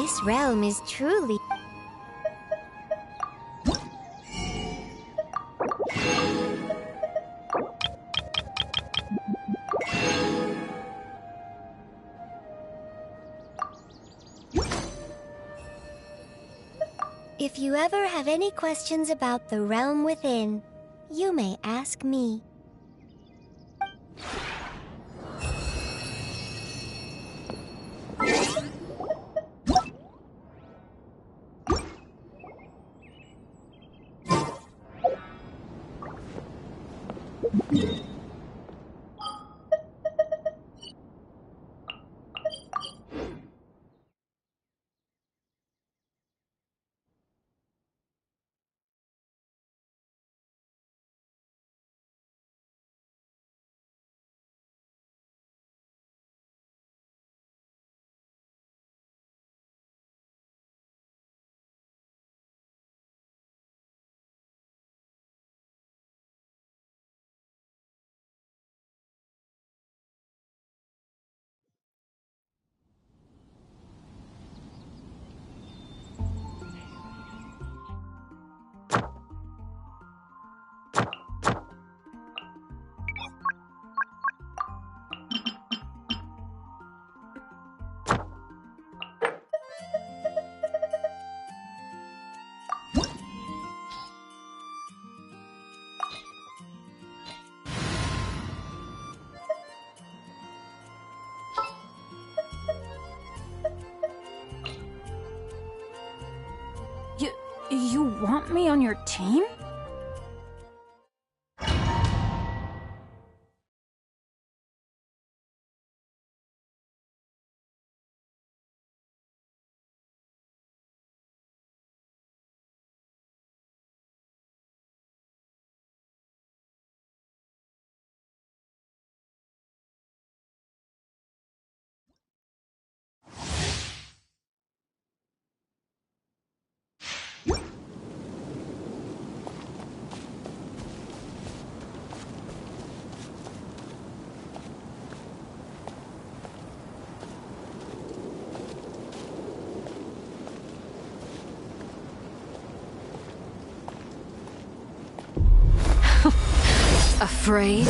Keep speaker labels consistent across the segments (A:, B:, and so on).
A: This realm is truly... If you ever have any questions about the realm within, you may ask me.
B: You want me on your team?
C: Afraid?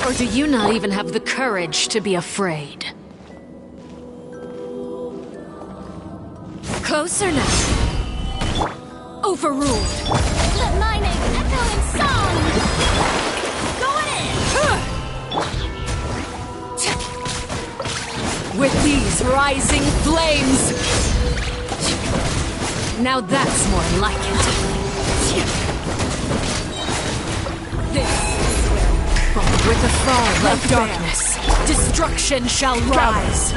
C: Or do you not even have the courage to be afraid? Closer now. Overruled.
B: Let my name echo in song! Going in!
C: With these rising flames! Now that's more like it. With the fall of darkness, destruction shall rise.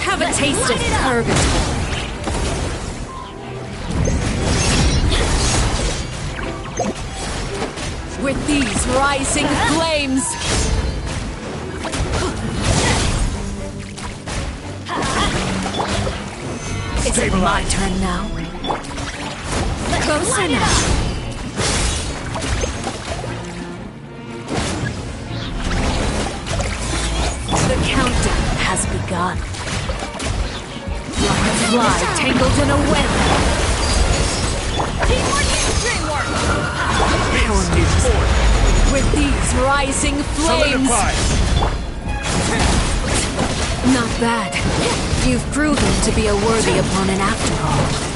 C: Have a taste of purgatory. With these rising flames. Is it my turn now? Closer now. The countdown has begun. Like a fly tangled in a web.
B: Teamwork is dreamwork!
C: With these rising flames. Not bad. You've proven to be a worthy opponent after all.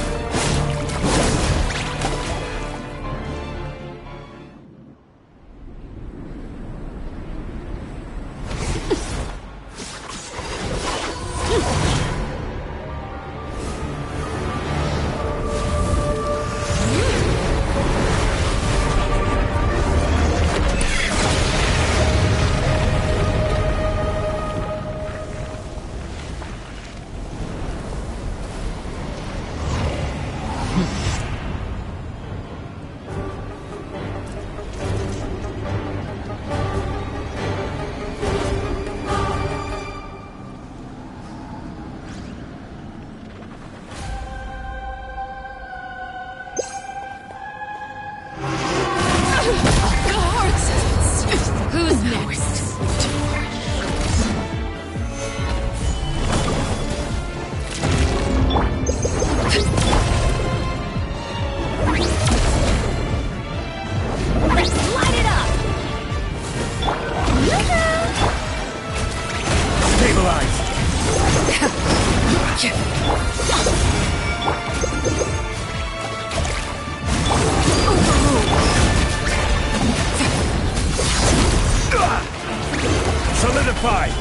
D: Solidified!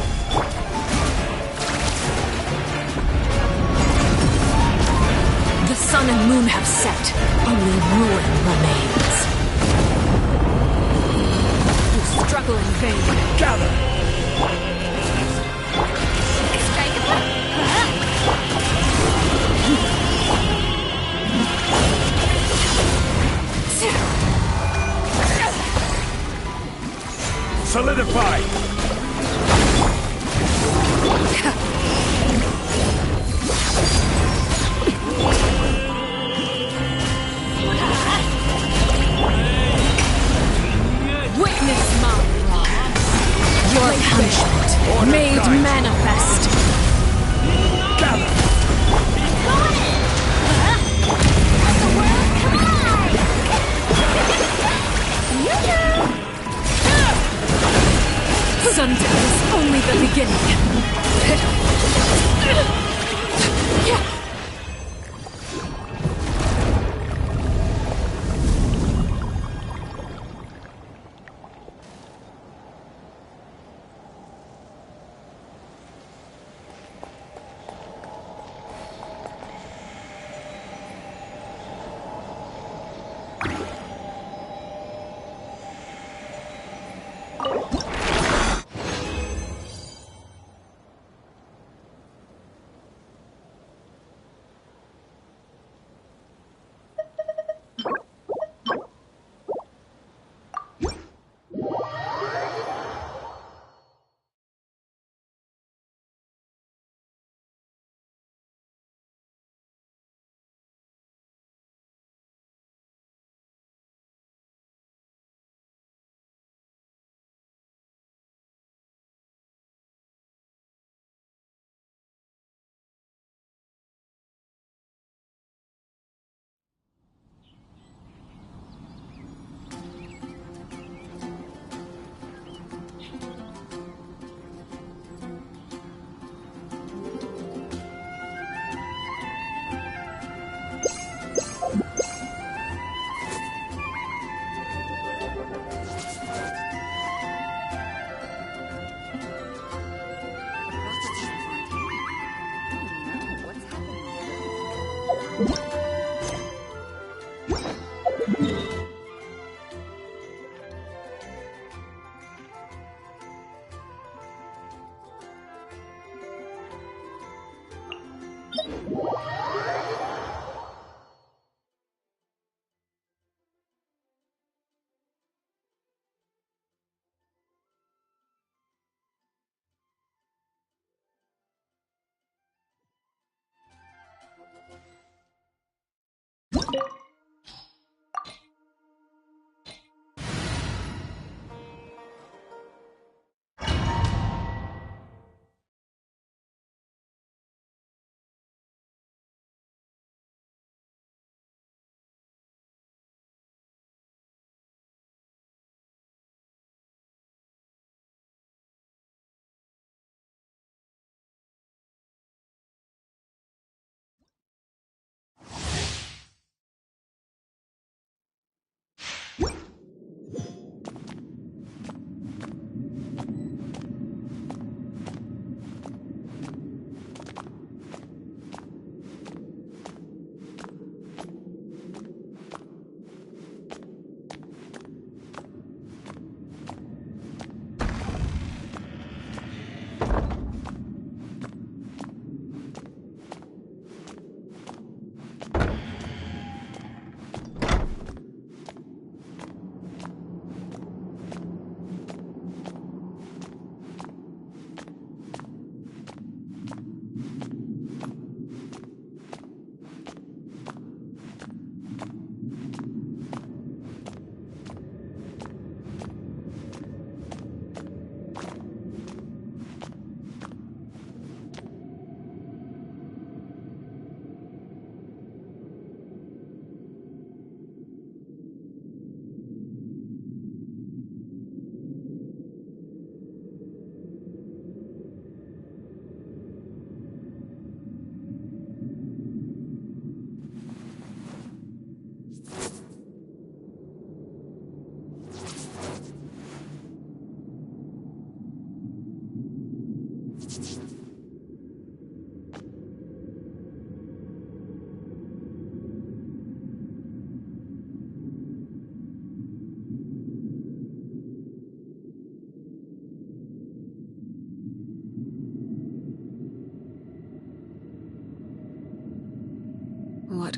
C: The sun and moon have set. Only ruin remains. You struggle in vain.
D: Gather! Solidified!
C: Witness my wrath. Your punishment made manifest.
D: Gather!
B: Let the world collide!
C: Sundown is only the beginning.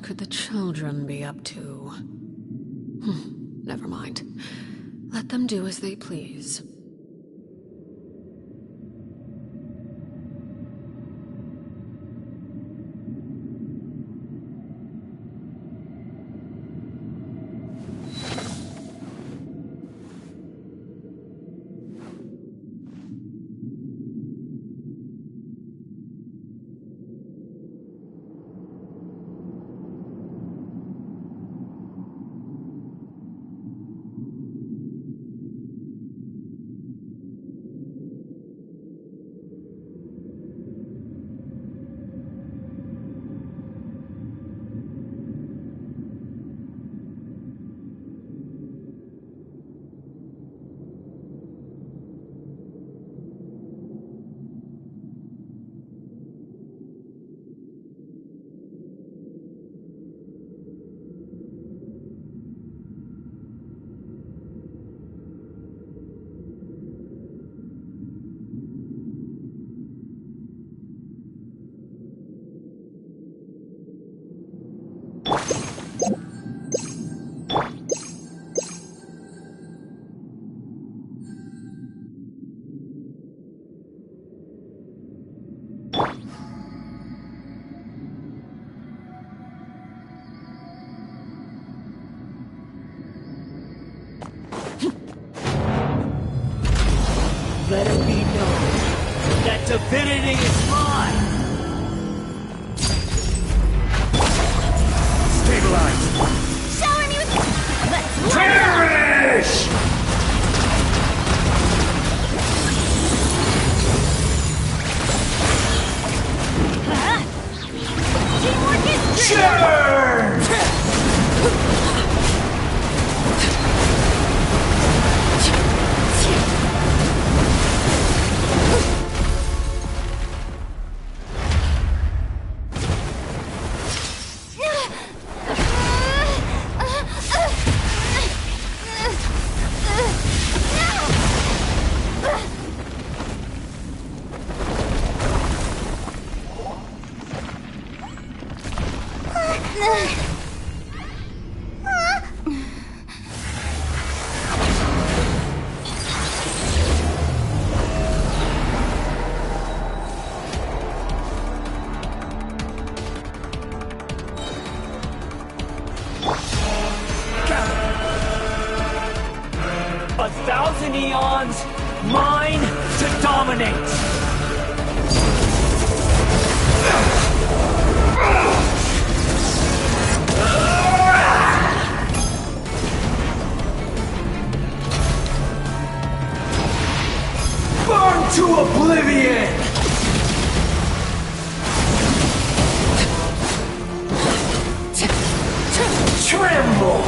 C: could the children be up to? Never mind. Let them do as they please.
E: Let it be known that divinity is mine!
D: Stabilize!
B: Shower me with... Let's
D: Perish!
B: Teamwork is
D: Churn!
E: A thousand eons, mine to dominate!
D: Burn to oblivion! Tremble!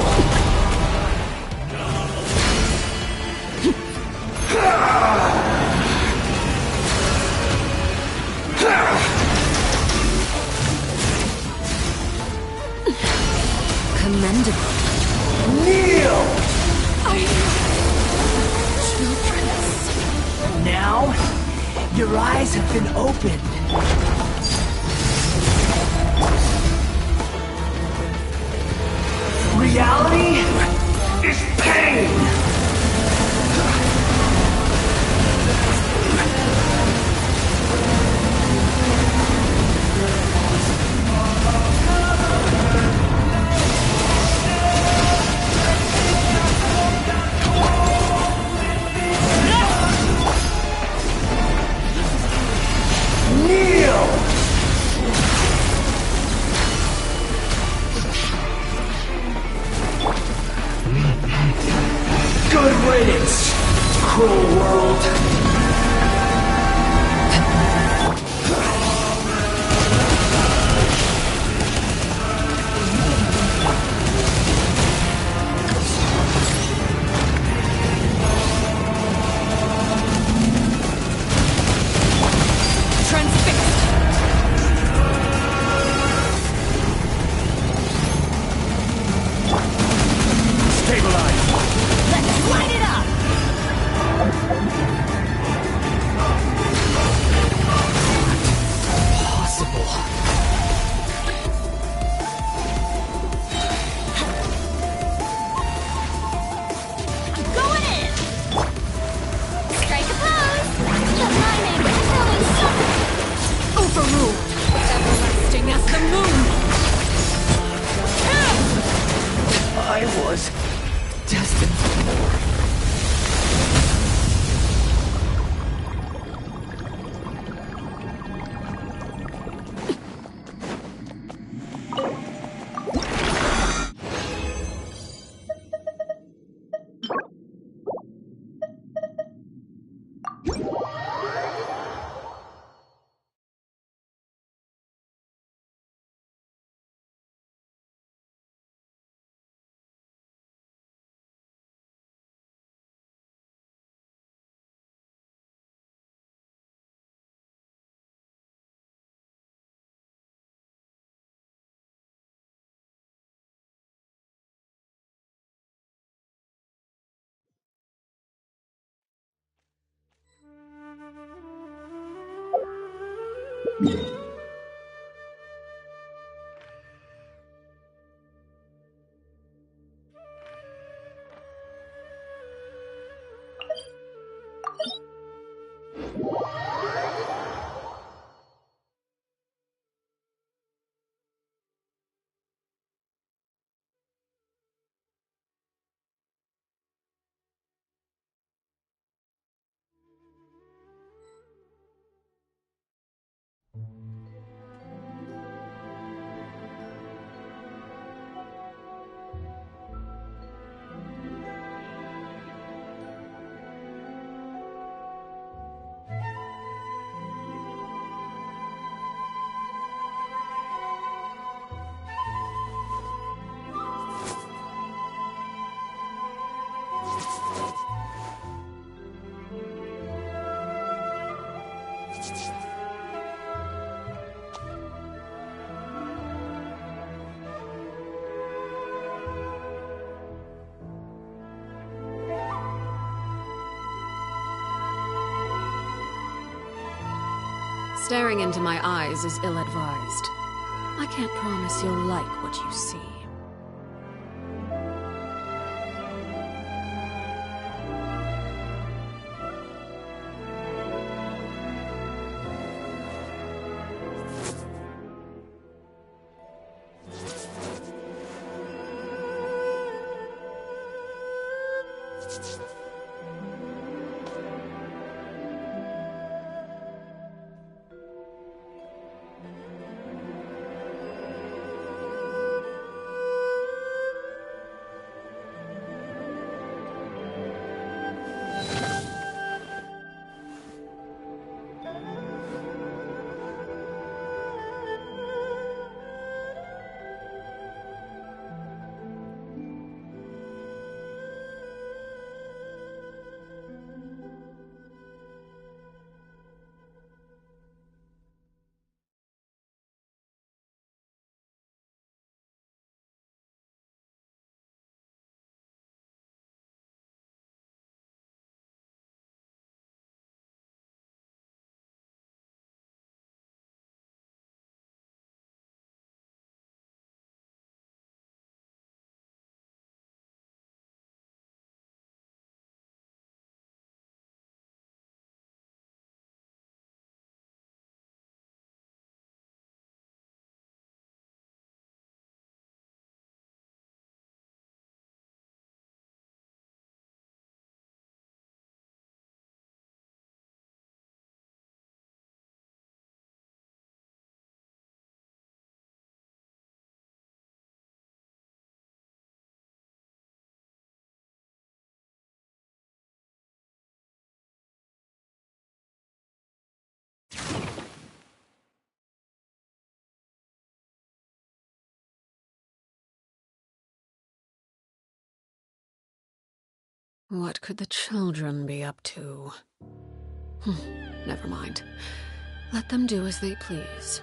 C: Commendable.
D: Kneel!
C: Children.
E: Now, your eyes have been opened. Reality is pain!
D: Kneel!
E: Good riddance, cruel world.
B: Let's light it up!
D: I was destined for more.
C: Staring into my eyes is ill-advised. I can't promise you'll like what you see. What could the children be up to? Never mind. Let them do as they please.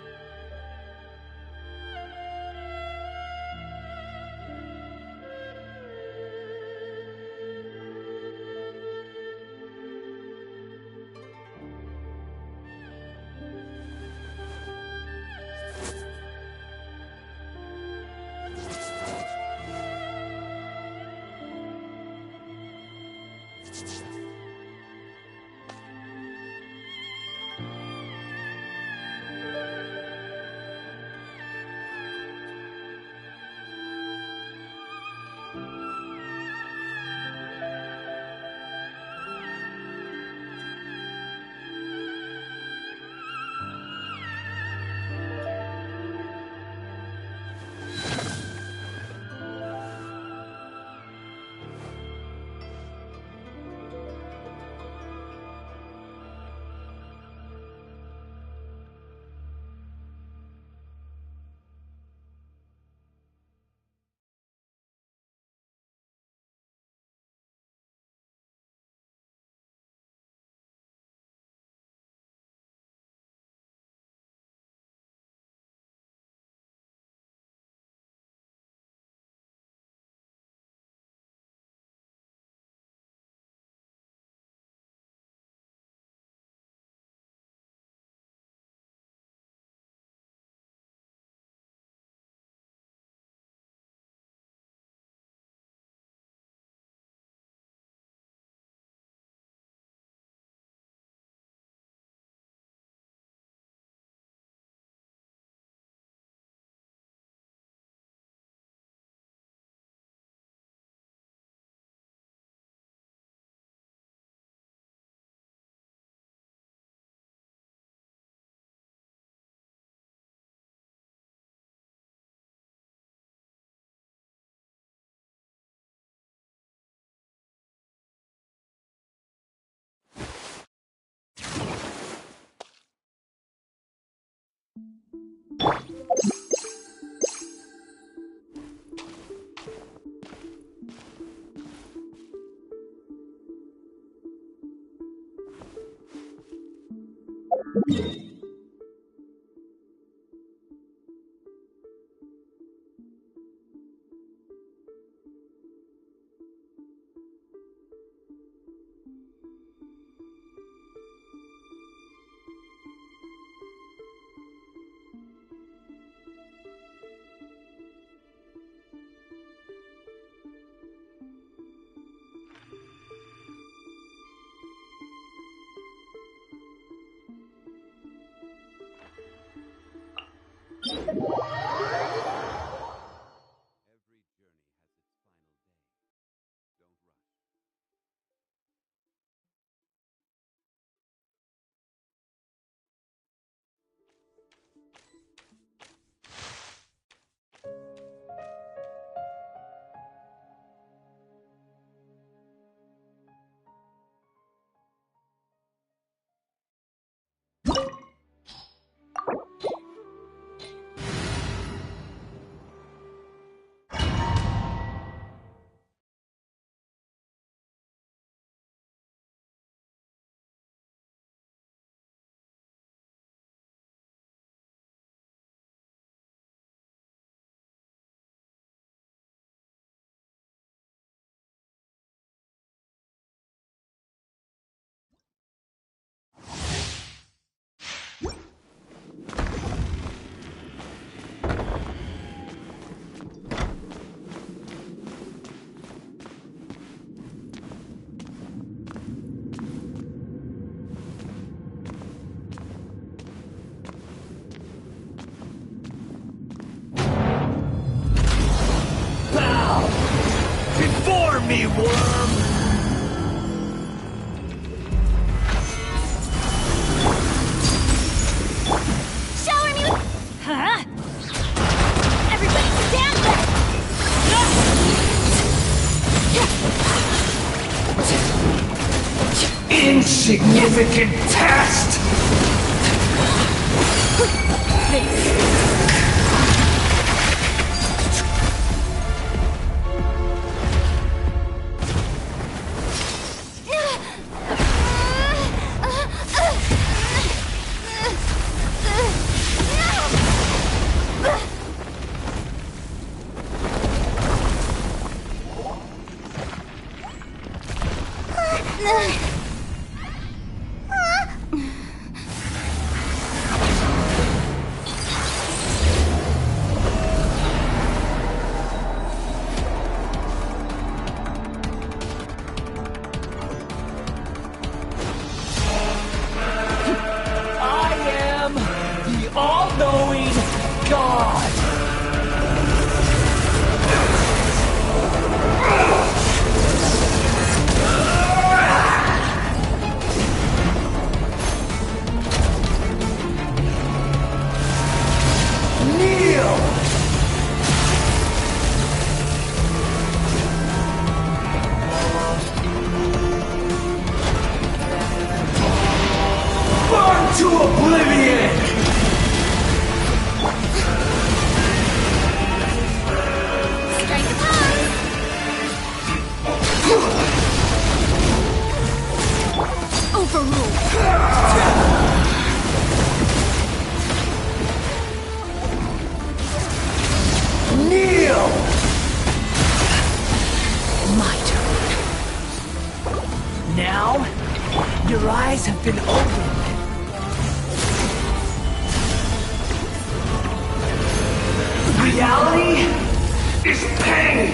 E: Me, worm!
B: Shower me with... Huh? Everybody stand back!
E: Insignificant test! All-knowing God! Kneel! Burn to oblivion! Kneel!
C: My turn.
E: Now, your eyes have been opened. Reality is pain!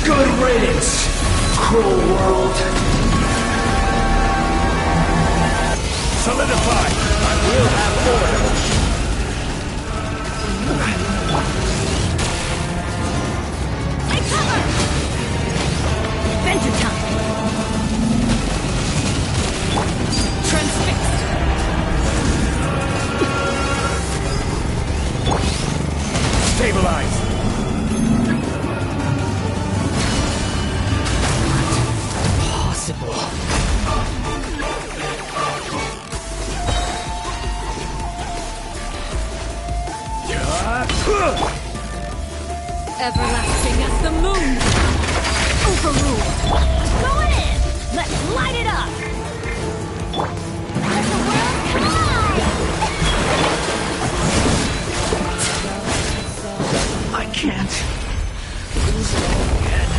E: Good riddance, cruel world. So neutralized!
D: Possible.
C: Everlasting as the moon! Overruled!
B: Go in! Let's light it up! Let the world collide!
D: I can't lose it all again.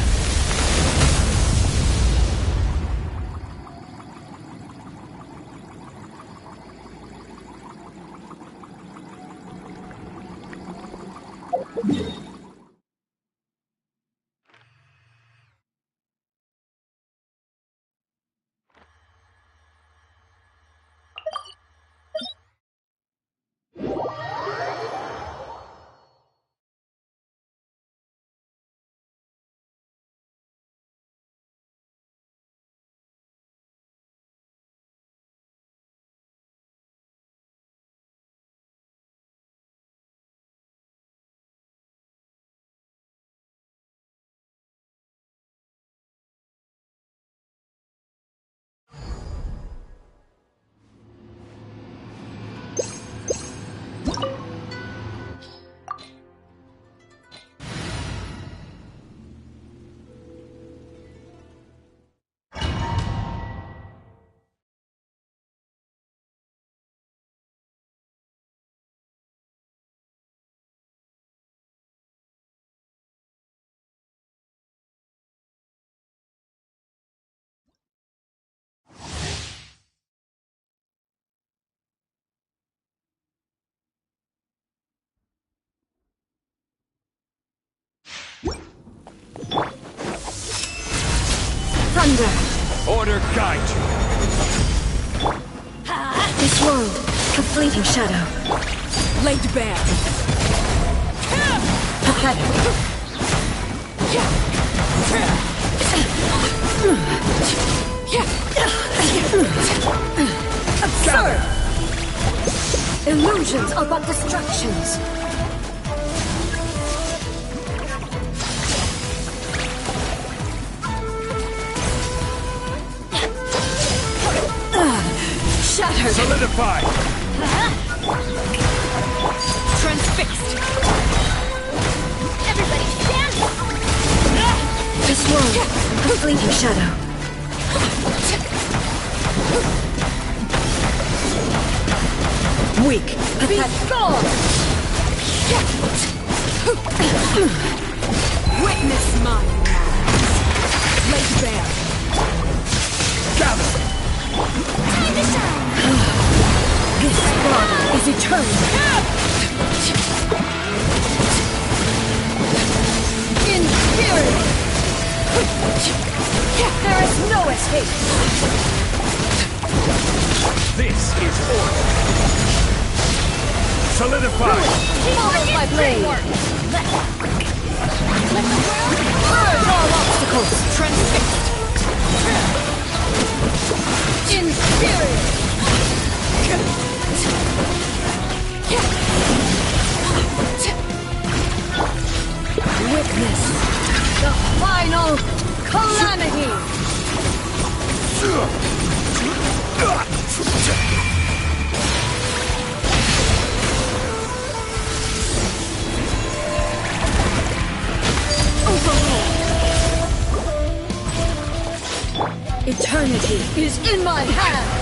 C: Thunder!
E: Order guide you!
C: This world, a fleeting shadow. Laid bare. Pathetic. Absurd! Illusions are but distractions. Shattered!
E: Solidify!
C: Transfixed!
B: Everybody stand!
C: This world, a fleeting shadow. Weak, pathetic. Gone! Witness my lies. Laid bare.
E: Gather!
B: Time to shine!
C: This body is eternal. Inferior! There is no escape!
E: This is order! Solidify!
C: Follow my blade!
B: Let the world
C: Purge all obstacles! Transfixed! Inferior! Witness the final calamity! Eternity is in my hands!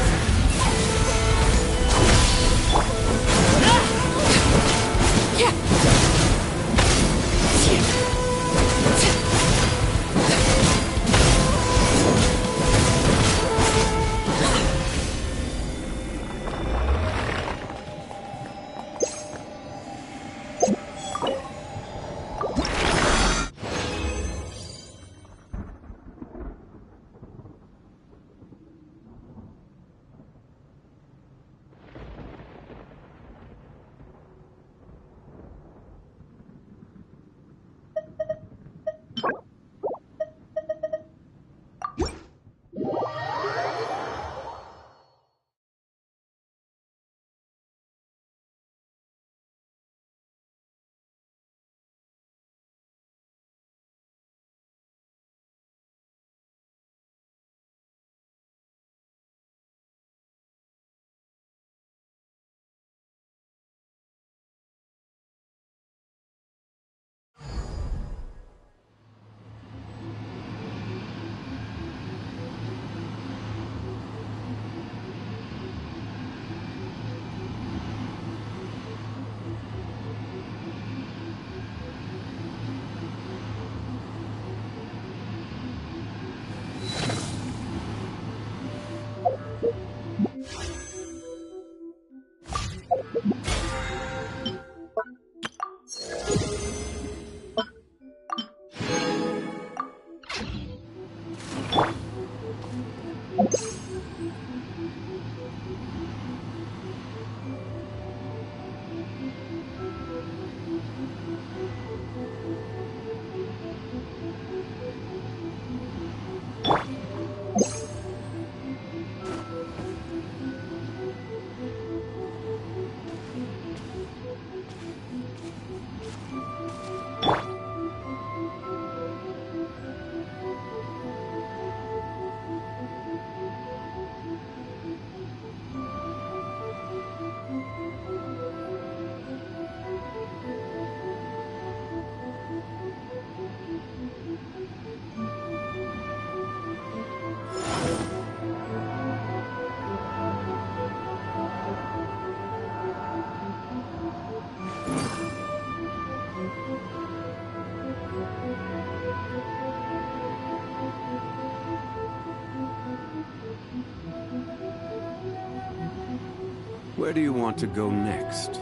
F: Where do you want to go next?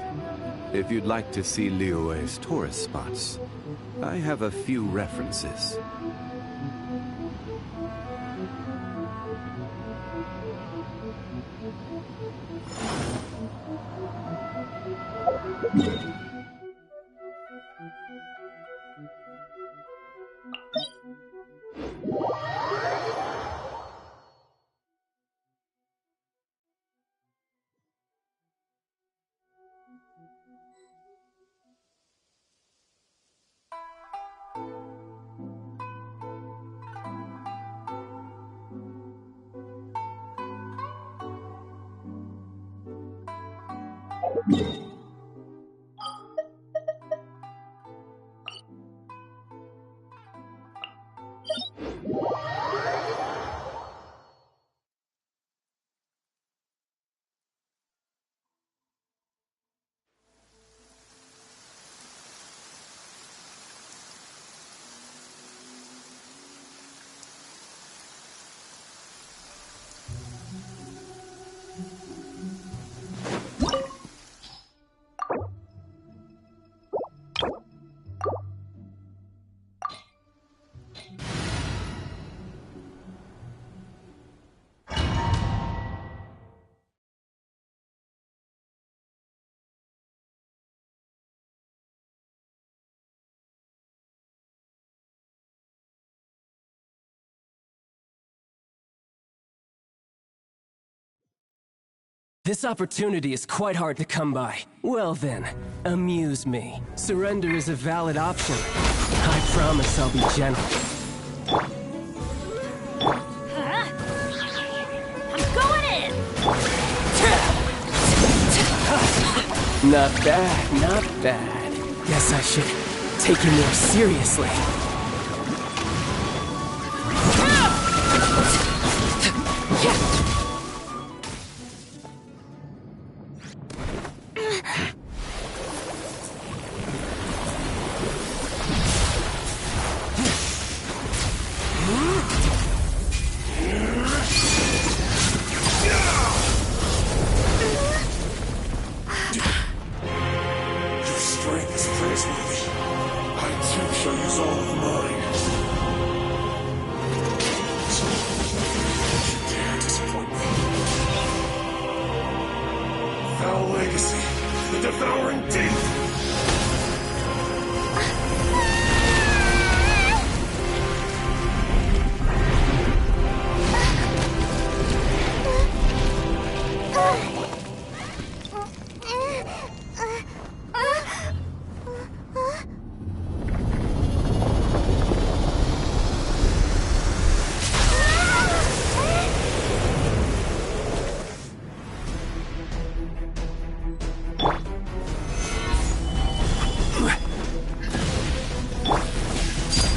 F: If you'd like to see Liyue's tourist spots, I have a few references.
G: This opportunity is quite hard to come by. Well then, amuse me. Surrender is a valid option. I promise I'll be gentle.
B: I'm going in!
G: Not bad, not bad. Guess I should take him more seriously.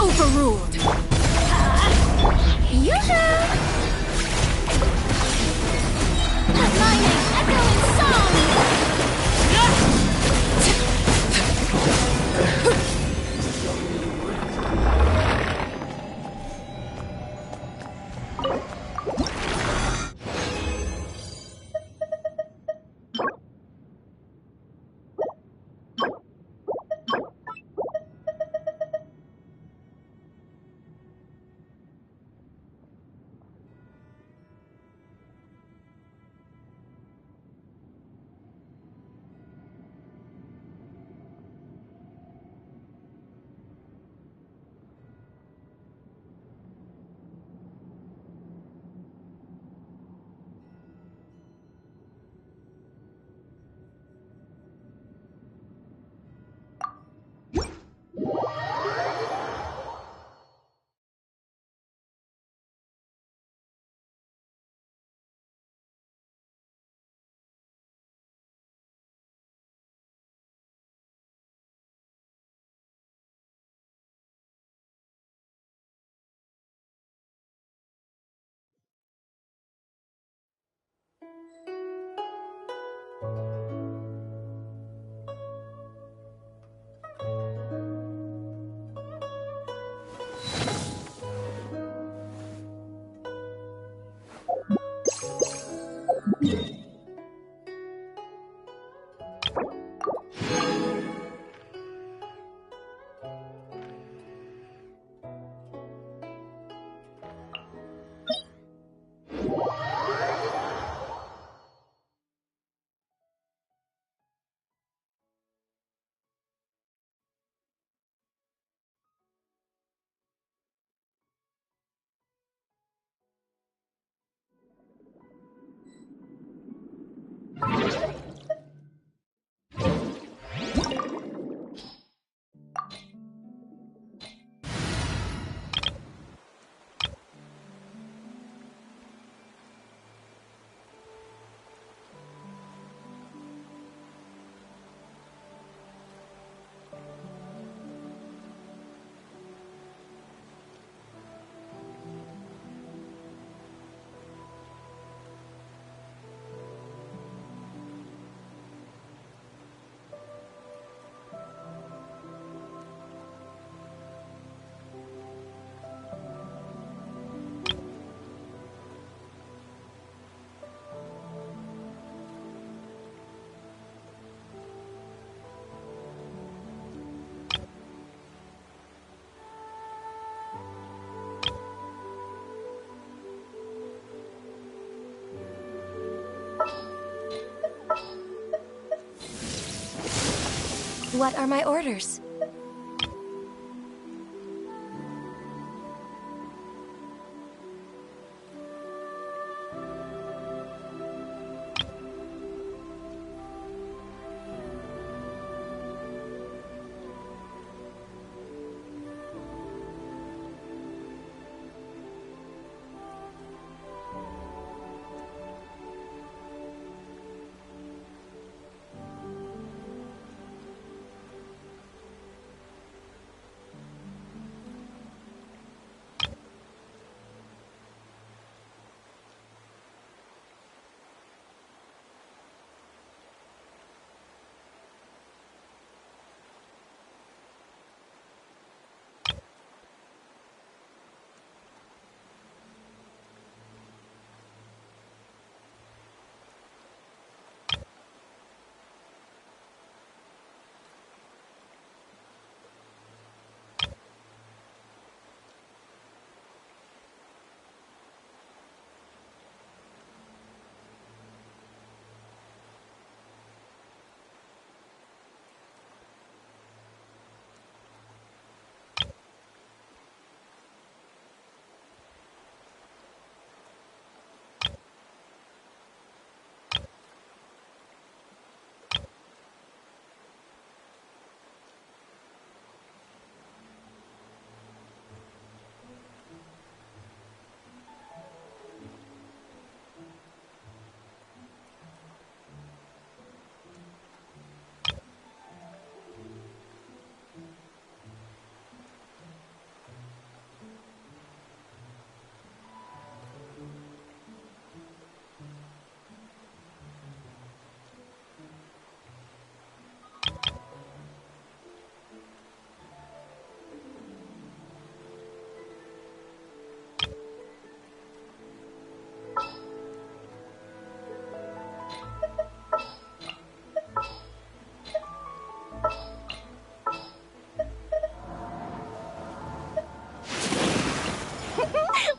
B: Overruled. Yoo-hoo! Aligning echoing song! What are my orders?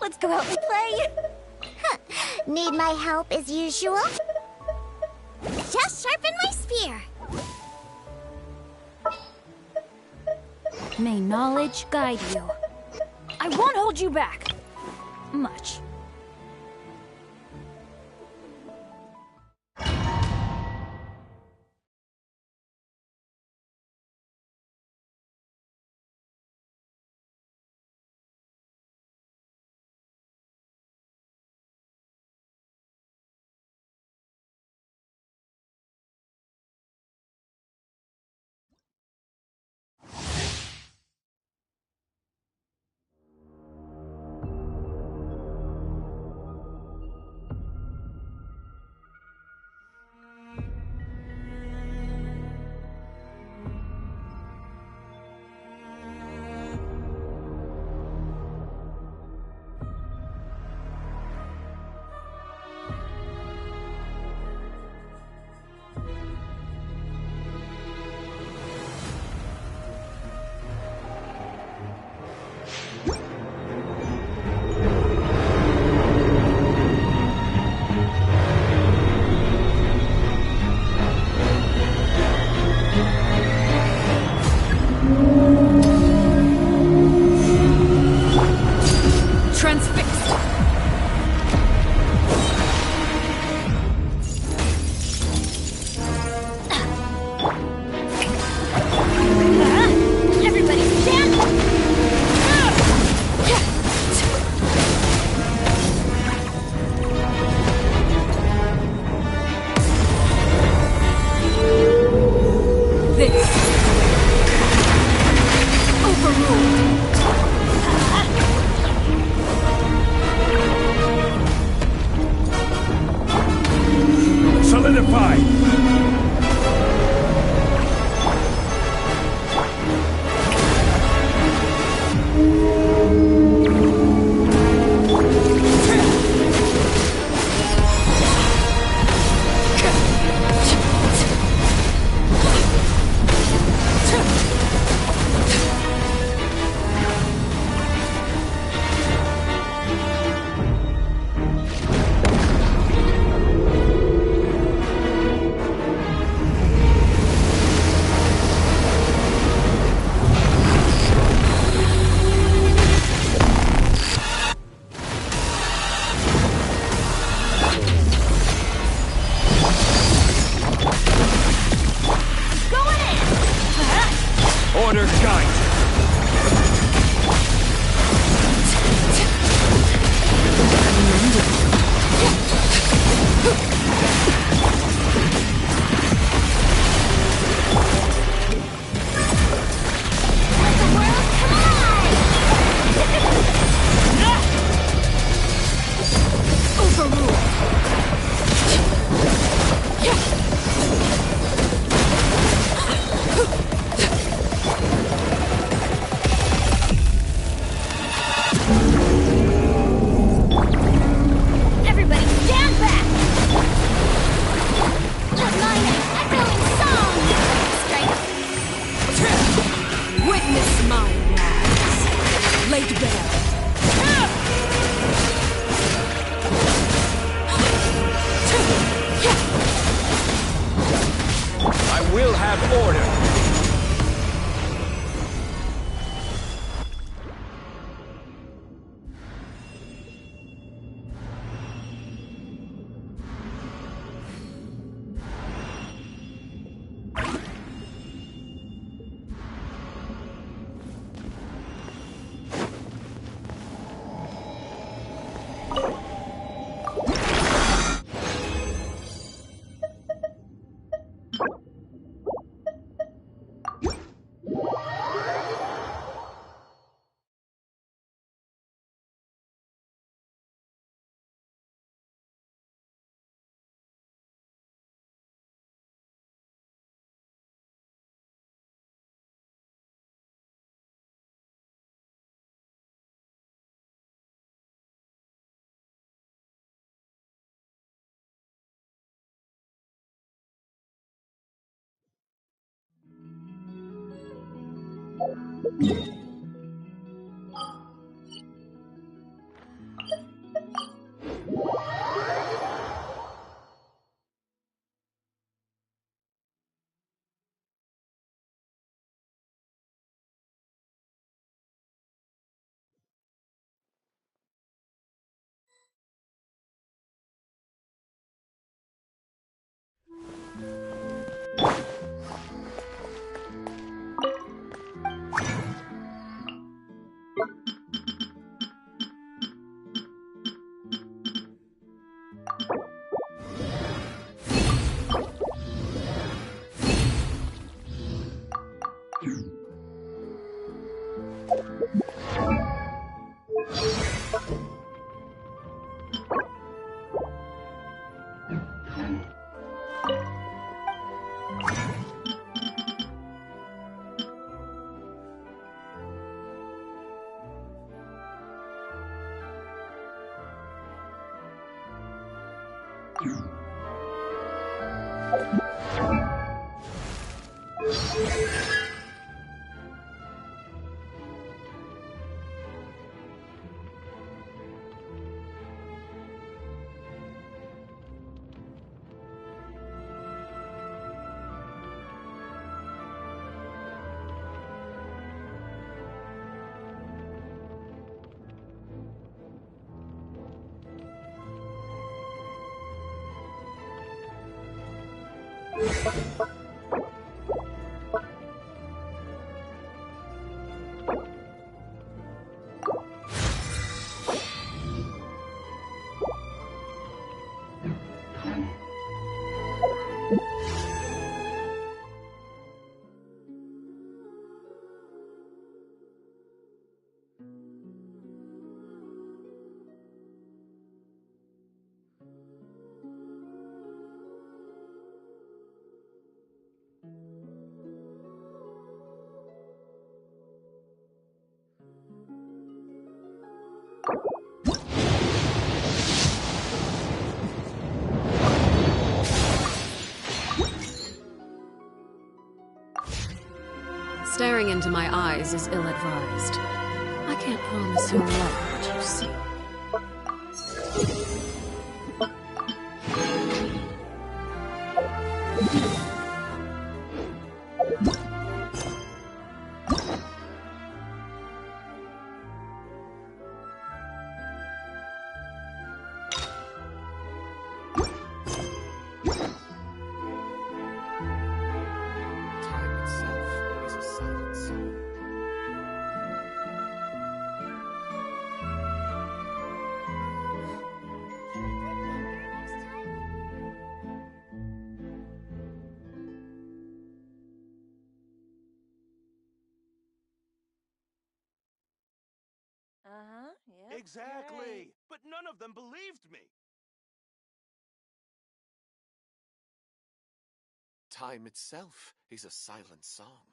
A: Let's go out and play! Need my help as usual? Just sharpen my spear!
B: May knowledge guide you. I won't hold you back. Much.
E: order guide you.
B: Let the world collide! Overruled. Everybody stand back! Let mine echoing song! Strike!
C: Witness my wrath. Laid bare.
E: I will have order.
C: Staring into my eyes is ill-advised. I can't promise you'll love what you see.
H: Time itself is a silent song.
E: Exactly! But none of them believed me!
H: Time itself is a silent song.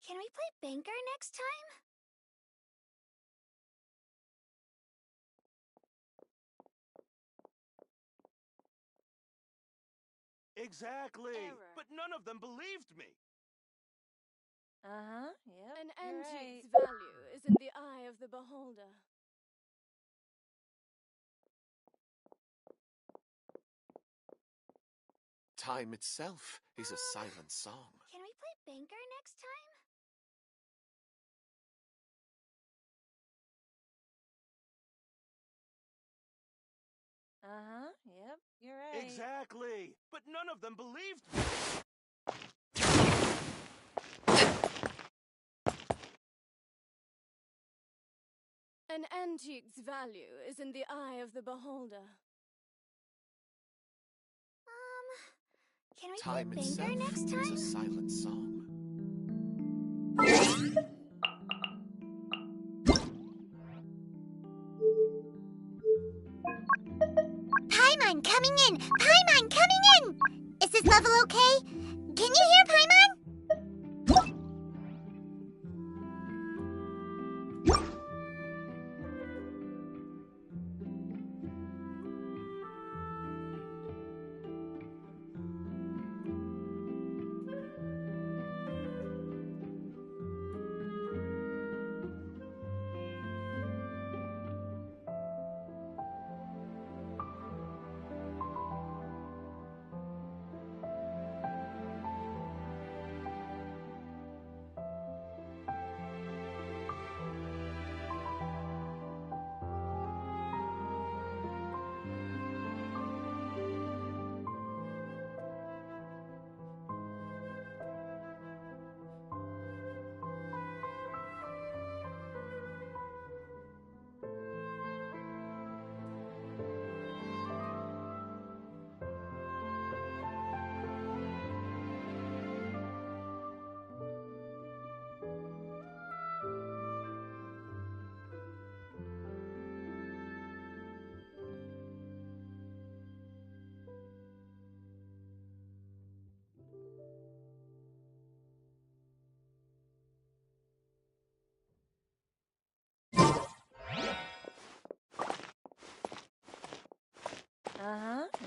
B: Can we play Banker next time?
E: Exactly!
I: Error.
E: But none of them believed me!
I: Yep.
B: An
I: you're
B: antique's
I: right.
B: value is in the eye of the beholder.
H: Time itself is a silent song.
B: Can we play Banker next time?
I: Yep. You're right.
E: Exactly! But none of them believed me!
B: An antique's value is in the eye of the beholder. Can we
H: Time
B: play
H: itself
B: Banker next
H: is
B: time?
H: a silent song.
A: Paimon coming in! Paimon coming in! Is this level okay? Can you hear Paimon?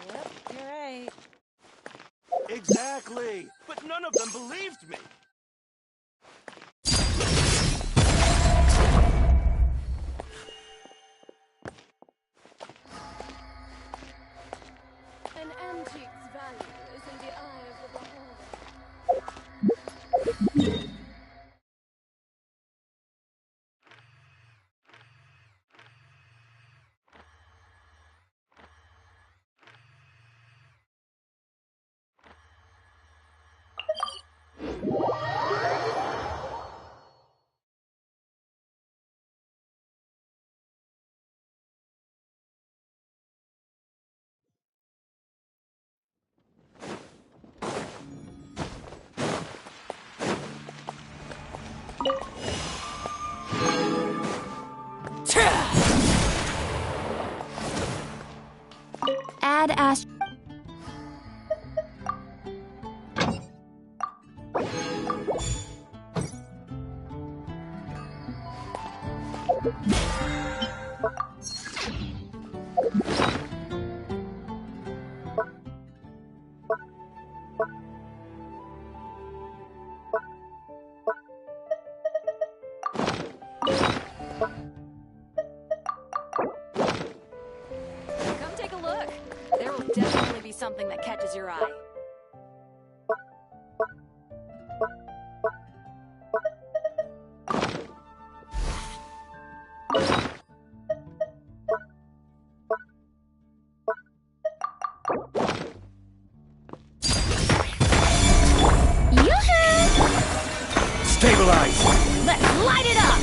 I: Yep. You're right.
E: Exactly! But none of them believed me!
B: An antique's value is in the eye of the beholder.
A: Add Ash.
I: Come take a look. There will definitely be something that catches your eye.
E: Stabilize!
I: Let's light it up!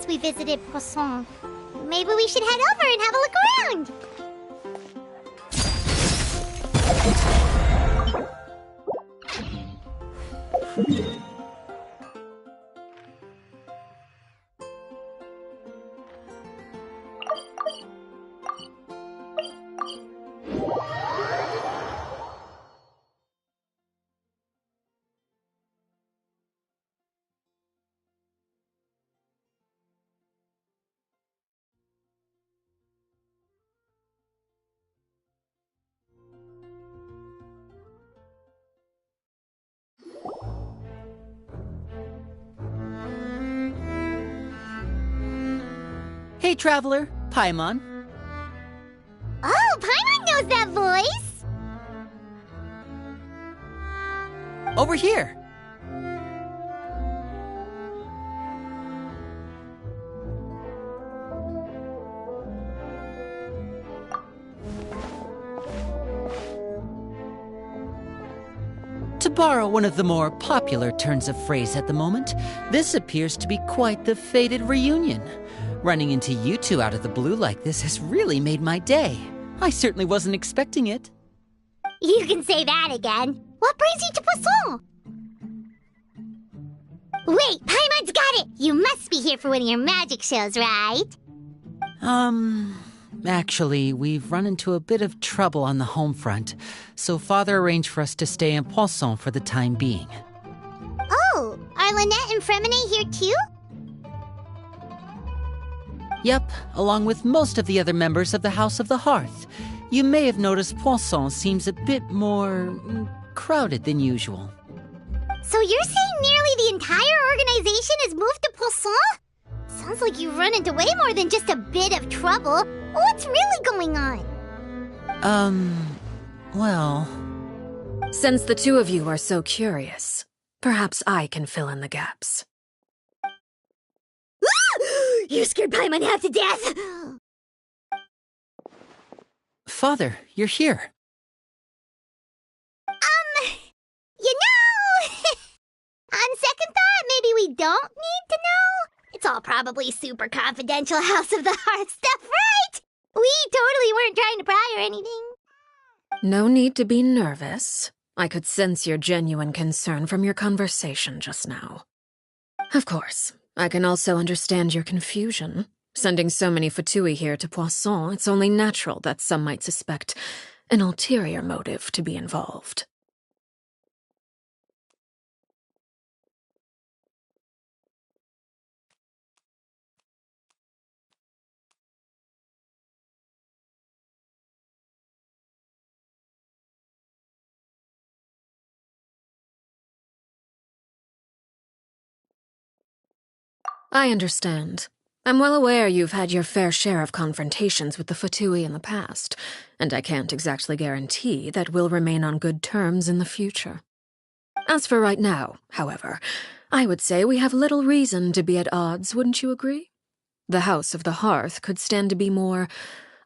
A: we visited Poisson. Maybe we should head over and have a look around.
D: Hey, traveler, Paimon.
A: Oh, Paimon knows that voice!
D: Over here. To borrow one of the more popular turns of phrase at the moment, this appears to be quite the fated reunion. Running into you two out of the blue like this has really made my day. I certainly wasn't expecting it.
A: You can say that again. What brings you to Poisson? Wait, Paimon's got it! You must be here for one of your magic shows, right?
D: Actually, we've run into a bit of trouble on the home front, so Father arranged for us to stay in Poisson for the time being.
A: Oh, are Lynette and Fremine here too?
D: Yep, along with most of the other members of the House of the Hearth. You may have noticed Poisson seems a bit more crowded than usual.
A: So you're saying nearly the entire organization has moved to Poisson? Sounds like you've run into way more than just a bit of trouble. What's really going on?
D: Well...
C: Since the two of you are so curious, perhaps I can fill in the gaps.
A: You scared Paimon half to death!
D: Father, you're here.
A: You know... On second thought, maybe we don't need to know? It's all probably super confidential House of the Hearth stuff, right? We totally weren't trying to pry or anything.
C: No need to be nervous. I could sense your genuine concern from your conversation just now. Of course, I can also understand your confusion. Sending so many Fatui here to Poisson, it's only natural that some might suspect an ulterior motive to be involved. I understand. I'm well aware you've had your fair share of confrontations with the Fatui in the past, and I can't exactly guarantee that we'll remain on good terms in the future. As for right now, however, I would say we have little reason to be at odds, wouldn't you agree? The House of the Hearth could stand to be more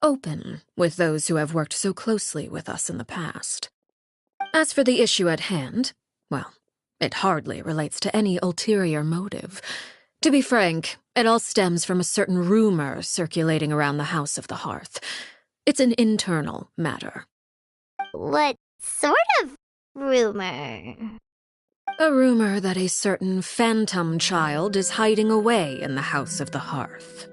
C: open with those who have worked so closely with us in the past. As for the issue at hand, well, it hardly relates to any ulterior motive. To be frank, it all stems from a certain rumor circulating around the House of the Hearth. It's an internal matter.
A: What sort of rumor?
C: A rumor that a certain phantom child is hiding away in the House of the Hearth.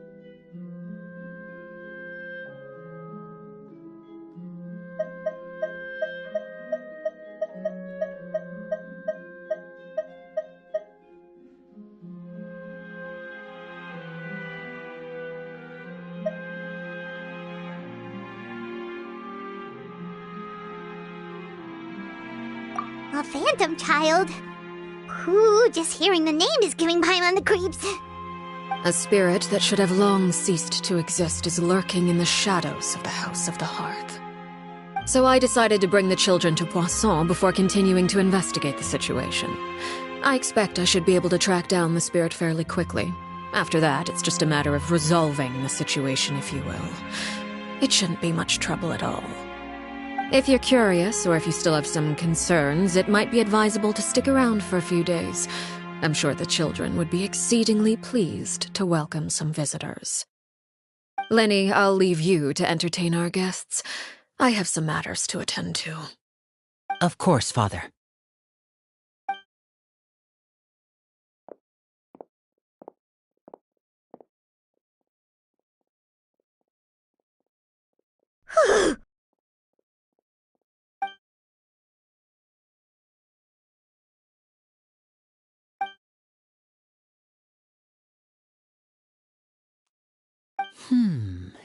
A: A phantom child? Ooh, just hearing the name is giving Paimon the creeps.
C: A spirit that should have long ceased to exist is lurking in the shadows of the House of the Hearth. So I decided to bring the children to Poisson before continuing to investigate the situation. I expect I should be able to track down the spirit fairly quickly. After that, it's just a matter of resolving the situation, if you will. It shouldn't be much trouble at all. If you're curious, or if you still have some concerns, it might be advisable to stick around for a few days. I'm sure the children would be exceedingly pleased to welcome some visitors. Lenny, I'll leave you to entertain our guests. I have some matters to attend to.
D: Of course, Father.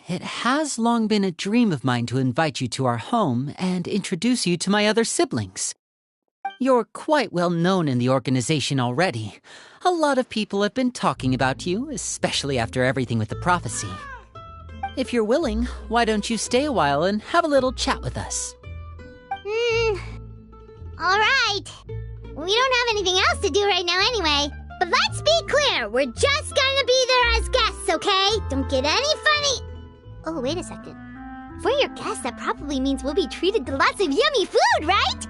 D: It has long been a dream of mine to invite you to our home and introduce you to my other siblings. You're quite well known in the organization already. A lot of people have been talking about you, especially after everything with the prophecy. If you're willing, why don't you stay a while and have a little chat with us?
A: Alright. We don't have anything else to do right now anyway. But let's be clear, we're just gonna be there as guests, okay? Don't get any funny... Oh, wait a second. If we're your guests, that probably means we'll be treated to lots of yummy food, right?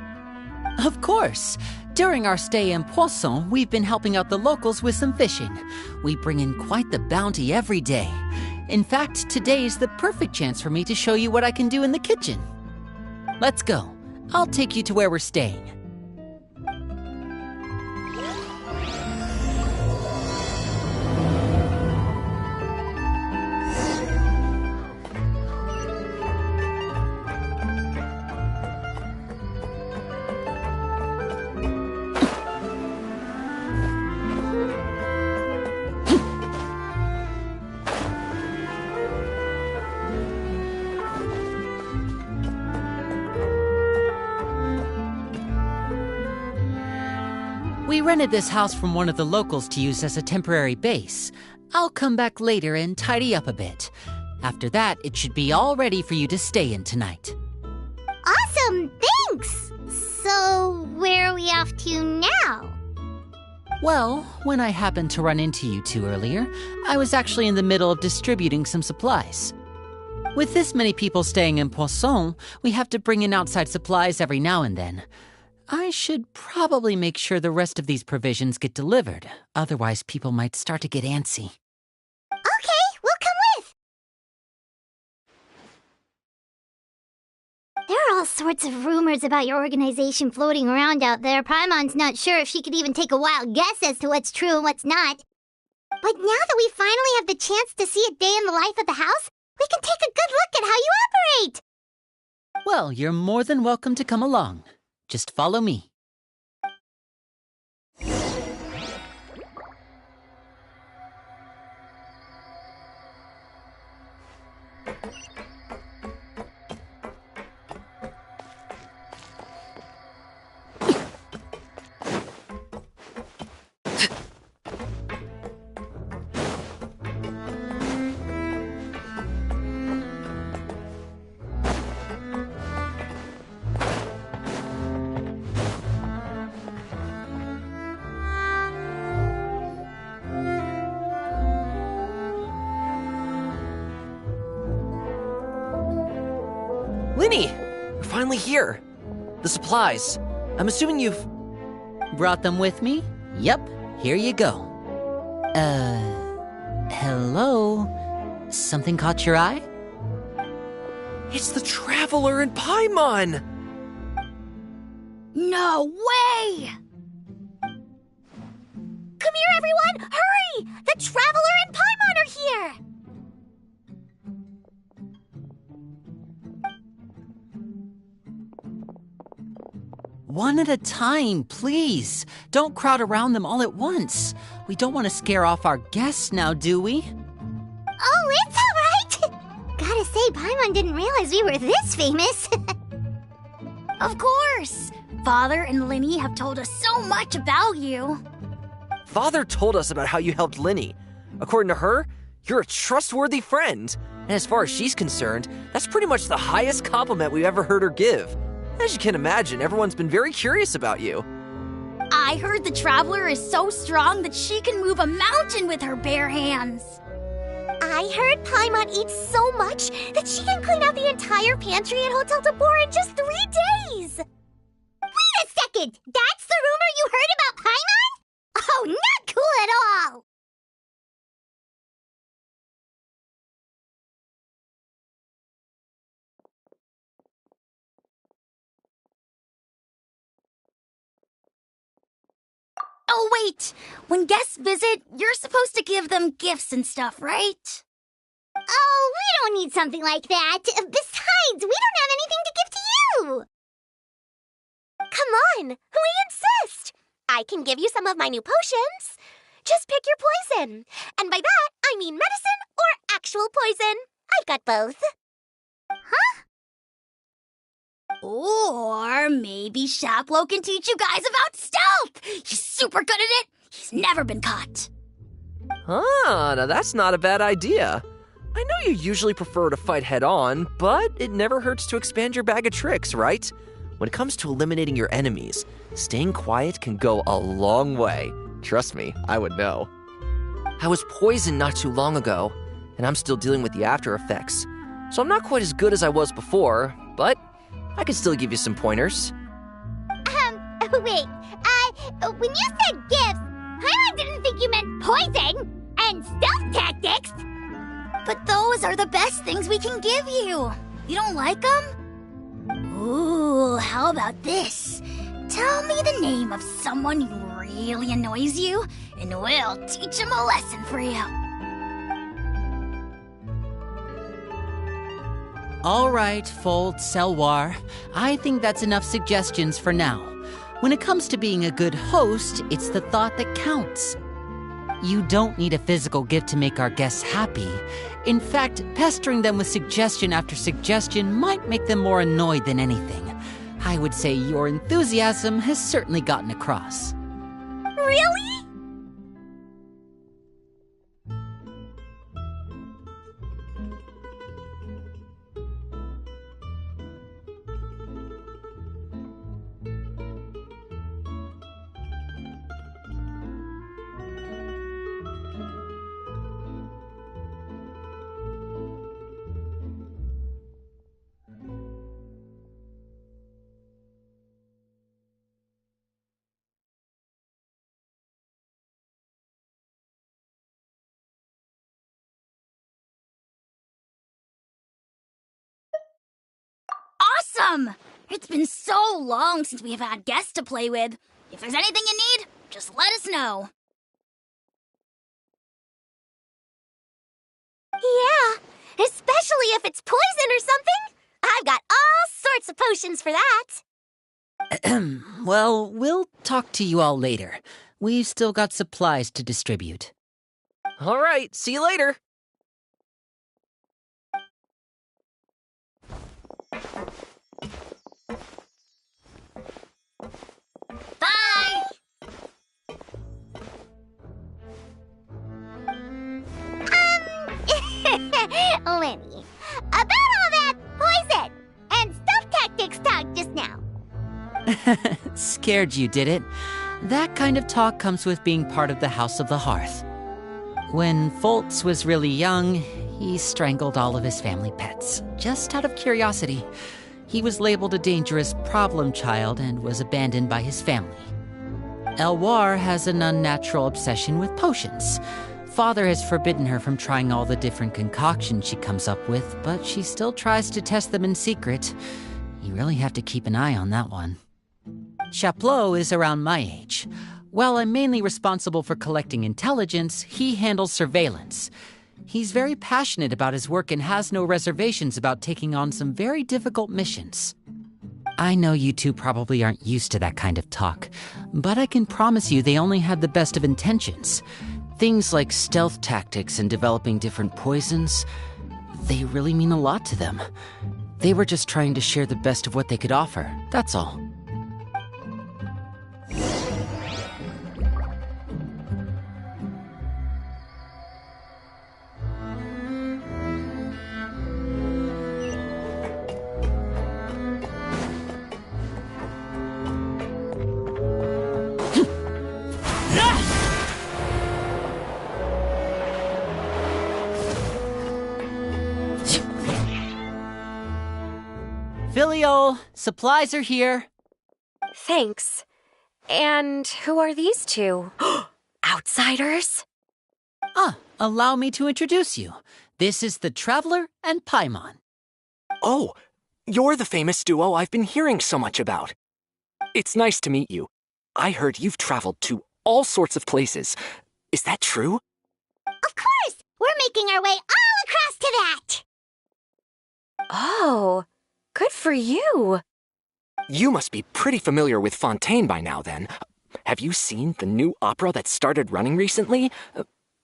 D: Of course. During our stay in Poisson, we've been helping out the locals with some fishing. We bring in quite the bounty every day. In fact, today is the perfect chance for me to show you what I can do in the kitchen. Let's go. I'll take you to where we're staying. We rented this house from one of the locals to use as a temporary base. I'll come back later and tidy up a bit. After that, it should be all ready for you to stay in tonight.
A: Awesome, thanks! So, where are we off to now?
D: Well, when I happened to run into you two earlier, I was actually in the middle of distributing some supplies. With this many people staying in Poisson, we have to bring in outside supplies every now and then. I should probably make sure the rest of these provisions get delivered, otherwise people might start to get antsy.
A: Okay, we'll come with! There are all sorts of rumors about your organization floating around out there. Paimon's not sure if she could even take a wild guess as to what's true and what's not. But now that we finally have the chance to see a day in the life of the house, we can take a good look at how you operate!
D: Well, you're more than welcome to come along. Just follow me.
J: Lenny! We're finally here. The supplies. I'm assuming you've...
D: Brought them with me? Yep, here you go. Hello? Something caught your eye?
J: It's the Traveler and Paimon!
B: No way! Come here, everyone! Hurry! The Traveler and Paimon are here!
D: One at a time, please. Don't crowd around them all at once. We don't want to scare off our guests now, do we?
A: Oh, it's all right! Gotta say, Paimon didn't realize we were this famous.
B: Of course! Father and Lenny have told us so much about you.
J: Father told us about how you helped Lenny. According to her, you're a trustworthy friend. And as far as she's concerned, that's pretty much the highest compliment we've ever heard her give. As you can imagine, everyone's been very curious about you.
B: I heard the Traveler is so strong that she can move a mountain with her bare hands.
A: I heard Paimon eats so much that she can clean out the entire pantry at Hotel de Boer in just 3 days! Wait a second! That's the rumor you heard about Paimon? Oh
B: right. When guests visit, you're supposed to give them gifts and stuff, right?
A: Oh, we don't need something like that. Besides, we don't have anything to give to you.
K: Come on, we insist. I can give you some of my new potions. Just pick your poison. And by that, I mean medicine or actual poison. I've got both.
A: Huh?
B: Or maybe Shaplo can teach you guys about stealth. He's super good at it. He's never been caught.
J: Ah, now that's not a bad idea. I know you usually prefer to fight head-on, but it never hurts to expand your bag of tricks, right? When it comes to eliminating your enemies, staying quiet can go a long way. Trust me, I would know. I was poisoned not too long ago, and I'm still dealing with the after effects. So I'm not quite as good as I was before, but I can still give you some pointers.
A: Wait, when you said gifts, I didn't think you meant poison and stealth tactics.
B: But those are the best things we can give you. You don't like them? Ooh, how about this? Tell me the name of someone who really annoys you, and we'll teach him a lesson for you.
D: All right, Fold, Selwar. I think that's enough suggestions for now. When it comes to being a good host, it's the thought that counts. You don't need a physical gift to make our guests happy. In fact, pestering them with suggestion after suggestion might make them more annoyed than anything. I would say your enthusiasm has certainly gotten across.
A: Really?
B: Awesome! It's been so long since we have had guests to play with. If there's anything you need, just let us know.
K: Yeah, especially if it's poison or something. I've got all sorts of potions for that.
D: Well, we'll talk to you all later. We've still got supplies to distribute.
J: All right, see you later.
B: Bye!
A: Lenny, about all that poison and stealth tactics talk just now.
D: Scared you, did it? That kind of talk comes with being part of the House of the Hearth. When Foltz was really young, he strangled all of his family pets, just out of curiosity. He was labeled a dangerous problem child and was abandoned by his family. Elwar has an unnatural obsession with potions. Father has forbidden her from trying all the different concoctions she comes up with, but she still tries to test them in secret. You really have to keep an eye on that one. Chaplot is around my age. While I'm mainly responsible for collecting intelligence, he handles surveillance. He's very passionate about his work and has no reservations about taking on some very difficult missions. I know you two probably aren't used to that kind of talk, but I can promise you they only had the best of intentions. Things like stealth tactics and developing different poisons, they really mean a lot to them. They were just trying to share the best of what they could offer, that's all. Filio, supplies are here.
K: Thanks. And who are these two? Outsiders?
D: Allow me to introduce you. This is the Traveler and Paimon.
L: Oh, you're the famous duo I've been hearing so much about. It's nice to meet you. I heard you've traveled to all sorts of places. Is that true?
A: Of course! We're making our way all across to that!
K: Oh, good for you.
L: You must be pretty familiar with Fontaine by now, then. Have you seen the new opera that started running recently?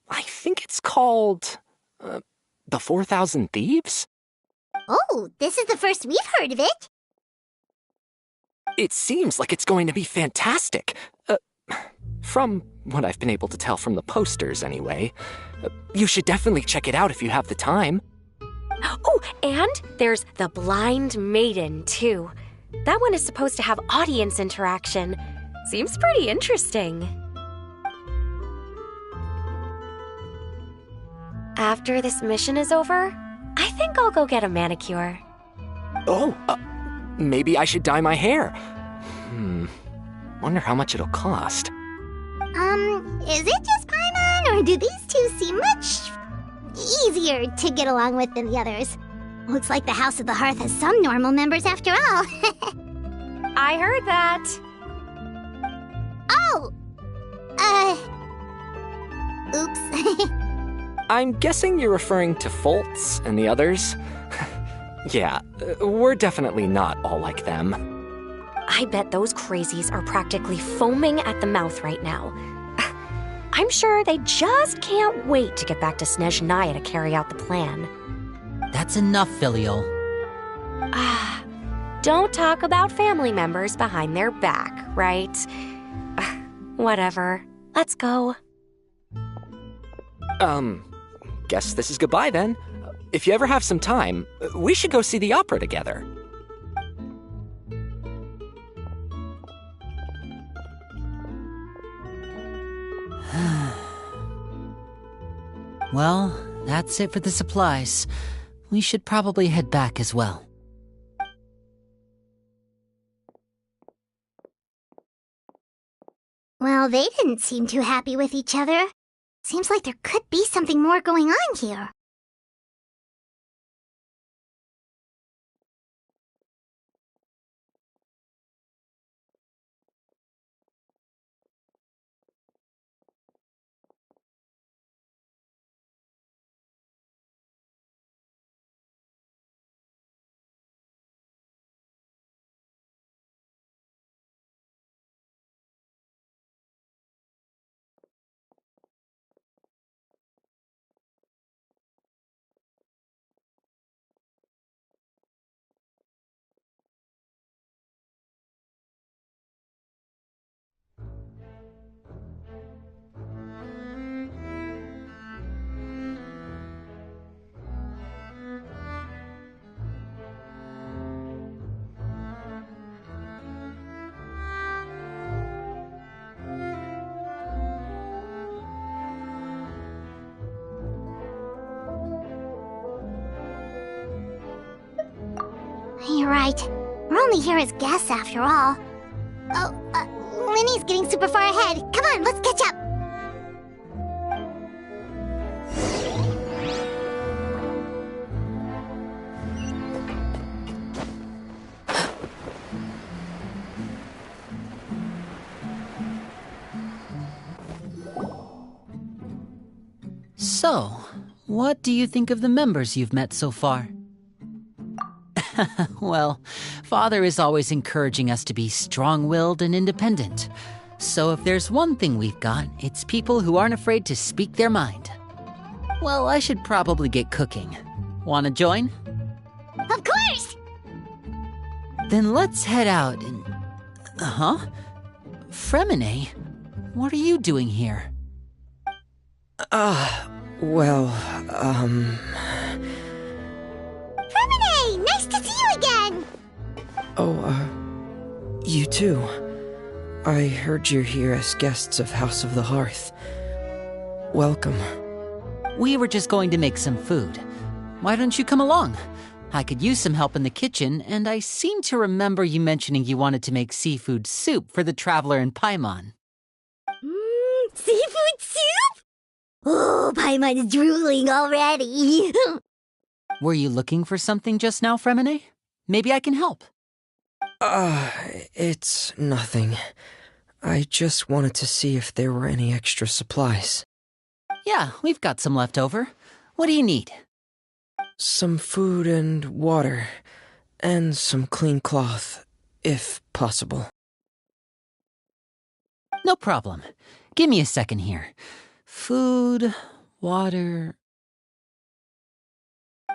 L: I think it's called... The 4,000 Thieves?
A: Oh, this is the first we've heard of it.
L: It seems like it's going to be fantastic. From what I've been able to tell from the posters, anyway. You should definitely check it out if you have the time.
K: Oh, and there's The Blind Maiden, too. That one is supposed to have audience interaction. Seems pretty interesting. After this mission is over, I think I'll go get a manicure.
L: Oh, maybe I should dye my hair. Wonder how much it'll cost.
A: Is it just Paimon, or do these two seem much easier to get along with than the others? Looks like the House of the Hearth has some normal members after all.
K: I heard that.
A: Oh! Oops.
L: I'm guessing you're referring to Foltz and the others? Yeah, we're definitely not all like them.
K: I bet those crazies are practically foaming at the mouth right now. I'm sure they just can't wait to get back to Snezhnaya to carry out the plan.
D: That's enough, Filial.
K: Don't talk about family members behind their back, right? Whatever. Let's go.
L: Guess this is goodbye then. If you ever have some time, we should go see the opera together.
D: Well, that's it for the supplies. We should probably head back as well.
A: Well, they didn't seem too happy with each other. Seems like there could be something more going on here. You're right. We're only here as guests after all. Oh, Linny's getting super far ahead. Come on, let's catch up.
D: So, what do you think of the members you've met so far? Well, Father is always encouraging us to be strong-willed and independent. So if there's one thing we've got, it's people who aren't afraid to speak their mind. Well, I should probably get cooking. Wanna join?
A: Of course!
D: Then let's head out and... Fremine, what are you doing here?
A: Fremine, nice to see you again!
M: You too. I heard you're here as guests of House of the Hearth. Welcome.
D: We were just going to make some food. Why don't you come along? I could use some help in the kitchen, and I seem to remember you mentioning you wanted to make seafood soup for the traveler in Paimon.
A: Seafood soup? Oh, Paimon's drooling already.
D: Were you looking for something just now, Fremine? Maybe I can help.
M: It's nothing. I just wanted to see if there were any extra supplies.
D: Yeah, we've got some left over. What do you need?
M: Some food and water, and some clean cloth, if possible.
D: No problem. Give me a second here. Food, water...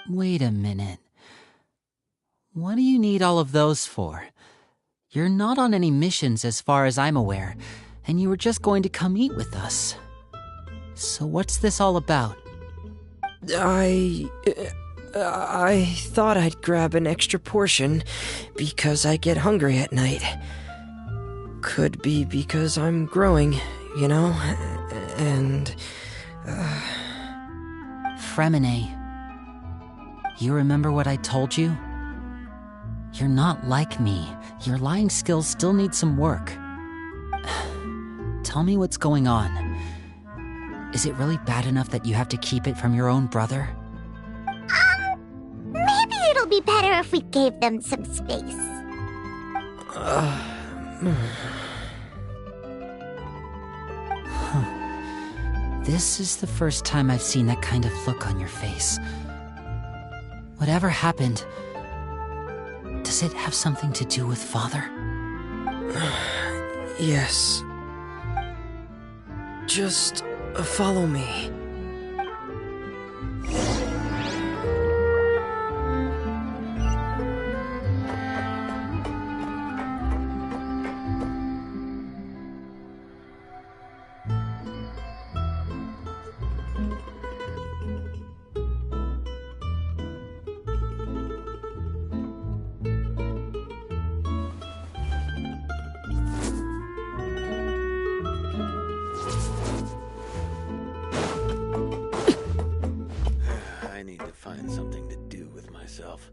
D: Wait a minute. What do you need all of those for? You're not on any missions as far as I'm aware, and you were just going to come eat with us. So what's this all about?
M: I thought I'd grab an extra portion because I get hungry at night. Could be because I'm growing, you know, and...
D: Fremine, you remember what I told you? You're not like me. Your lying skills still need some work. Tell me what's going on. Is it really bad enough that you have to keep it from your own brother?
A: Maybe it'll be better if we gave them some space.
D: This is the first time I've seen that kind of look on your face. Whatever happened, does it have something to do with Father?
M: Yes. Just follow me.
H: I need to find something to do with myself.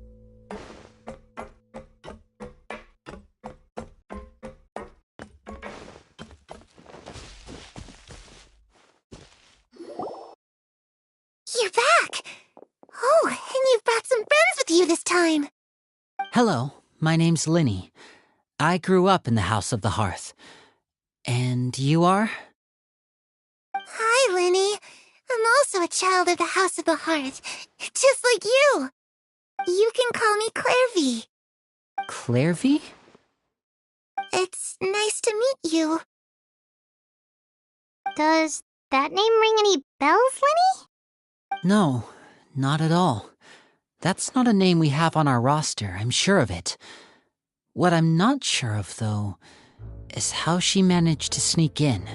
K: You're back! Oh, and you've brought some friends with you this time!
D: Hello, my name's Linny. I grew up in the House of the Hearth. And you are?
K: Hi, Linny. I'm also a child of the House of the Hearth, just like you. You can call me Clairvy.
D: Clairvy?
K: It's nice to meet you.
A: Does that name ring any bells, Linny?
D: No, not at all. That's not a name we have on our roster, I'm sure of it. What I'm not sure of, though, is how she managed to sneak in.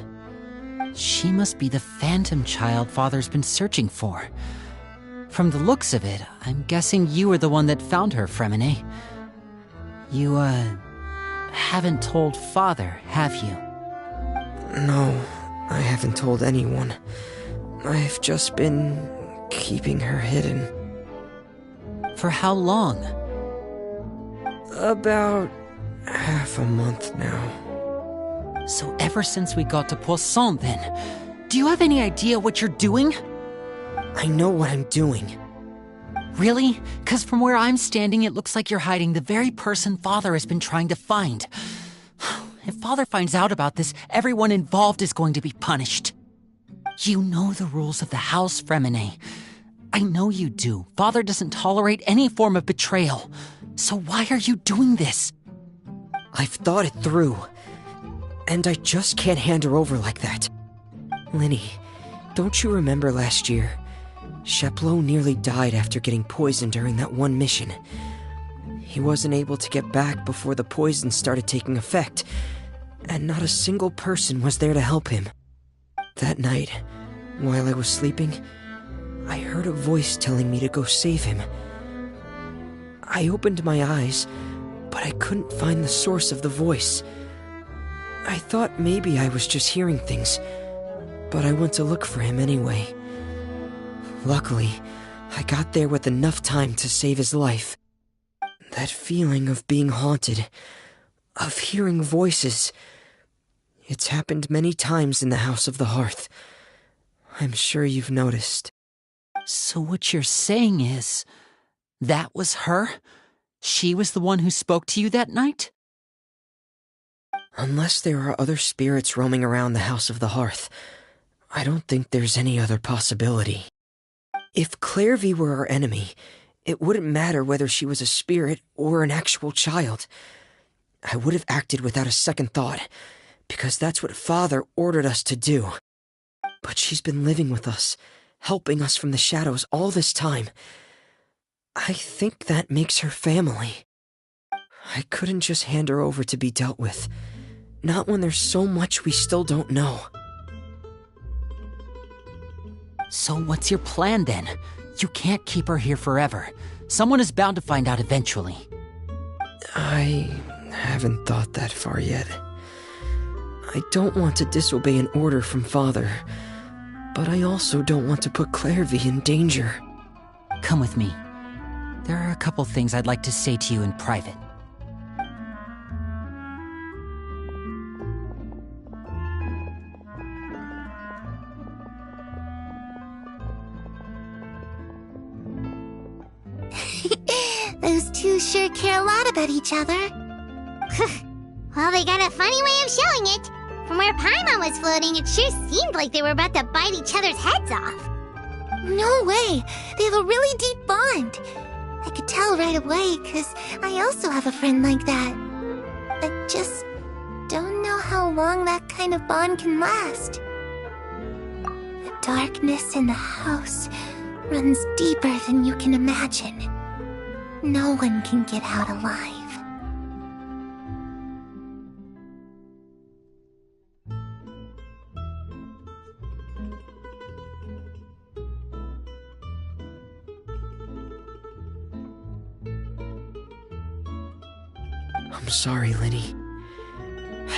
D: She must be the phantom child Father's been searching for. From the looks of it, I'm guessing you were the one that found her, Fremine. You, haven't told Father, have you?
M: No, I haven't told anyone. I've just been keeping her hidden.
D: For how long?
M: About half a month now.
D: So ever since we got to Poisson, then, do you have any idea what you're doing?
M: I know what I'm doing.
D: Really? 'Cause from where I'm standing, it looks like you're hiding the very person Father has been trying to find. If Father finds out about this, everyone involved is going to be punished. You know the rules of the house, Fremine. I know you do. Father doesn't tolerate any form of betrayal. So why are you doing this?
M: I've thought it through. And I just can't hand her over like that. Linny, don't you remember last year? Chaplot nearly died after getting poisoned during that one mission. He wasn't able to get back before the poison started taking effect, and not a single person was there to help him. That night, while I was sleeping, I heard a voice telling me to go save him. I opened my eyes, but I couldn't find the source of the voice. I thought maybe I was just hearing things, but I went to look for him anyway. Luckily, I got there with enough time to save his life. That feeling of being haunted, of hearing voices, it's happened many times in the House of the Hearth. I'm sure you've noticed.
D: So what you're saying is, that was her? She was the one who spoke to you that night?
M: Unless there are other spirits roaming around the House of the Hearth, I don't think there's any other possibility. If Clairvy were our enemy, it wouldn't matter whether she was a spirit or an actual child. I would have acted without a second thought, because that's what Father ordered us to do. But she's been living with us, helping us from the shadows all this time. I think that makes her family. I couldn't just hand her over to be dealt with. Not when there's so much we still don't know.
D: So what's your plan then? You can't keep her here forever. Someone is bound to find out eventually.
M: I haven't thought that far yet. I don't want to disobey an order from Father, but I also don't want to put Clairvy in danger.
D: Come with me. There are a couple things I'd like to say to you in private.
B: Those two sure care a lot about each other.
A: Well, they got a funny way of showing it. From where Paimon was floating, it sure seemed like they were about to bite each other's heads off.
B: No way! They have a really deep bond. I could tell right away, because I also have a friend like that. I just don't know how long that kind of bond can last. The darkness in the house runs deeper than you can imagine. No one can get out alive.
M: I'm sorry, Lenny.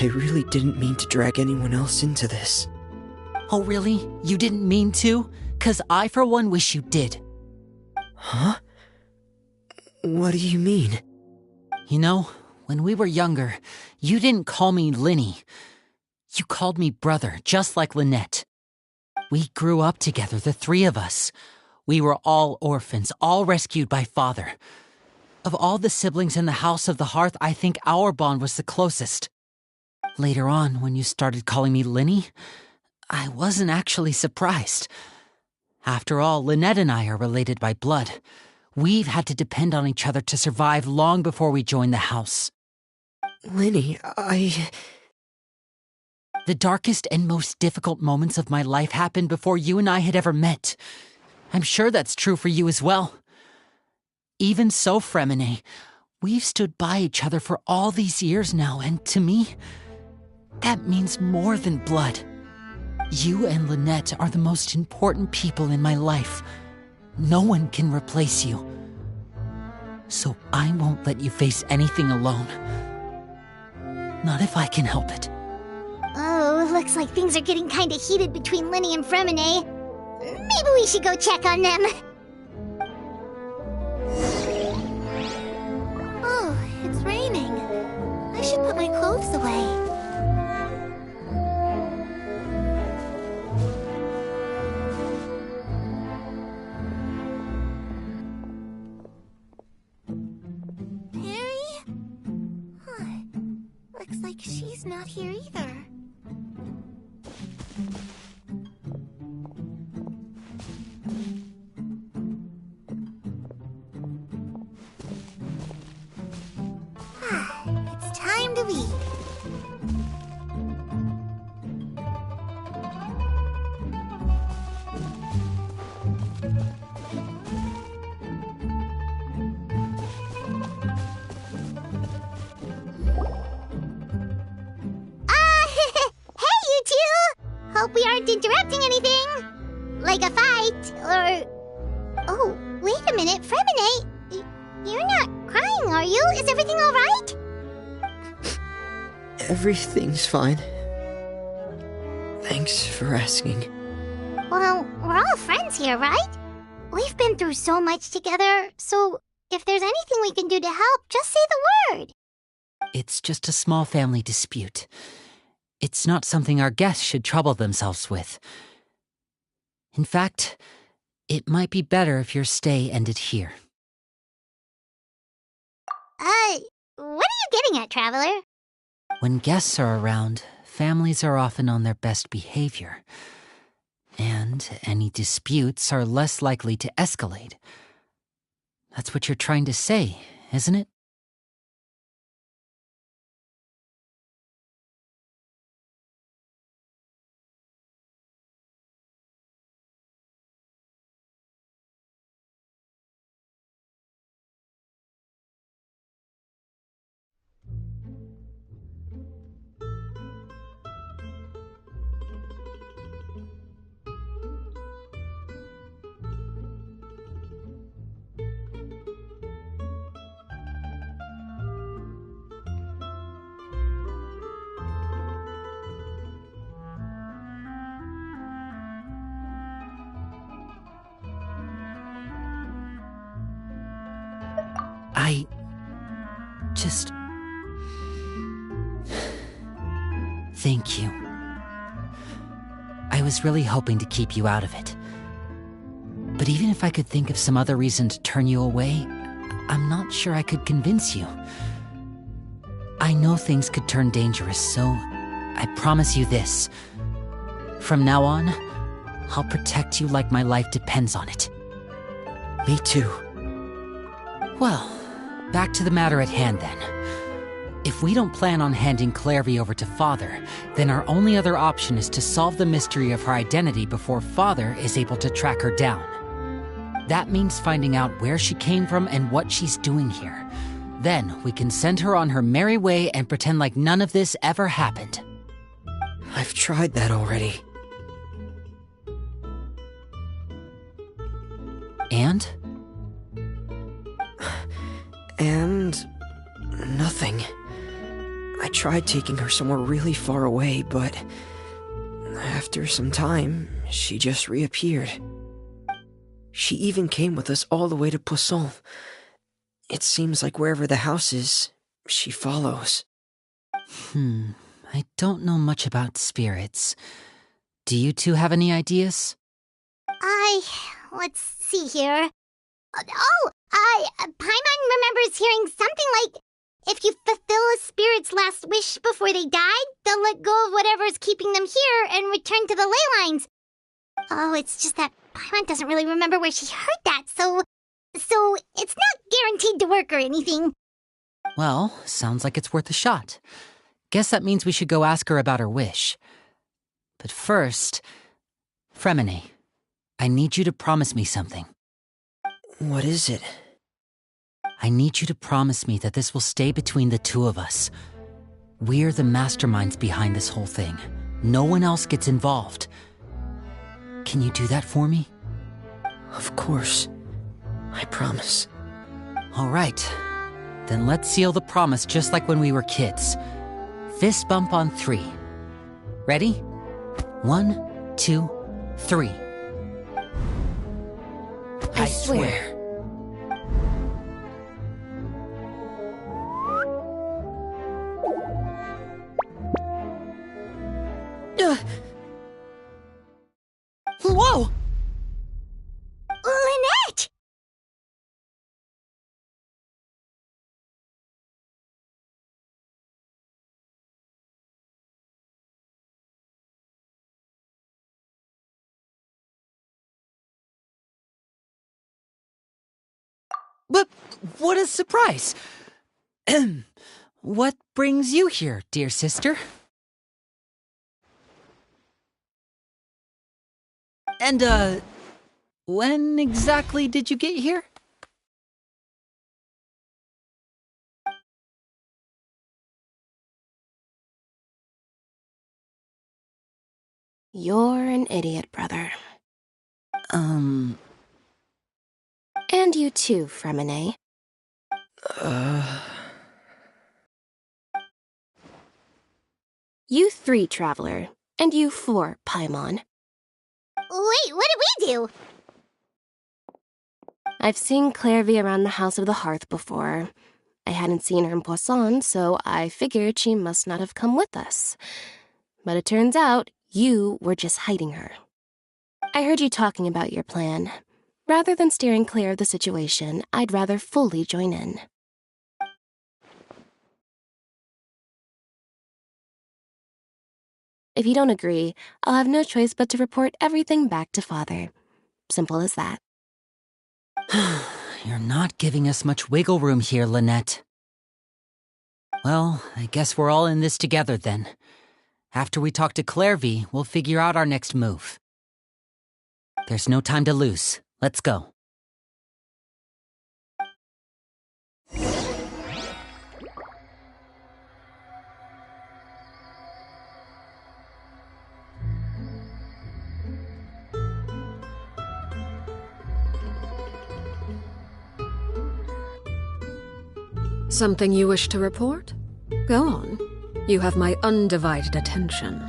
M: I really didn't mean to drag anyone else into this.
D: Oh, really? You didn't mean to? 'Cause I, for one, wish you did.
M: Huh? What do you mean?
D: You know, when we were younger, you didn't call me Linny. You called me brother, just like Lynette. We grew up together, the three of us. We were all orphans, all rescued by Father. Of all the siblings in the House of the Hearth, I think our bond was the closest. Later on, when you started calling me Linny, I wasn't actually surprised. After all, Lynette and I are related by blood. We've had to depend on each other to survive long before we joined the house.
M: Linny,
D: The darkest and most difficult moments of my life happened before you and I had ever met. I'm sure that's true for you as well. Even so, Fremine, we've stood by each other for all these years now, and to me, that means more than blood. You and Lynette are the most important people in my life. No one can replace you. So I won't let you face anything alone. Not if I can help it.
A: Oh, looks like things are getting kinda heated between Linny and Fremine. Maybe we should go check on them.
B: Oh, it's raining. I should put my clothes away. Looks like she's not here either. It's time to eat.
A: Hope we aren't interrupting anything. Like a fight, or... Oh, wait a minute, Fremine. You're not crying, are you? Is everything all right?
M: Everything's fine. Thanks for asking.
A: Well, we're all friends here, right? We've been through so much together, so if there's anything we can do to help, just say the word.
D: It's just a small family dispute. It's not something our guests should trouble themselves with. In fact, it might be better if your stay ended here.
A: What are you getting at, Traveler?
D: When guests are around, families are often on their best behavior. And any disputes are less likely to escalate. That's what you're trying to say, isn't it? I just... Thank you. I was really hoping to keep you out of it. But even if I could think of some other reason to turn you away, I'm not sure I could convince you. I know things could turn dangerous, so I promise you this. From now on, I'll protect you like my life depends on it.
M: Me too.
D: Well, back to the matter at hand then. If we don't plan on handing Clarevy over to Father, then our only other option is to solve the mystery of her identity before Father is able to track her down. That means finding out where she came from and what she's doing here. Then we can send her on her merry way and pretend like none of this ever happened.
M: I've tried that already.
D: And?
M: And... nothing. I tried taking her somewhere really far away, but... after some time, she just reappeared. She even came with us all the way to Poisson. It seems like wherever the house is, she follows.
D: I don't know much about spirits. Do you two have any ideas?
A: Let's see here. Paimon remembers hearing something like, if you fulfill a spirit's last wish before they died, they'll let go of whatever's keeping them here and return to the ley lines. Oh, it's just that Paimon doesn't really remember where she heard that, so it's not guaranteed to work or anything.
D: Well, sounds like it's worth a shot. Guess that means we should go ask her about her wish. But first, Fremine, I need you to promise me something.
M: What is it?
D: I need you to promise me that this will stay between the two of us. We're the masterminds behind this whole thing. No one else gets involved. Can you do that for me?
M: Of course. I promise.
D: All right. Then let's seal the promise just like when we were kids. Fist bump on 3. Ready? 1, 2, 3.
M: I swear.
D: Whoa!
A: Lynette!
D: But what a surprise! What brings you here, dear sister? And, when exactly did you get here?
N: You're an idiot, brother.
D: And
N: you too, Fremine. You 3, Traveler. And you 4, Paimon.
A: Wait, what did we do?
N: I've seen Clarevy around the House of the Hearth before. I hadn't seen her in Poisson, so I figured she must not have come with us. But it turns out you were just hiding her. I heard you talking about your plan. Rather than steering clear of the situation, I'd rather fully join in. If you don't agree, I'll have no choice but to report everything back to Father. Simple as that.
D: You're not giving us much wiggle room here, Lynette. Well, I guess we're all in this together then. After we talk to Clairvy, we'll figure out our next move. There's no time to lose. Let's go.
C: Something you wish to report? Go on. You have my undivided attention.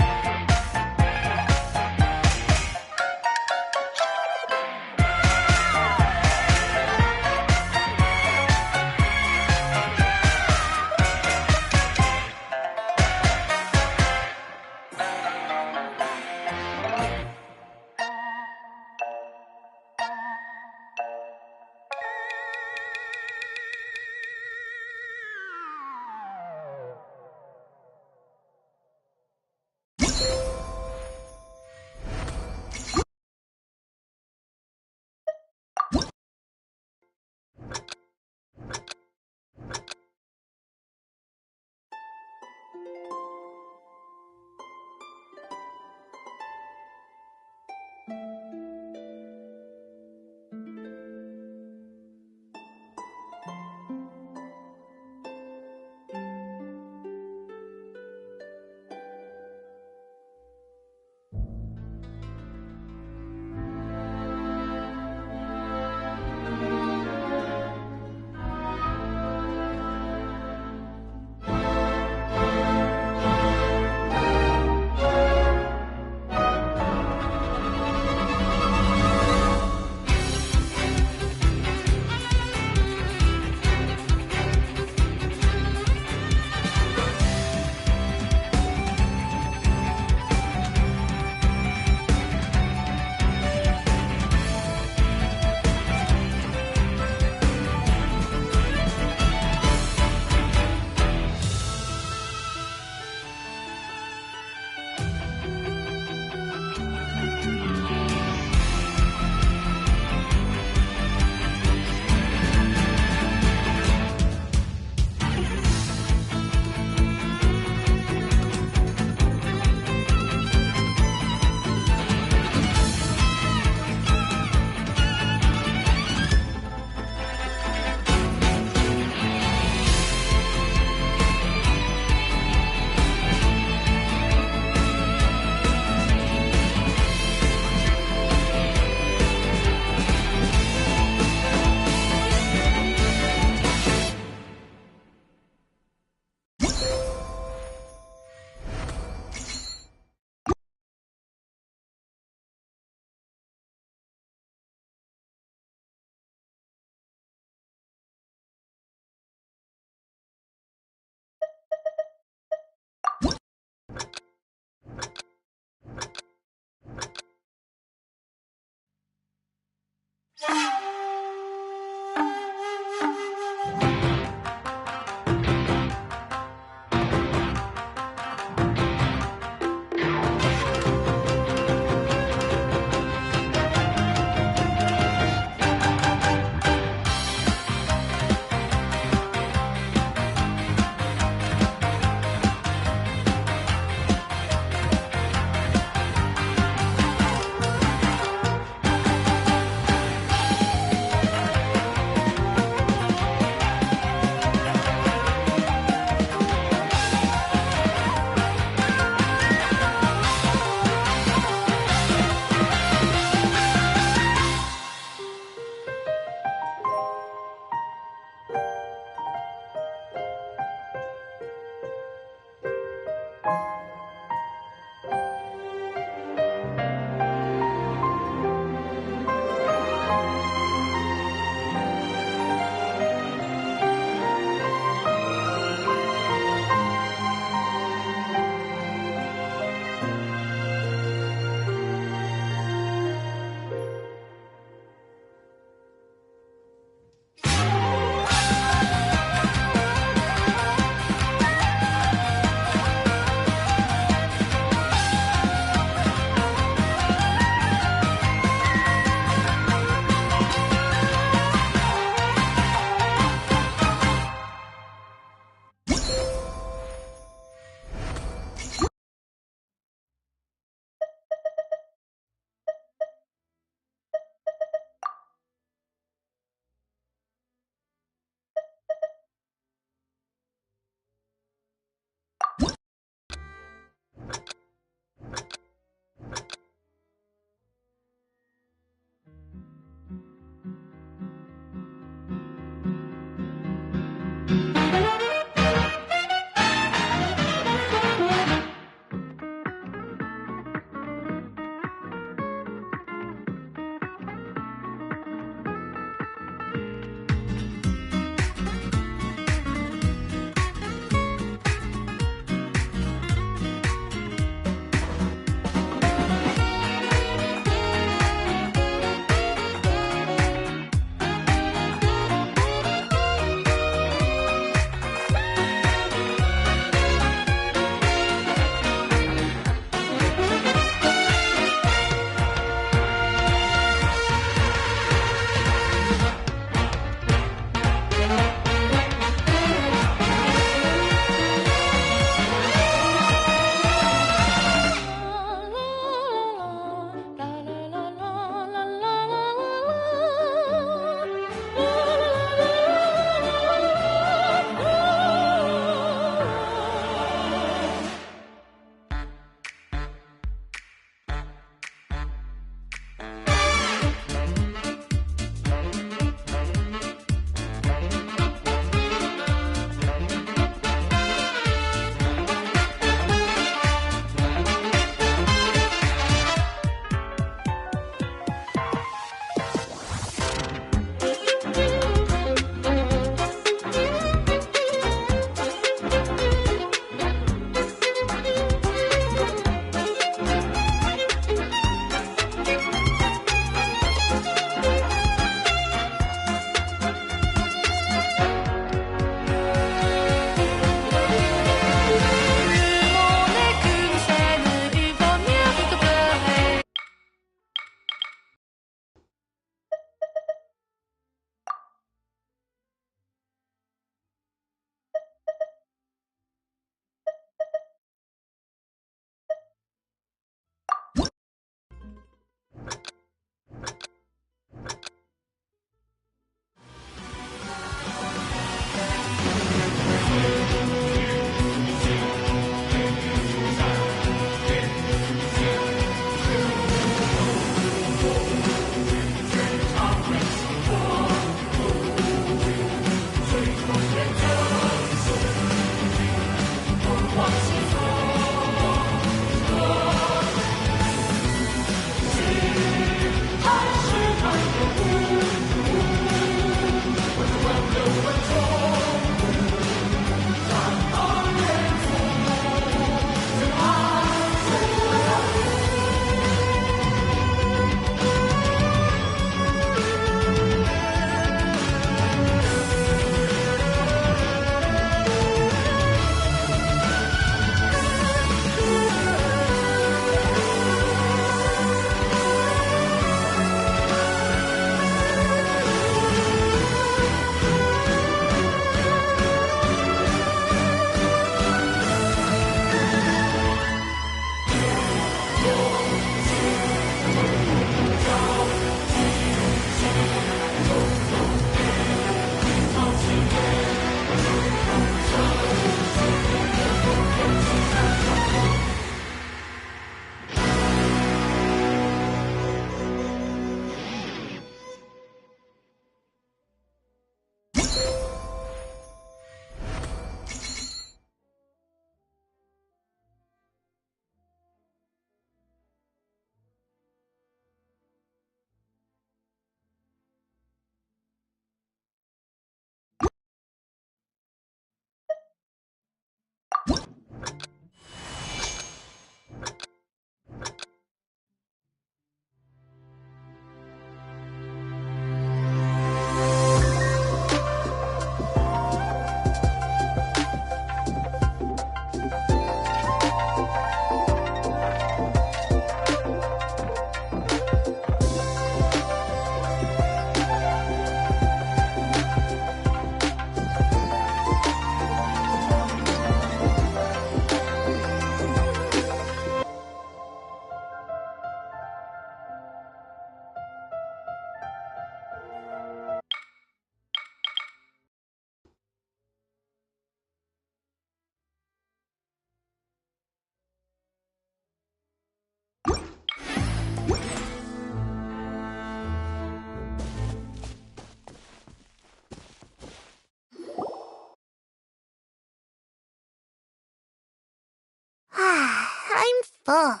B: full.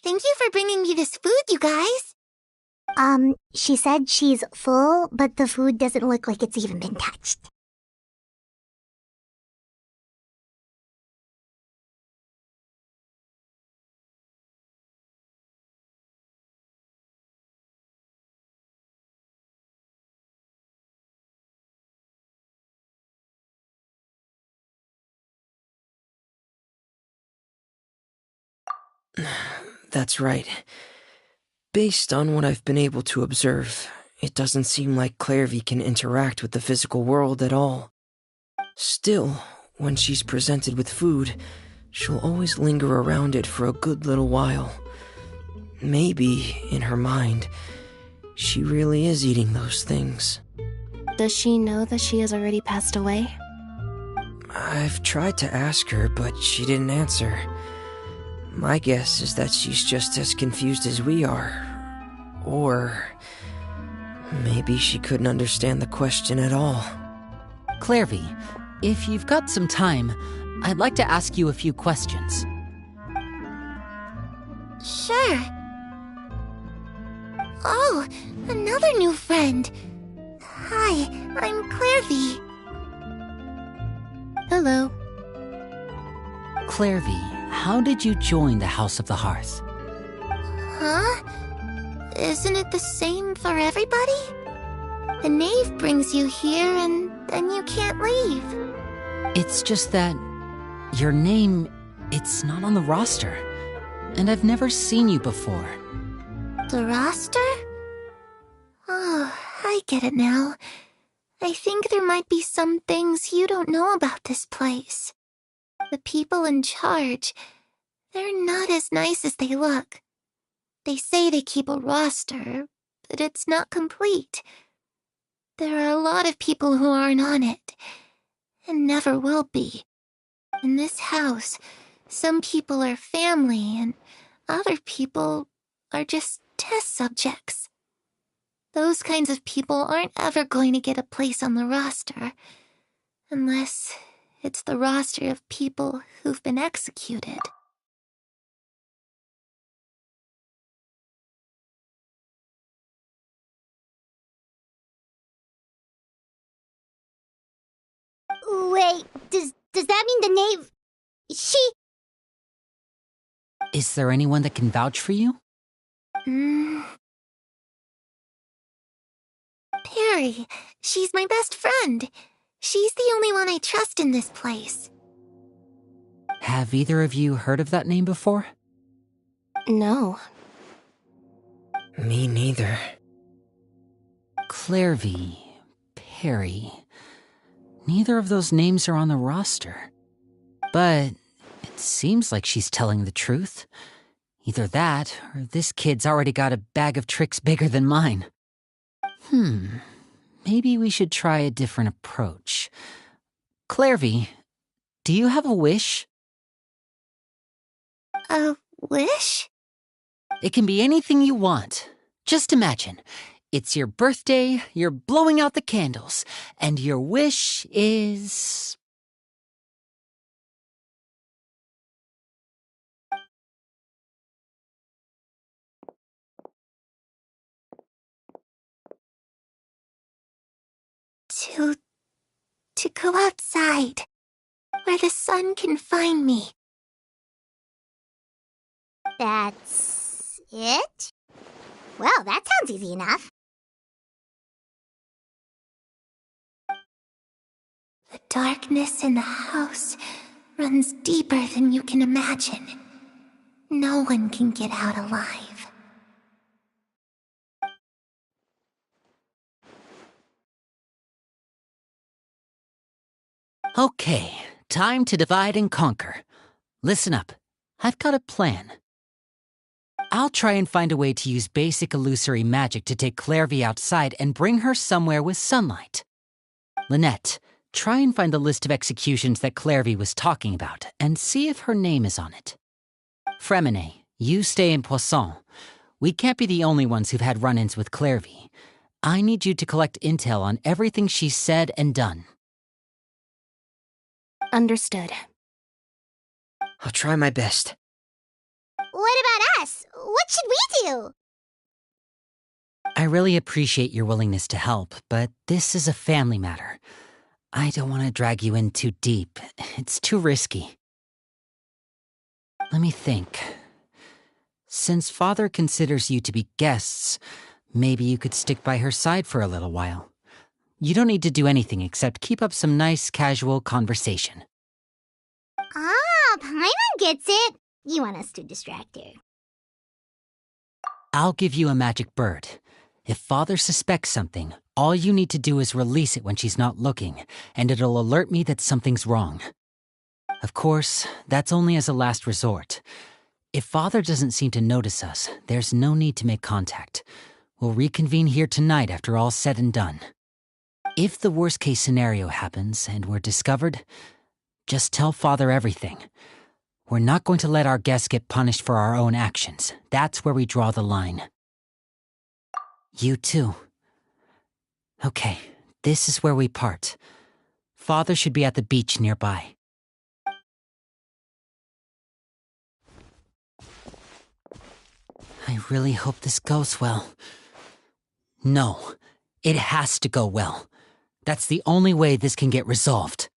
B: Thank you for bringing me this food, you guys.
A: She said she's full, but the food doesn't look like it's even been touched.
M: That's right. Based on what I've been able to observe, it doesn't seem like Clairvy can interact with the physical world at all. Still, when she's presented with food, she'll always linger around it for a good little while. Maybe, in her mind, she really is eating those things.
N: Does she know that she has already passed away?
M: I've tried to ask her, but she didn't answer. My guess is that she's just as confused as we are. Or maybe she couldn't understand the question at all.
D: Clairvy, if you've got some time, I'd like to ask you a few questions.
B: Sure. Oh, another new friend. Hi, I'm Clairvy.
N: Hello.
D: Clairvy, how did you join the House of the Hearth?
B: Huh? Isn't it the same for everybody? The Knave brings you here and then you can't leave.
D: It's just that your name, it's not on the roster. And I've never seen you before.
B: The roster? Oh, I get it now. I think there might be some things you don't know about this place. The people in charge, they're not as nice as they look. They say they keep a roster, but it's not complete. There are a lot of people who aren't on it, and never will be. In this house, some people are family, and other people are just test subjects. Those kinds of people aren't ever going to get a place on the roster, unless it's the roster of people who've been executed.
A: Wait, does that mean the Knave... She...
D: Is there anyone that can vouch for you?
B: Perry, she's my best friend. She's the only one I trust in this place.
D: Have either of you heard of that name before?
N: No.
M: Me neither.
D: Clairvy, Perry. Neither of those names are on the roster. But it seems like she's telling the truth. Either that, or this kid's already got a bag of tricks bigger than mine. Maybe we should try a different approach. Clairvy, do you have a wish?
B: A wish?
D: It can be anything you want. Just imagine. It's your birthday, you're blowing out the candles, and your wish is...
B: To go outside, where the sun can find me.
A: That's it? Well, that sounds easy enough.
B: The darkness in the house runs deeper than you can imagine. No one can get out alive.
D: Okay, time to divide and conquer. Listen up, I've got a plan. I'll try and find a way to use basic illusory magic to take Clairvy outside and bring her somewhere with sunlight. Lynette, try and find the list of executions that Clairvy was talking about and see if her name is on it. Fremine, you stay in Poisson. We can't be the only ones who've had run-ins with Clairvy. I need you to collect intel on everything she's said and done.
N: Understood.
M: I'll try my best.
A: what about us? What should we do?
D: I really appreciate your willingness to help, but this is a family matter. I don't want to drag you in too deep. It's too risky. Let me think. Since Father considers you to be guests, maybe you could stick by her side for a little while. You don't need to do anything except keep up some nice, casual conversation.
A: Ah, Paimon gets it. You want us to distract her.
D: I'll give you a magic bird. If Father suspects something, all you need to do is release it when she's not looking, and it'll alert me that something's wrong. Of course, that's only as a last resort. If Father doesn't seem to notice us, there's no need to make contact. We'll reconvene here tonight after all's said and done. If the worst-case scenario happens and we're discovered, just tell Father everything. We're not going to let our guests get punished for our own actions. That's where we draw the line. You too. Okay, this is where we part. Father should be at the beach nearby. I really hope this goes well. No, it has to go well. That's the only way this can get resolved.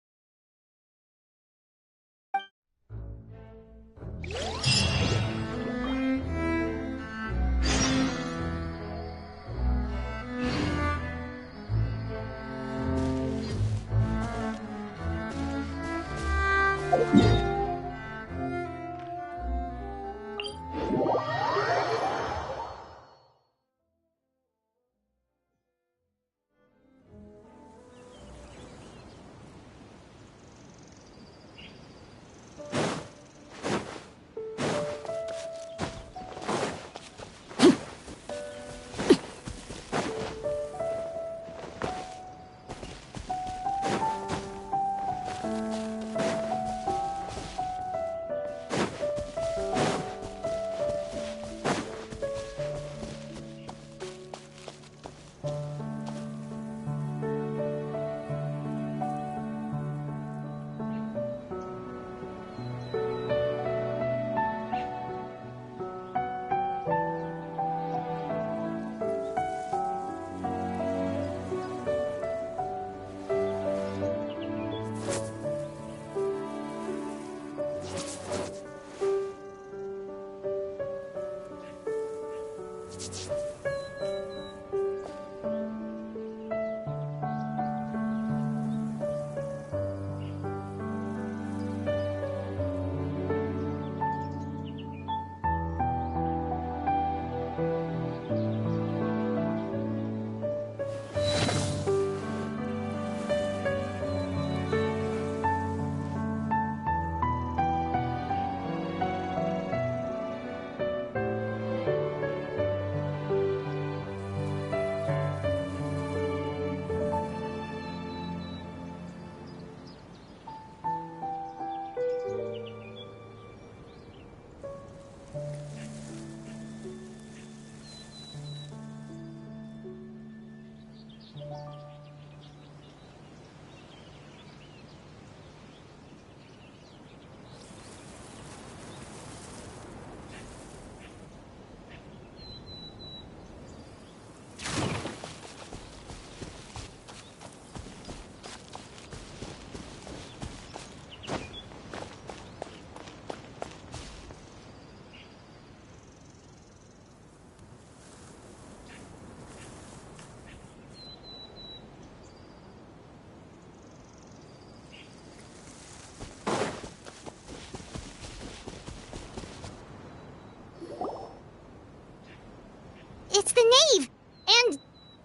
A: It's the Knave! And...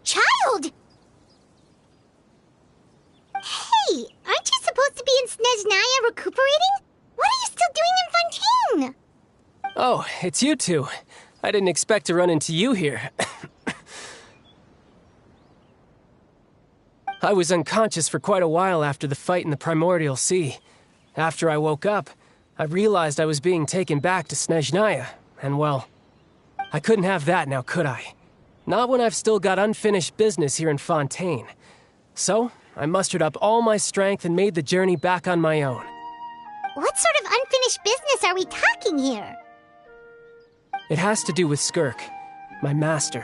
A: child! Hey, aren't you supposed to be in Snezhnaya recuperating? What are you still doing in Fontaine?
G: Oh, it's you two. I didn't expect to run into you here. I was unconscious for quite a while after the fight in the Primordial Sea. After I woke up, I realized I was being taken back to Snezhnaya, and well, I couldn't have that now, could I? Not when I've still got unfinished business here in Fontaine. So, I mustered up all my strength and made the journey back on my own.
A: What sort of unfinished business are we talking here?
G: It has to do with Skirk, my master.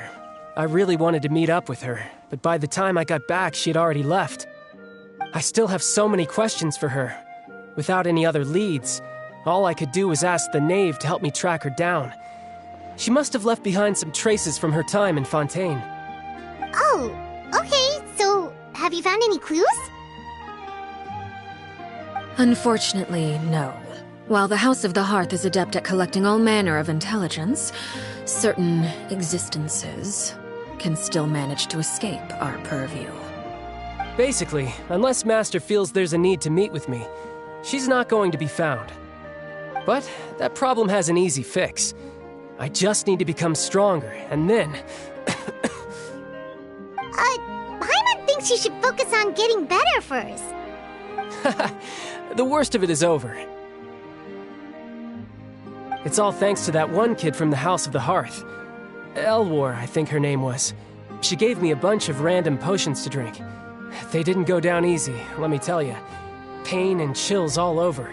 G: I really wanted to meet up with her, but by the time I got back, she'd already left. I still have so many questions for her. Without any other leads, all I could do was ask the Knave to help me track her down. She must have left behind some traces from her time in Fontaine.
A: Oh, okay, so have you found any clues?
C: Unfortunately, no. While the House of the Hearth is adept at collecting all manner of intelligence, certain existences can still manage to escape our purview.
G: Basically, unless Master feels there's a need to meet with me, she's not going to be found. But that problem has an easy fix. I just need to become stronger, and then...
A: Paimon thinks you should focus on getting better first.
G: The worst of it is over. It's all thanks to that one kid from the House of the Hearth. Elwar, I think her name was. She gave me a bunch of random potions to drink. They didn't go down easy, let me tell you. Pain and chills all over.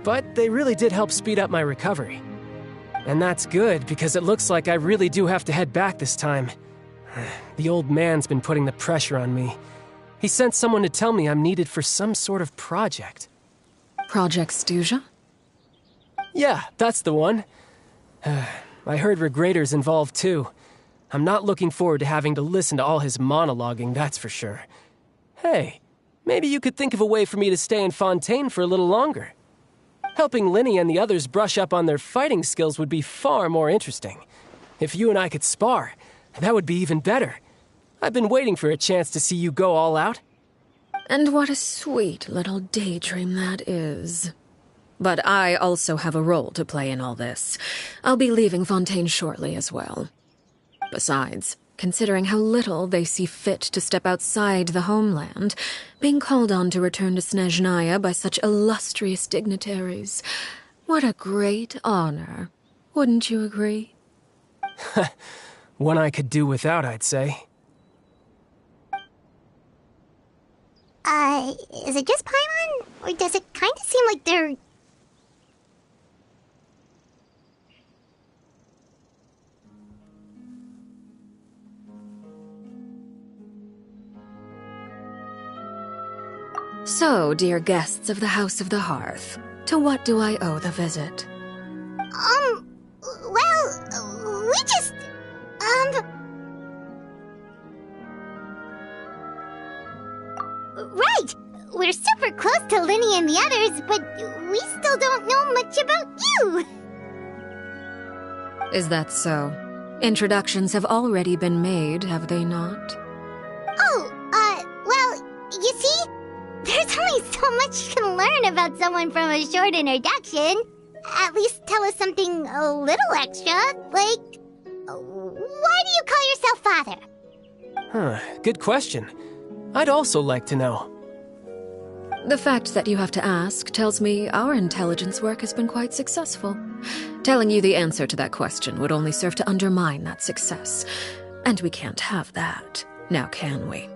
G: But they really did help speed up my recovery. And that's good, because it looks like I really do have to head back this time. The old man's been putting the pressure on me. He sent someone to tell me I'm needed for some sort of project.
C: Project Stuja?
G: Yeah, that's the one. I heard Regrader's involved too. I'm not looking forward to having to listen to all his monologuing, that's for sure. Hey, maybe you could think of a way for me to stay in Fontaine for a little longer. Helping Linny and the others brush up on their fighting skills would be far more interesting. If you and I could spar, that would be even better. I've been waiting for a chance to see you go all out.
C: And what a sweet little daydream that is. But I also have a role to play in all this. I'll be leaving Fontaine shortly as well. Besides, considering how little they see fit to step outside the homeland, being called on to return to Snezhnaya by such illustrious dignitaries, what a great honor. Wouldn't you agree?
G: One I could do without, I'd say.
A: Is it just Paimon? Or does it kind of seem like they're...
C: So, dear guests of the House of the Hearth, to what do I owe the visit?
A: Well, we just... Right! We're super close to Linny and the others, but we still don't know much about you!
C: Is that so? Introductions have already been made, have they not?
A: Well, you see? There's only so much you can learn about someone from a short introduction. At least tell us something a little extra, like... Why do you call yourself father?
G: Huh, good question. I'd also like to know.
C: The fact that you have to ask tells me our intelligence work has been quite successful. Telling you the answer to that question would only serve to undermine that success. And we can't have that, now can we?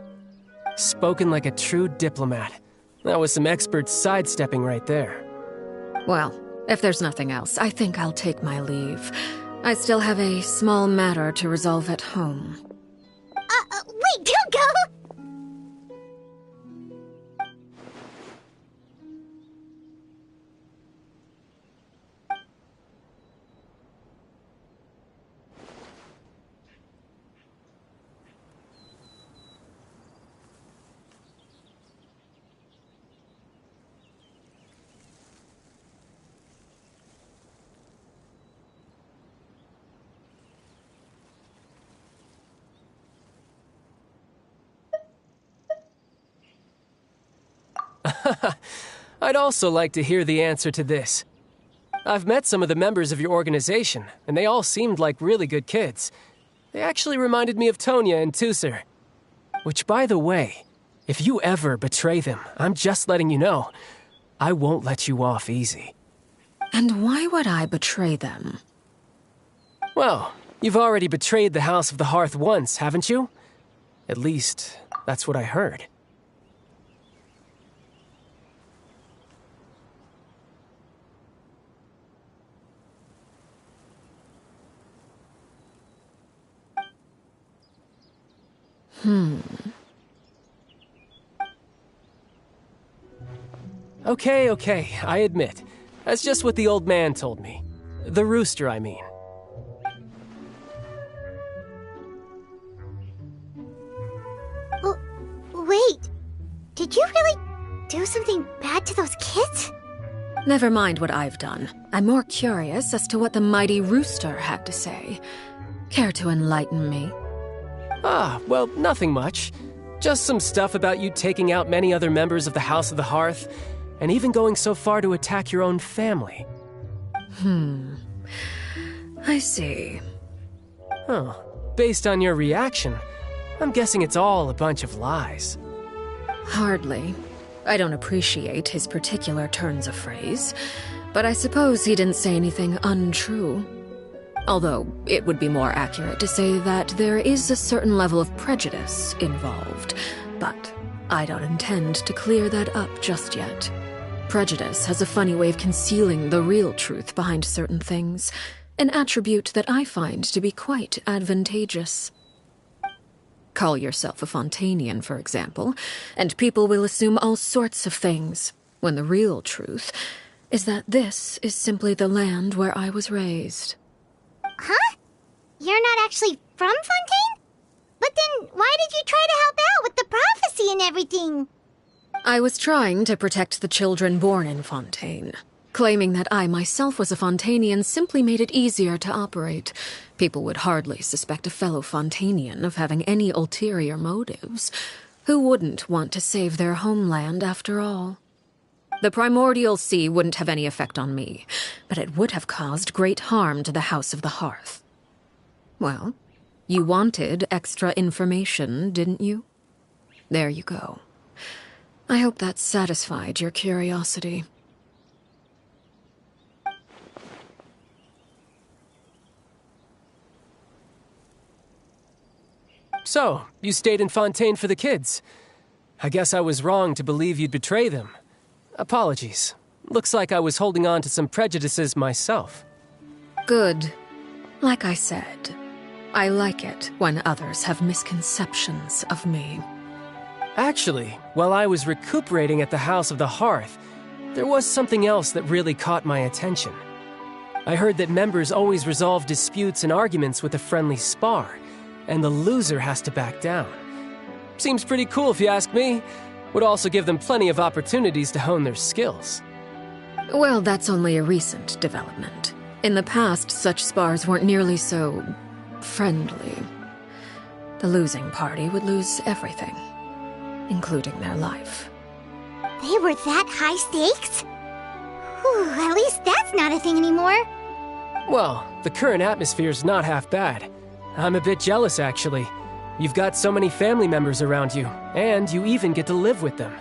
G: Spoken like a true diplomat. That was some expert sidestepping right there.
C: Well, if there's nothing else, I think I'll take my leave. I still have a small matter to resolve at home.
A: Wait, don't go!
G: I'd also like to hear the answer to this. I've met some of the members of your organization, and they all seemed like really good kids. They actually reminded me of Tonya and Tusser. Which, by the way, if you ever betray them, I'm just letting you know, I won't let you off easy.
C: And why would I betray them?
G: Well, you've already betrayed the House of the Hearth once, haven't you? At least, that's what I heard. Okay, I admit. That's just what the old man told me. The rooster, I mean.
A: Wait, did you really do something bad to those kids?
C: Never mind what I've done. I'm more curious as to what the mighty rooster had to say. Care to enlighten me?
G: Well, nothing much. Just some stuff about you taking out many other members of the House of the Hearth, and even going so far to attack your own family.
C: I see.
G: Oh, based on your reaction, I'm guessing it's all a bunch of lies.
C: Hardly. I don't appreciate his particular turns of phrase, but I suppose he didn't say anything untrue. Although, it would be more accurate to say that there is a certain level of prejudice involved, but I don't intend to clear that up just yet. Prejudice has a funny way of concealing the real truth behind certain things, an attribute that I find to be quite advantageous. Call yourself a Fontanian, for example, and people will assume all sorts of things, when the real truth is that this is simply the land where I was raised.
A: Huh? You're not actually from Fontaine? But then why did you try to help out with the prophecy and everything?
C: I was trying to protect the children born in Fontaine. Claiming that I myself was a Fontanian simply made it easier to operate. People would hardly suspect a fellow Fontanian of having any ulterior motives. Who wouldn't want to save their homeland after all? The primordial sea wouldn't have any effect on me, but it would have caused great harm to the House of the Hearth. Well, you wanted extra information, didn't you? There you go. I hope that satisfied your curiosity.
G: So, you stayed in Fontaine for the kids. I guess I was wrong to believe you'd betray them. Apologies. Looks like I was holding on to some prejudices myself.
C: Good. Like I said, I like it when others have misconceptions of me.
G: Actually, while I was recuperating at the House of the Hearth, there was something else that really caught my attention. I heard that members always resolve disputes and arguments with a friendly spar, and the loser has to back down. Seems pretty cool if you ask me. Would also give them plenty of opportunities to hone their skills.
C: Well, that's only a recent development. In the past, such spars weren't nearly so friendly. The losing party would lose everything, including their life.
A: They were that high stakes? Whew, at least that's not a thing anymore.
G: Well, the current atmosphere's not half bad. I'm a bit jealous, actually. You've got so many family members around you, and you even get to live with them.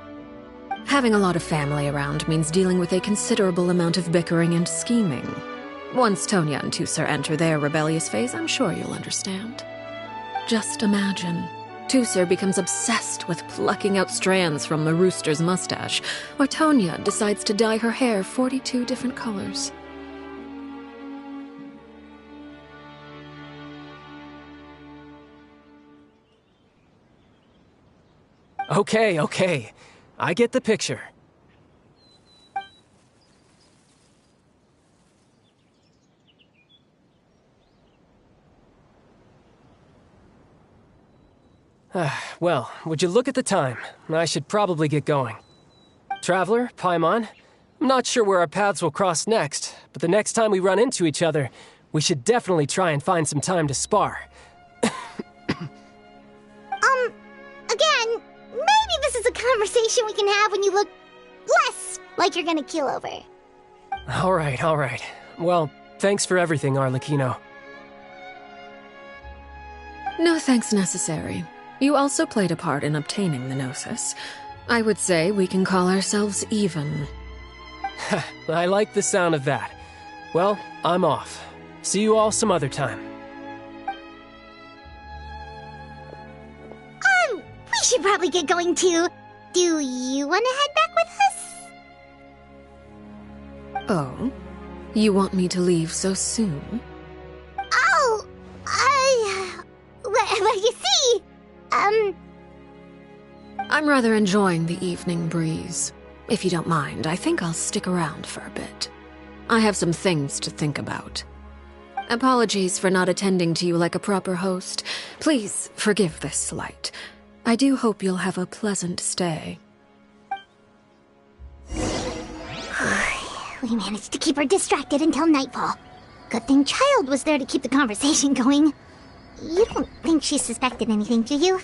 C: Having a lot of family around means dealing with a considerable amount of bickering and scheming. Once Tonya and Tusser enter their rebellious phase, I'm sure you'll understand. Just imagine. Tusser becomes obsessed with plucking out strands from the rooster's mustache, or Tonya decides to dye her hair 42 different colors.
G: Okay. I get the picture. Well, would you look at the time? I should probably get going. Traveler, Paimon, I'm not sure where our paths will cross next, but the next time we run into each other, we should definitely try and find some time to spar.
A: Again, maybe this is a conversation we can have when you look less like you're gonna keel over.
G: All right. Well, thanks for everything, Arlechinno.
C: No thanks necessary. You also played a part in obtaining the Gnosis. I would say we can call ourselves even.
G: I like the sound of that. Well, I'm off. See you all some other time.
A: We should probably get going too. Do you want to head back with us?
C: Oh? You want me to leave so soon?
A: Oh, well, you see,
C: I'm rather enjoying the evening breeze. If you don't mind, I think I'll stick around for a bit. I have some things to think about. Apologies for not attending to you like a proper host. Please forgive this slight. I do hope you'll have a pleasant stay.
A: We managed to keep her distracted until nightfall. Good thing Child was there to keep the conversation going. You don't think she suspected anything, do you?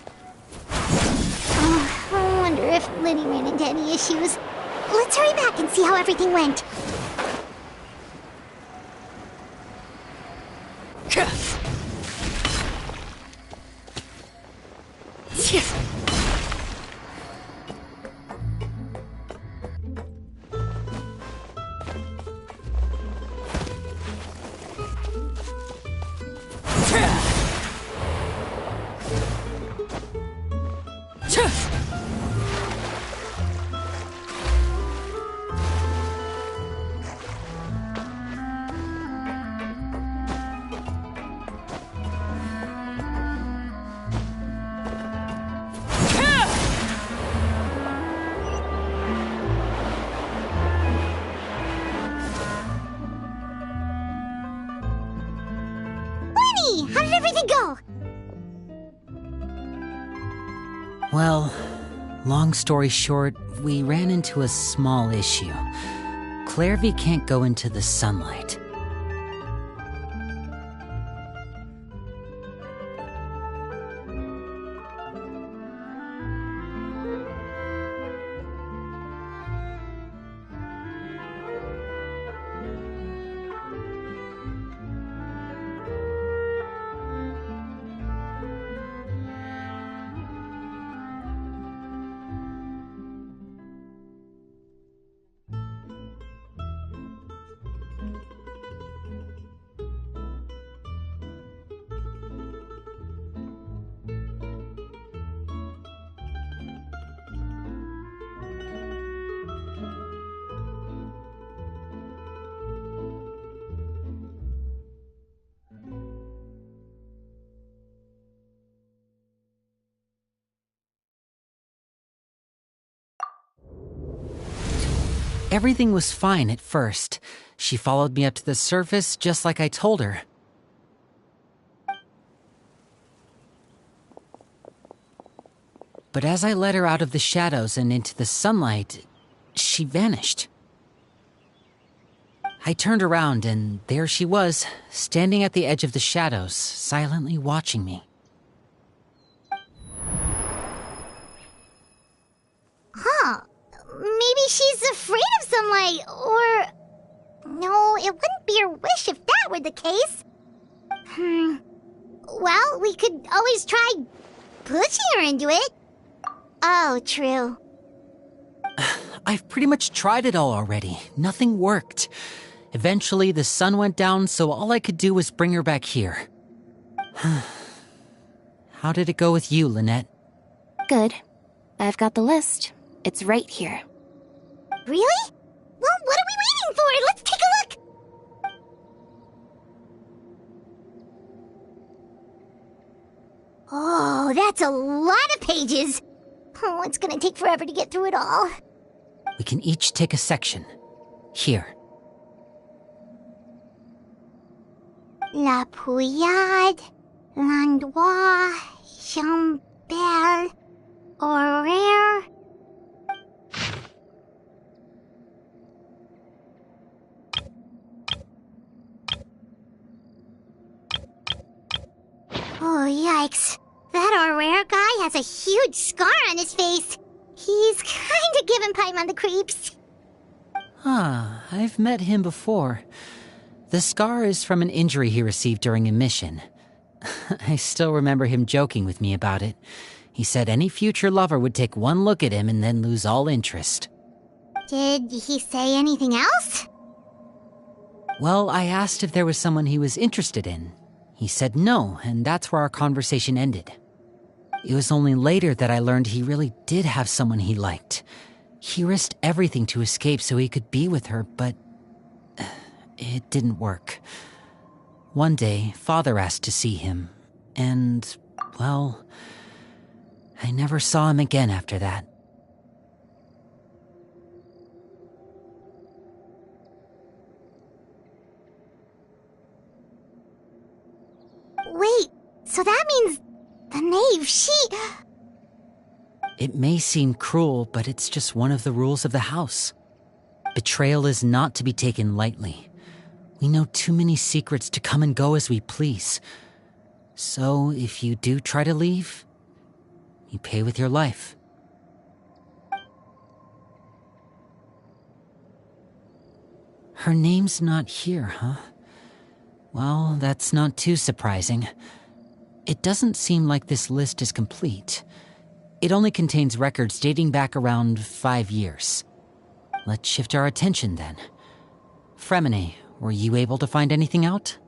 A: Oh, I wonder if Lenny ran into any issues. Let's hurry back and see how everything went. How did everything go?
D: Well, long story short, we ran into a small issue. Clairvy can't go into the sunlight. Everything was fine at first. She followed me up to the surface just like I told her. But as I led her out of the shadows and into the sunlight, she vanished. I turned around and there she was, standing at the edge of the shadows, silently watching me.
A: Huh. Maybe she's afraid of sunlight, or... No, it wouldn't be her wish if that were the case. Well, we could always try pushing her into it. Oh, true.
D: I've pretty much tried it all already. Nothing worked. Eventually, the sun went down, so all I could do was bring her back here. How did it go with you, Lynette?
N: Good. I've got the list. It's right here.
A: Really? Well, what are we waiting for? Let's take a look! Oh, that's a lot of pages. Oh, it's gonna take forever to get through it all.
D: We can each take a section. Here.
A: La Pouillade, L'Endroit, Chambel, Horaire. Oh, yikes. That Horaire guy has a huge scar on his face. He's kinda giving Paimon the creeps.
D: I've met him before. The scar is from an injury he received during a mission. I still remember him joking with me about it. He said any future lover would take one look at him and then lose all interest.
A: Did he say anything else?
D: Well, I asked if there was someone he was interested in. He said no, and that's where our conversation ended. It was only later that I learned he really did have someone he liked. He risked everything to escape so he could be with her, but it didn't work. One day, Father asked to see him, and, well, I never saw him again after that.
A: Wait, so that means the Knave, she...
D: It may seem cruel, but it's just one of the rules of the house. Betrayal is not to be taken lightly. We know too many secrets to come and go as we please. So, if you do try to leave, you pay with your life. Her name's not here, huh? Well, that's not too surprising. It doesn't seem like this list is complete. It only contains records dating back around 5 years. Let's shift our attention then. Fremine, were you able to find anything out?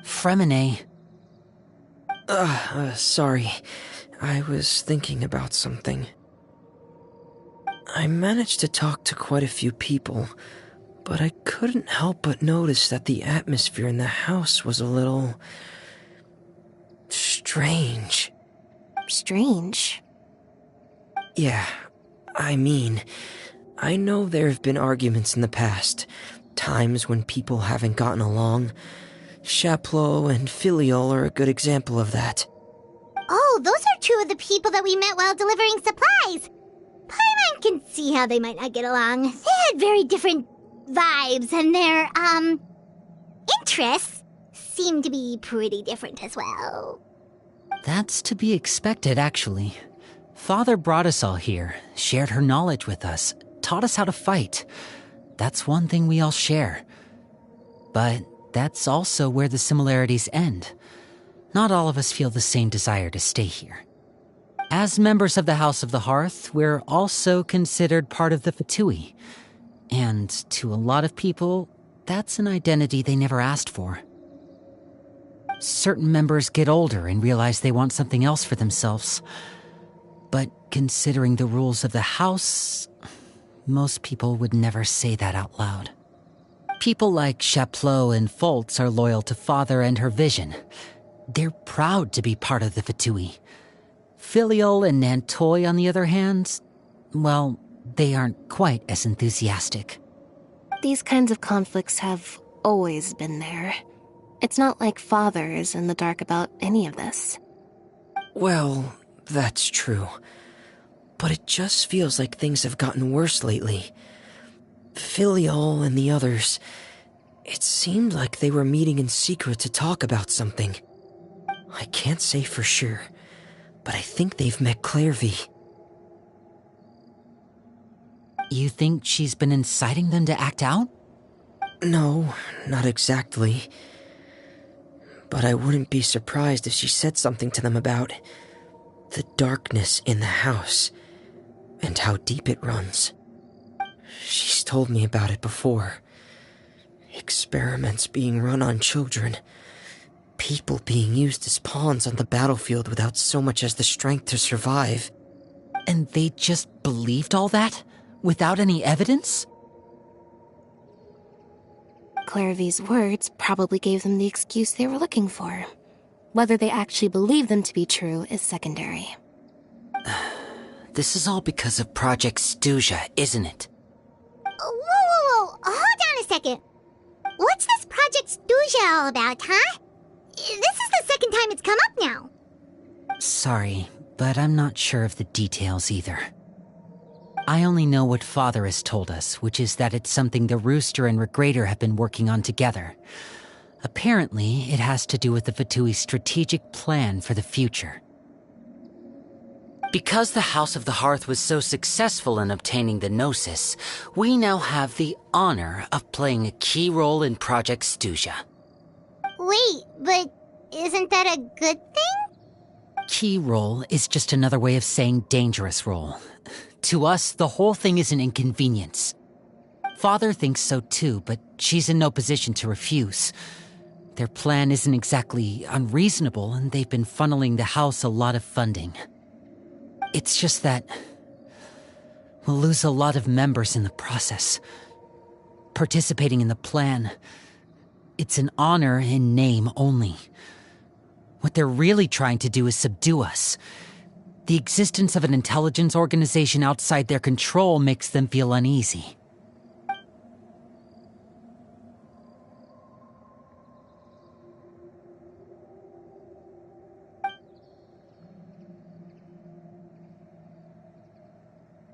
D: Fremine.
M: Sorry. I was thinking about something. I managed to talk to quite a few people, but I couldn't help but notice that the atmosphere in the house was a little... strange.
N: Strange?
M: Yeah, I mean, I know there have been arguments in the past, times when people haven't gotten along. Chaplot and Filiol are a good example of that.
A: Oh, those are two of the people that we met while delivering supplies. Paimon can see how they might not get along. They had very different vibes, and their, interests seem to be pretty different as well.
D: That's to be expected, actually. Father brought us all here, shared her knowledge with us, taught us how to fight. That's one thing we all share. But that's also where the similarities end. Not all of us feel the same desire to stay here. As members of the House of the Hearth, we're also considered part of the Fatui. And to a lot of people, that's an identity they never asked for. Certain members get older and realize they want something else for themselves. But considering the rules of the house, most people would never say that out loud. People like Chaplot and Foltz are loyal to Father and her vision. They're proud to be part of the Fatui. Filiol and Nantoy, on the other hand, well, they aren't quite as enthusiastic.
N: These kinds of conflicts have always been there. It's not like Father is in the dark about any of this.
M: Well, that's true. But it just feels like things have gotten worse lately. Filiol and the others, it seemed like they were meeting in secret to talk about something. I can't say for sure, but I think they've met Clairvy.
D: You think she's been inciting them to act out?
M: No, not exactly. But I wouldn't be surprised if she said something to them about the darkness in the house and how deep it runs. She's told me about it before. Experiments being run on children. People being used as pawns on the battlefield without so much as the strength to survive.
D: And they just believed all that? Without any evidence?
N: Clairvy's words probably gave them the excuse they were looking for. Whether they actually believe them to be true is secondary.
D: This is all because of Project Stuja, isn't it?
A: Whoa. Hold on a second. What's this Project Stuja all about, huh? This is the second time it's come up now.
D: Sorry, but I'm not sure of the details either. I only know what Father has told us, which is that it's something the Rooster and Regrator have been working on together. Apparently, it has to do with the Fatui's strategic plan for the future. Because the House of the Hearth was so successful in obtaining the Gnosis, we now have the honor of playing a key role in Project Stuja.
A: Wait, but isn't that a good thing?
D: Key role is just another way of saying dangerous role. To us, the whole thing is an inconvenience. Father thinks so too, but she's in no position to refuse. Their plan isn't exactly unreasonable, and they've been funneling the house a lot of funding. It's just that we'll lose a lot of members in the process. Participating in the plan, it's an honor in name only. What they're really trying to do is subdue us. The existence of an intelligence organization outside their control makes them feel uneasy.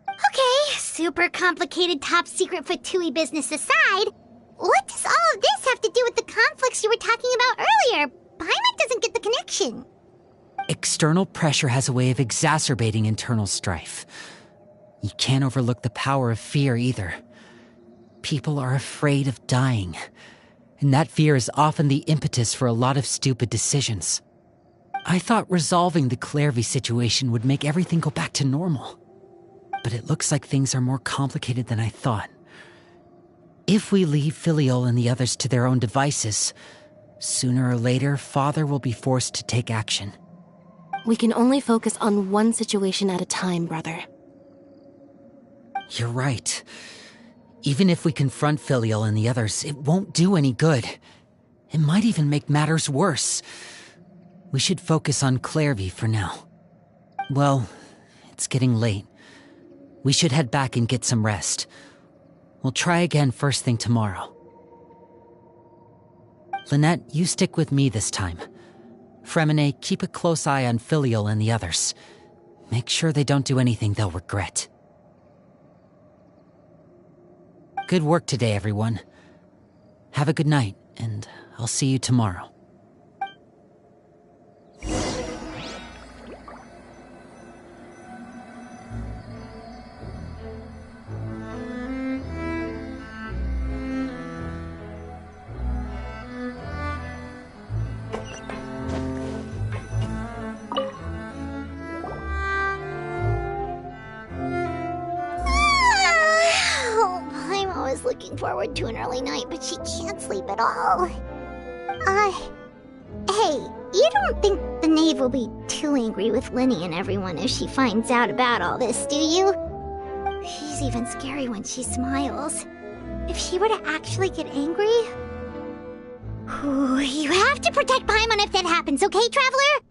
A: Okay, super complicated top secret Fatui business aside, what does all of this have to do with the conflicts you were talking about earlier? Paimon doesn't get the connection.
D: External pressure has a way of exacerbating internal strife. You can't overlook the power of fear either. People are afraid of dying, and that fear is often the impetus for a lot of stupid decisions. I thought resolving the Clairvy situation would make everything go back to normal. But it looks like things are more complicated than I thought. If we leave Filiol and the others to their own devices, sooner or later, Father will be forced to take action.
N: We can only focus on one situation at a time, brother.
D: You're right. Even if we confront Filiol and the others, it won't do any good. It might even make matters worse. We should focus on Clairvy for now. Well, it's getting late. We should head back and get some rest. We'll try again first thing tomorrow. Lynette, you stick with me this time. Fremine, keep a close eye on Filiol and the others. Make sure they don't do anything they'll regret. Good work today, everyone. Have a good night, and I'll see you tomorrow.
A: Looking forward to an early night, but she can't sleep at all. Hey, you don't think the Knave will be too angry with Linny and everyone if she finds out about all this, do you? She's even scary when she smiles. If she were to actually get angry... Ooh, you have to protect Paimon if that happens, okay, Traveler?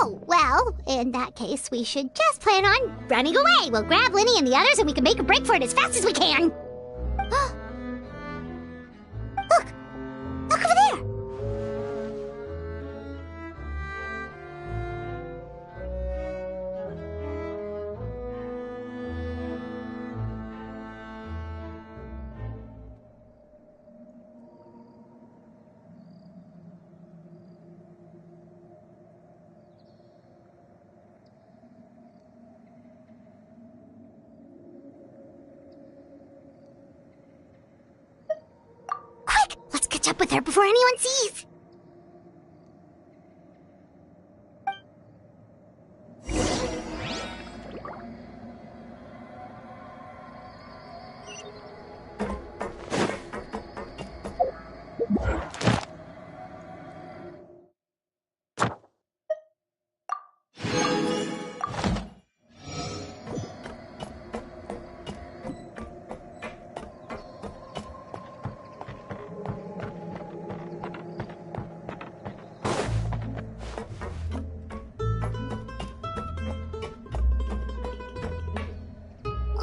A: Oh, well, in that case, we should just plan on running away. We'll grab Linny and the others and we can make a break for it as fast as we can. Look! Look over there! Catch up with her before anyone sees.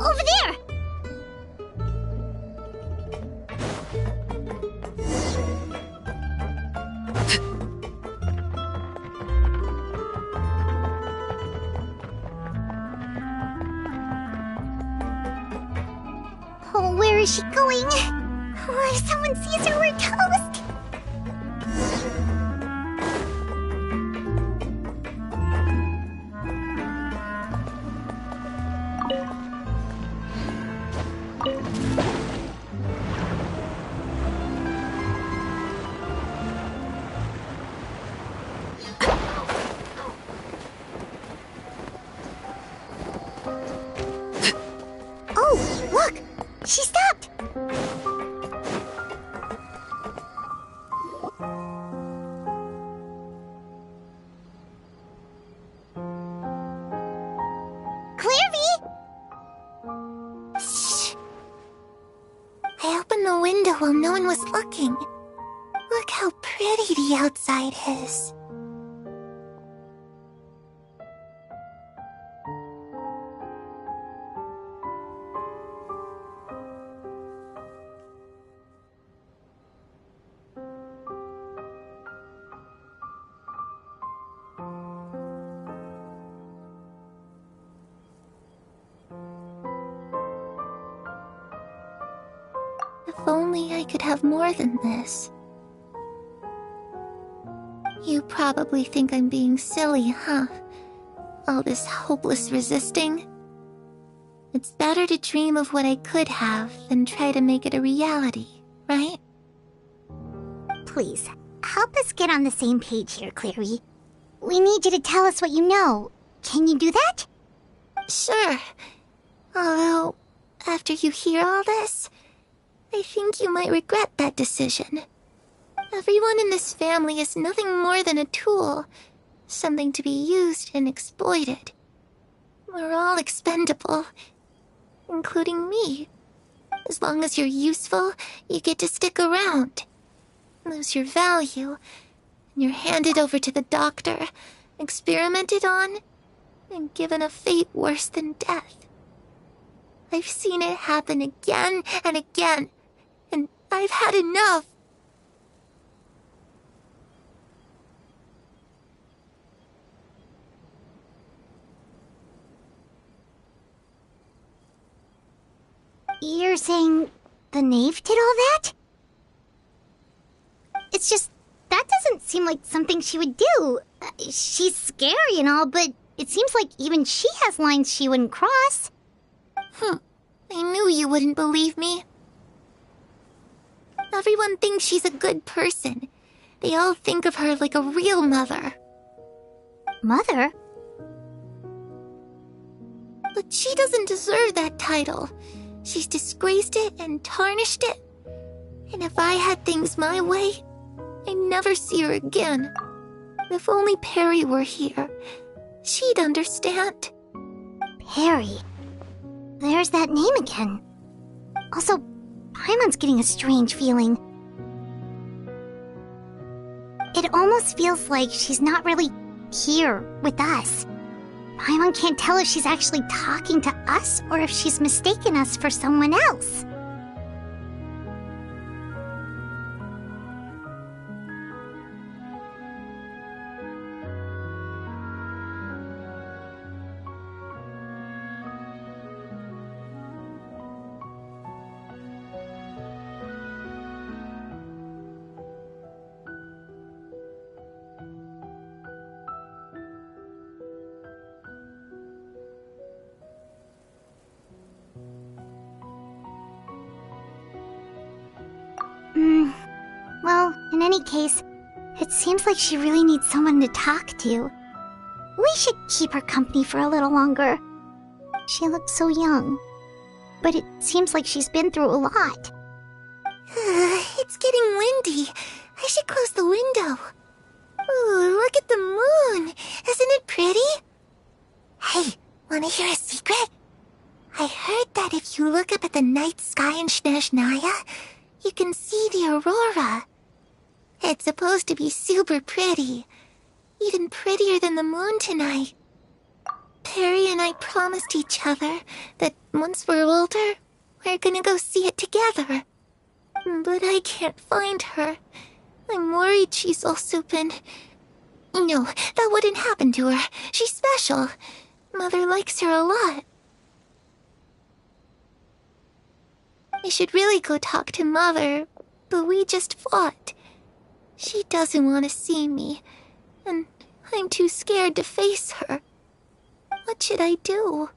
A: Over there! Oh, where is she going? Oh, if someone sees her, we're toast!
K: Shh. I opened the window while no one was looking. Look how pretty the outside is. If only I could have more than this. You probably think I'm being silly, huh? All this hopeless resisting? It's better to dream of what I could have than try to make it a reality, right?
A: Please, help us get on the same page here, Clary. We need you to tell us what you know. Can you do that?
K: Sure. Although, after you hear all this, I think you might regret that decision. Everyone in this family is nothing more than a tool, something to be used and exploited. We're all expendable, including me. As long as you're useful, you get to stick around. Lose your value, and you're handed over to the doctor, experimented on, and given a fate worse than death. I've seen it happen again and again, and I've had enough.
A: You're saying the Knave did all that? It's just, that doesn't seem like something she would do. She's scary and all, but it seems like even she has lines she wouldn't cross.
K: I knew you wouldn't believe me. Everyone thinks she's a good person. They all think of her like a real mother.
A: Mother?
K: But she doesn't deserve that title. She's disgraced it and tarnished it. And if I had things my way, I'd never see her again. If only Perry were here, she'd understand.
A: Perry. There's that name again. Also, Paimon's getting a strange feeling. It almost feels like she's not really here with us. Paimon can't tell if she's actually talking to us or if she's mistaken us for someone else. Well, in any case, it seems like she really needs someone to talk to. We should keep her company for a little longer. She looks so young, but it seems like she's been through a lot.
K: It's getting windy. I should close the window. Ooh, look at the moon. Isn't it pretty? Hey, wanna hear a secret? I heard that if you look up at the night sky in Snezhnaya, you can see the aurora. It's supposed to be super pretty. Even prettier than the moon tonight. Perry and I promised each other that once we're older, we're gonna go see it together. But I can't find her. I'm worried she's also been... No, that wouldn't happen to her. She's special. Mother likes her a lot. I should really go talk to Mother, but we just fought. She doesn't want to see me, and I'm too scared to face her. What should I do?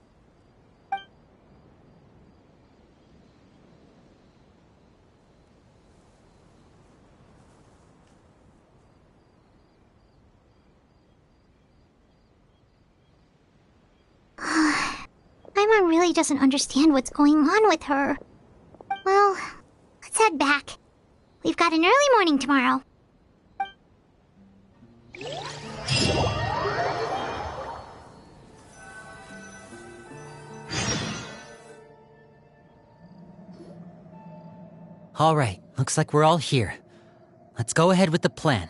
A: Paimon really doesn't understand what's going on with her. Well, Dad back. We've got an early morning tomorrow.
D: All right, looks like we're all here. Let's go ahead with the plan.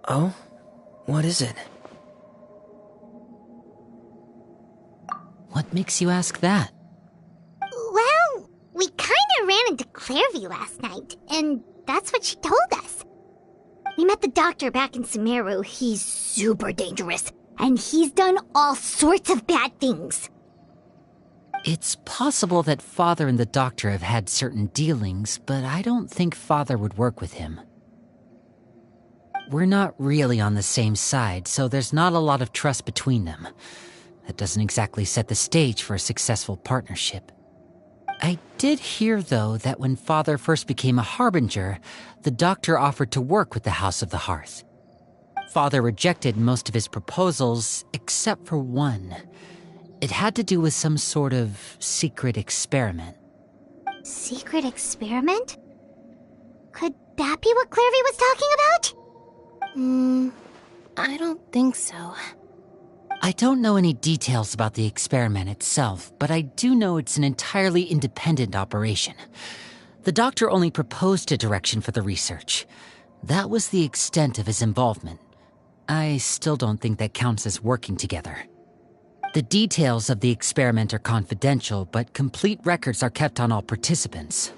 M: Oh? What is it?
D: What makes you ask that?
A: Well, we kinda ran into Clairvy last night, and that's what she told us. We met the doctor back in Sumeru. He's super dangerous, and he's done all sorts of bad things.
D: It's possible that Father and the Doctor have had certain dealings, but I don't think Father would work with him. We're not really on the same side, so there's not a lot of trust between them. That doesn't exactly set the stage for a successful partnership. I did hear, though, that when Father first became a Harbinger, the Doctor offered to work with the House of the Hearth. Father rejected most of his proposals, except for one. It had to do with some sort of secret experiment.
A: Secret experiment? Could that be what Clairvy was talking about?
N: I don't think so.
D: I don't know any details about the experiment itself, but I do know it's an entirely independent operation. The Doctor only proposed a direction for the research. That was the extent of his involvement. I still don't think that counts as working together. The details of the experiment are confidential, but complete records are kept on all participants.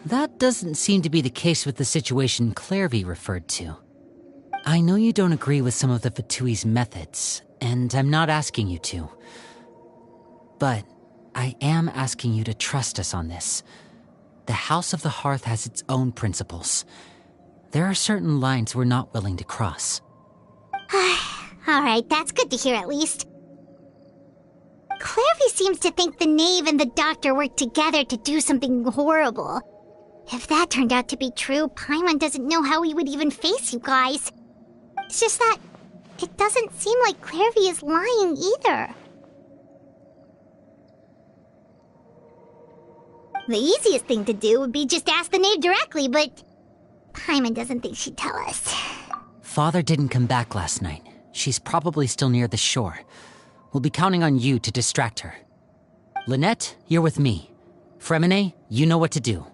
D: That doesn't seem to be the case with the situation Clairvy referred to. I know you don't agree with some of the Fatui's methods, and I'm not asking you to. But I am asking you to trust us on this. The House of the Hearth has its own principles. There are certain lines we're not willing to cross.
A: Alright, that's good to hear at least. Clairvy seems to think the Knave and the Doctor worked together to do something horrible. If that turned out to be true, Paimon doesn't know how he would even face you guys. It's just that it doesn't seem like Clairvy is lying either. The easiest thing to do would be just ask the Knave directly, but Paimon doesn't think she'd tell us.
D: Father didn't come back last night. She's probably still near the shore. We'll be counting on you to distract her. Lynette, you're with me. Fremine, you know what to do.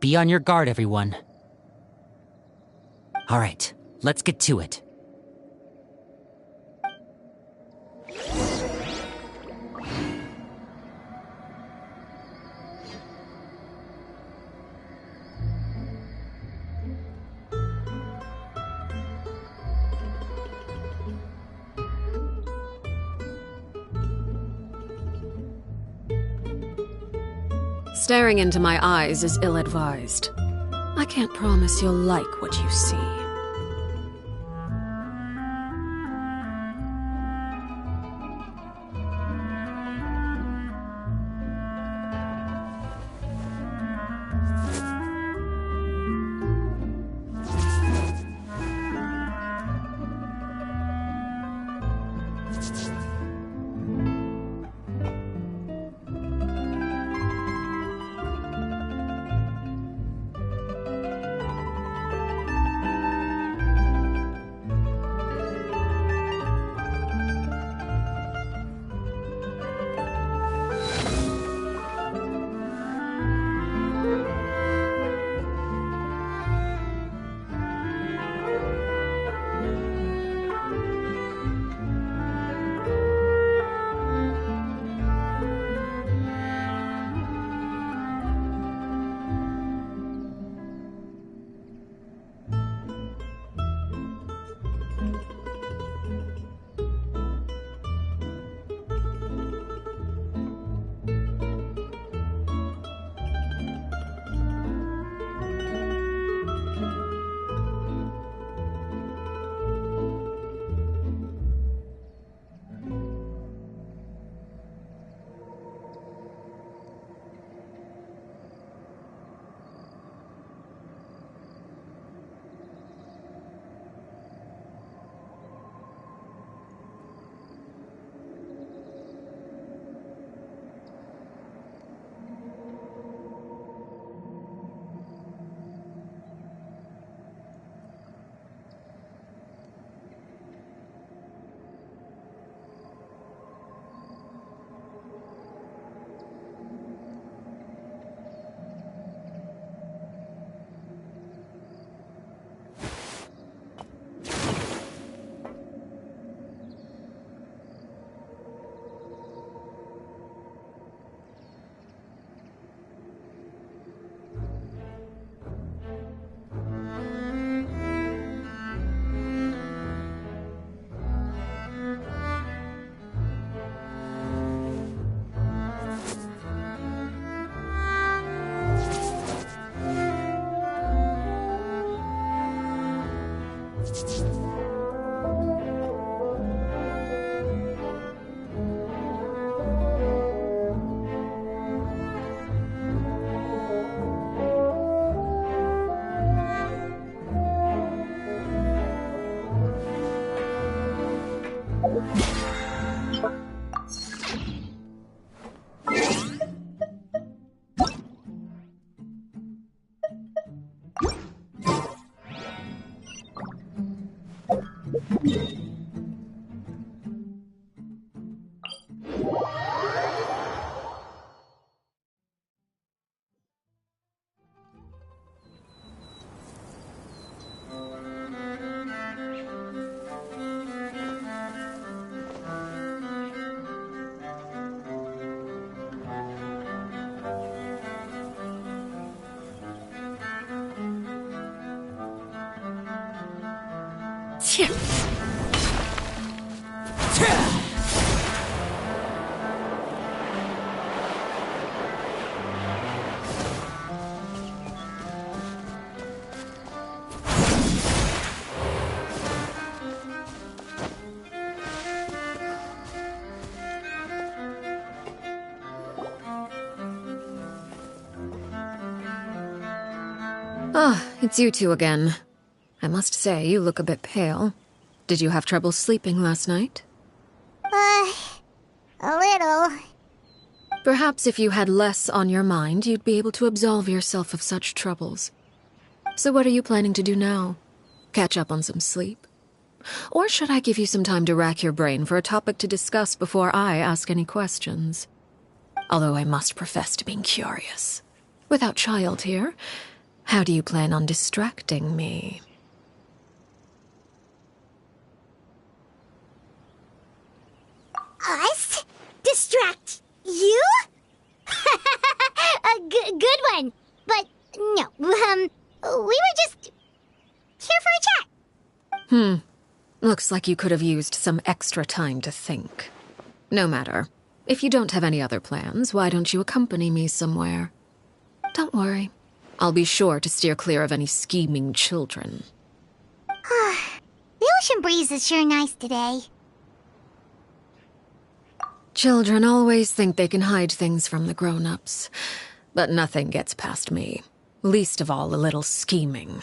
D: Be on your guard, everyone. All right, let's get to it.
C: Staring into my eyes is ill-advised. I can't promise you'll like what you see. Ah, it's you two again. I must say, you look a bit pale. Did you have trouble sleeping last night?
A: A little.
C: Perhaps if you had less on your mind, you'd be able to absolve yourself of such troubles. So what are you planning to do now? Catch up on some sleep? Or should I give you some time to rack your brain for a topic to discuss before I ask any questions? Although I must profess to being curious. Without child here, how do you plan on distracting me?
A: Us? Distract you? Good one. But no, we were just here for a chat.
C: Looks like you could have used some extra time to think. No matter. If you don't have any other plans, why don't you accompany me somewhere? Don't worry. I'll be sure to steer clear of any scheming children.
A: The ocean breeze is sure nice today.
C: Children always think they can hide things from the grown-ups. But nothing gets past me. Least of all a little scheming.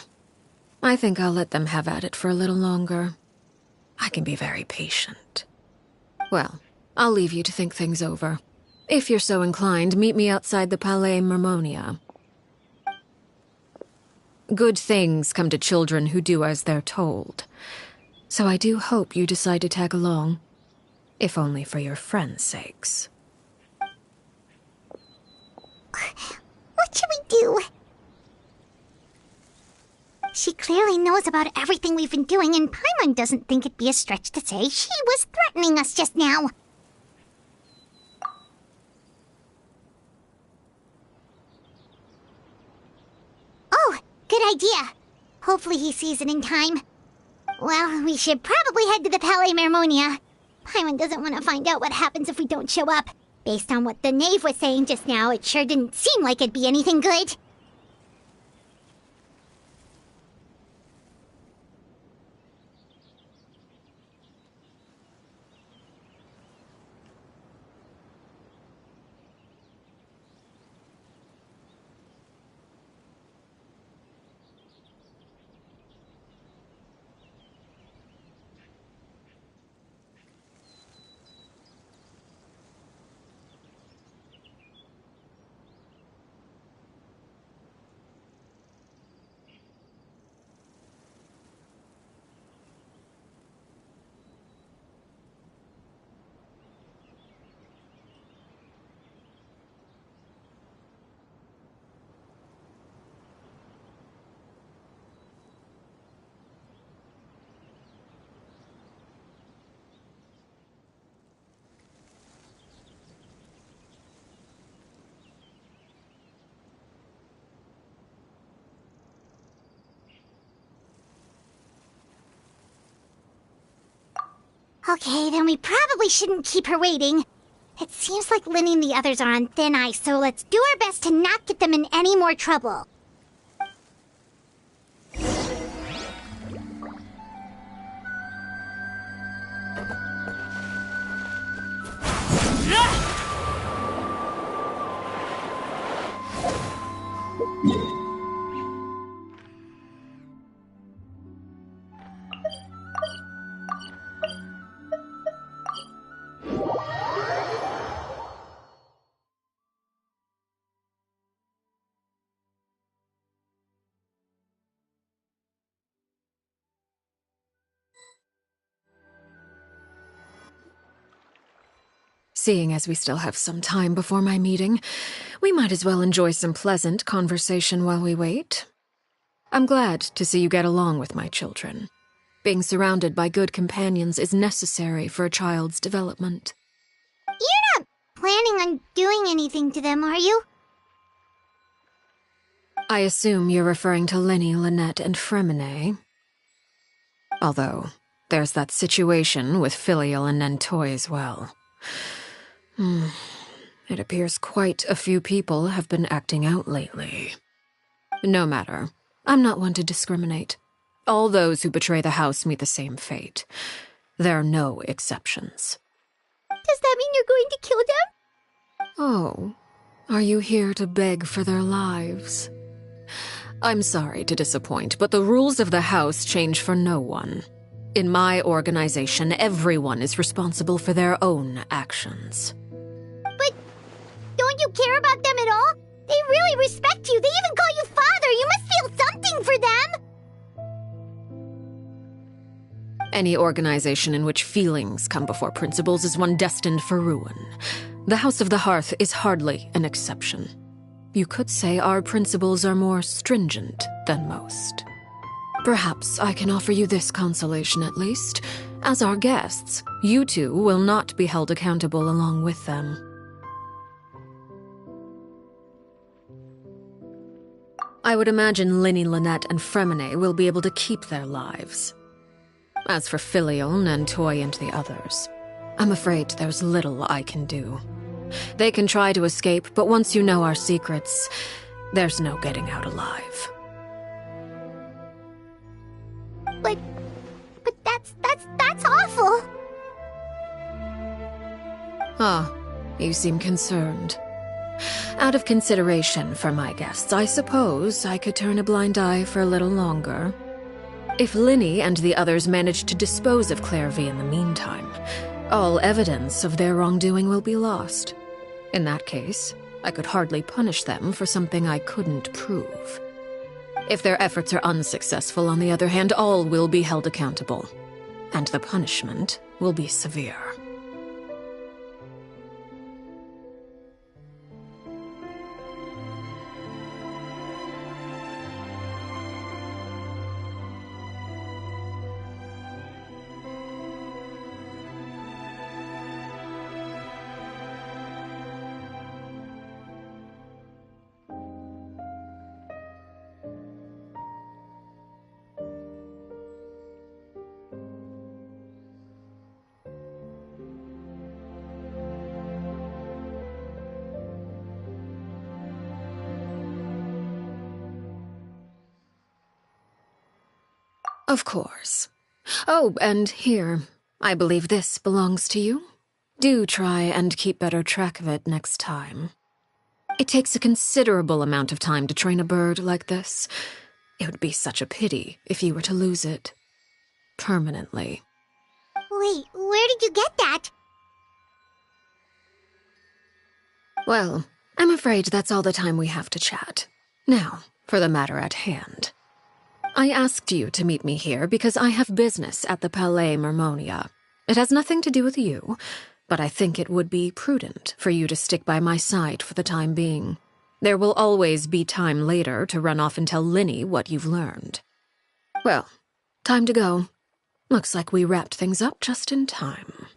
C: I think I'll let them have at it for a little longer. I can be very patient. Well, I'll leave you to think things over. If you're so inclined, meet me outside the Palais Mermonia. Good things come to children who do as they're told. So I do hope you decide to tag along. If only for your friends' sakes.
A: What should we do? She clearly knows about everything we've been doing, and Paimon doesn't think it'd be a stretch to say she was threatening us just now. Oh, good idea. Hopefully he sees it in time. Well, we should probably head to the Palais Mermonia. Paimon doesn't want to find out what happens if we don't show up. Based on what the Knave was saying just now, it sure didn't seem like it'd be anything good. Okay, then we probably shouldn't keep her waiting. It seems like Linny and the others are on thin ice, so let's do our best to not get them in any more trouble.
C: seeing as we still have some time before my meeting, we might as well enjoy some pleasant conversation while we wait. I'm glad to see you get along with my children. Being surrounded by good companions is necessary for a child's development.
A: You're not planning on doing anything to them, are you?
C: I assume you're referring to Lenny, Lynette, and Fremine. Although, there's that situation with Filial and Nentoy as well. It appears quite a few people have been acting out lately. No matter. I'm not one to discriminate. All those who betray the house meet the same fate. There are no exceptions.
A: Does that mean you're going to kill them?
C: Oh, are you here to beg for their lives? I'm sorry to disappoint, but the rules of the house change for no one. In my organization, everyone is responsible for their own actions.
A: But don't you care about them at all? They really respect you. They even call you father. You must feel something for them.
C: Any organization in which feelings come before principles is one destined for ruin. The House of the Hearth is hardly an exception. You could say our principles are more stringent than most. Perhaps I can offer you this consolation at least. As our guests, you two will not be held accountable along with them. I would imagine Linny, Lynette, and Fremine will be able to keep their lives. As for Filial, Nentoy, and the others, I'm afraid there's little I can do. They can try to escape, but once you know our secrets, there's no getting out alive.
A: But that's awful.
C: Ah, you seem concerned. Out of consideration for my guests, I suppose I could turn a blind eye for a little longer. If Linny and the others manage to dispose of Clairvy in the meantime, all evidence of their wrongdoing will be lost. In that case, I could hardly punish them for something I couldn't prove. If their efforts are unsuccessful, on the other hand, all will be held accountable, and the punishment will be severe. Of course. Oh, and here, I believe this belongs to you. Do try and keep better track of it next time. It takes a considerable amount of time to train a bird like this. It would be such a pity if you were to lose it. Permanently.
A: Wait, where did you get that?
C: Well, I'm afraid that's all the time we have to chat. Now, for the matter at hand. I asked you to meet me here because I have business at the Palais Mermonia. It has nothing to do with you, but I think it would be prudent for you to stick by my side for the time being. There will always be time later to run off and tell Linny what you've learned. Well, time to go. Looks like we wrapped things up just in time.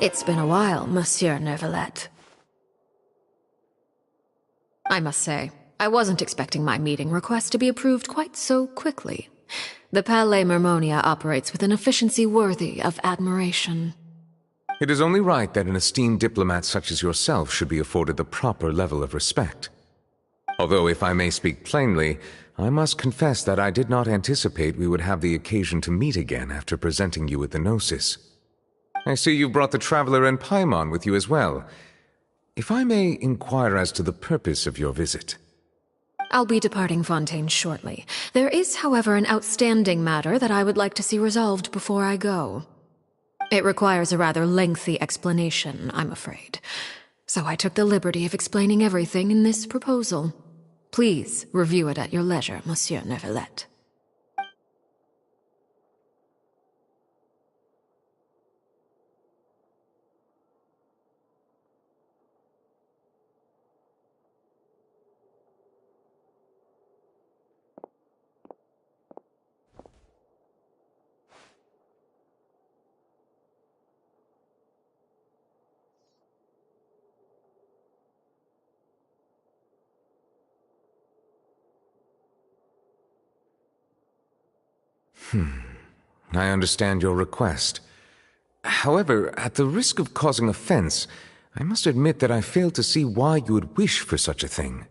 C: It's been a while, Monsieur Neuvillette. I must say, I wasn't expecting my meeting request to be approved quite so quickly. The Palais Mermonia operates with an efficiency worthy of admiration.
O: It is only right that an esteemed diplomat such as yourself should be afforded the proper level of respect. Although, if I may speak plainly, I must confess that I did not anticipate we would have the occasion to meet again after presenting you with the Gnosis. I see you brought the Traveler and Paimon with you as well. If I may inquire as to the purpose of your visit.
C: I'll be departing Fontaine shortly. There is, however, an outstanding matter that I would like to see resolved before I go. It requires a rather lengthy explanation, I'm afraid. So I took the liberty of explaining everything in this proposal. Please review it at your leisure, Monsieur Neuvillette.
O: I understand your request. However, at the risk of causing offense, I must admit that I fail to see why you would wish for such a thing.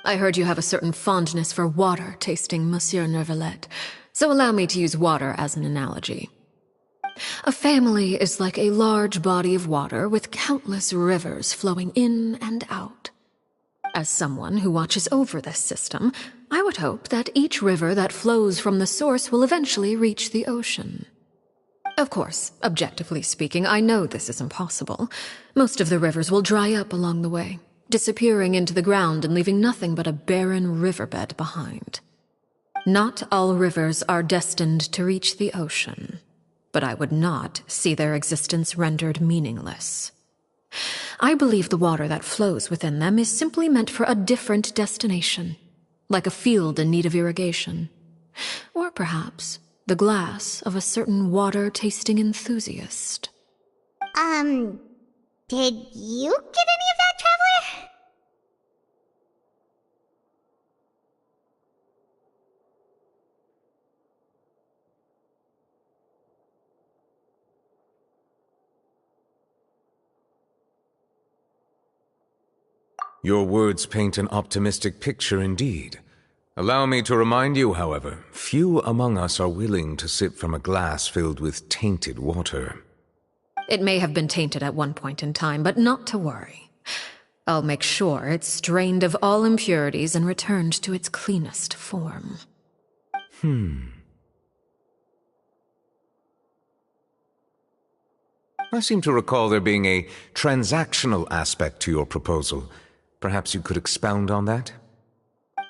C: I heard you have a certain fondness for water tasting, Monsieur Neuvillette, so allow me to use water as an analogy. A family is like a large body of water with countless rivers flowing in and out. As someone who watches over this system, I would hope that each river that flows from the source will eventually reach the ocean. Of course, objectively speaking, I know this is impossible. Most of the rivers will dry up along the way, disappearing into the ground and leaving nothing but a barren riverbed behind. Not all rivers are destined to reach the ocean, but I would not see their existence rendered meaningless. I believe the water that flows within them is simply meant for a different destination, like a field in need of irrigation. Or perhaps the glass of a certain water-tasting enthusiast.
A: Did you get any of that, Traveler?
O: Your words paint an optimistic picture indeed. Allow me to remind you, however, few among us are willing to sip from a glass filled with tainted water.
C: It may have been tainted at one point in time, but not to worry. I'll make sure it's drained of all impurities and returned to its cleanest form.
O: I seem to recall there being a transactional aspect to your proposal. Perhaps you could expound on that?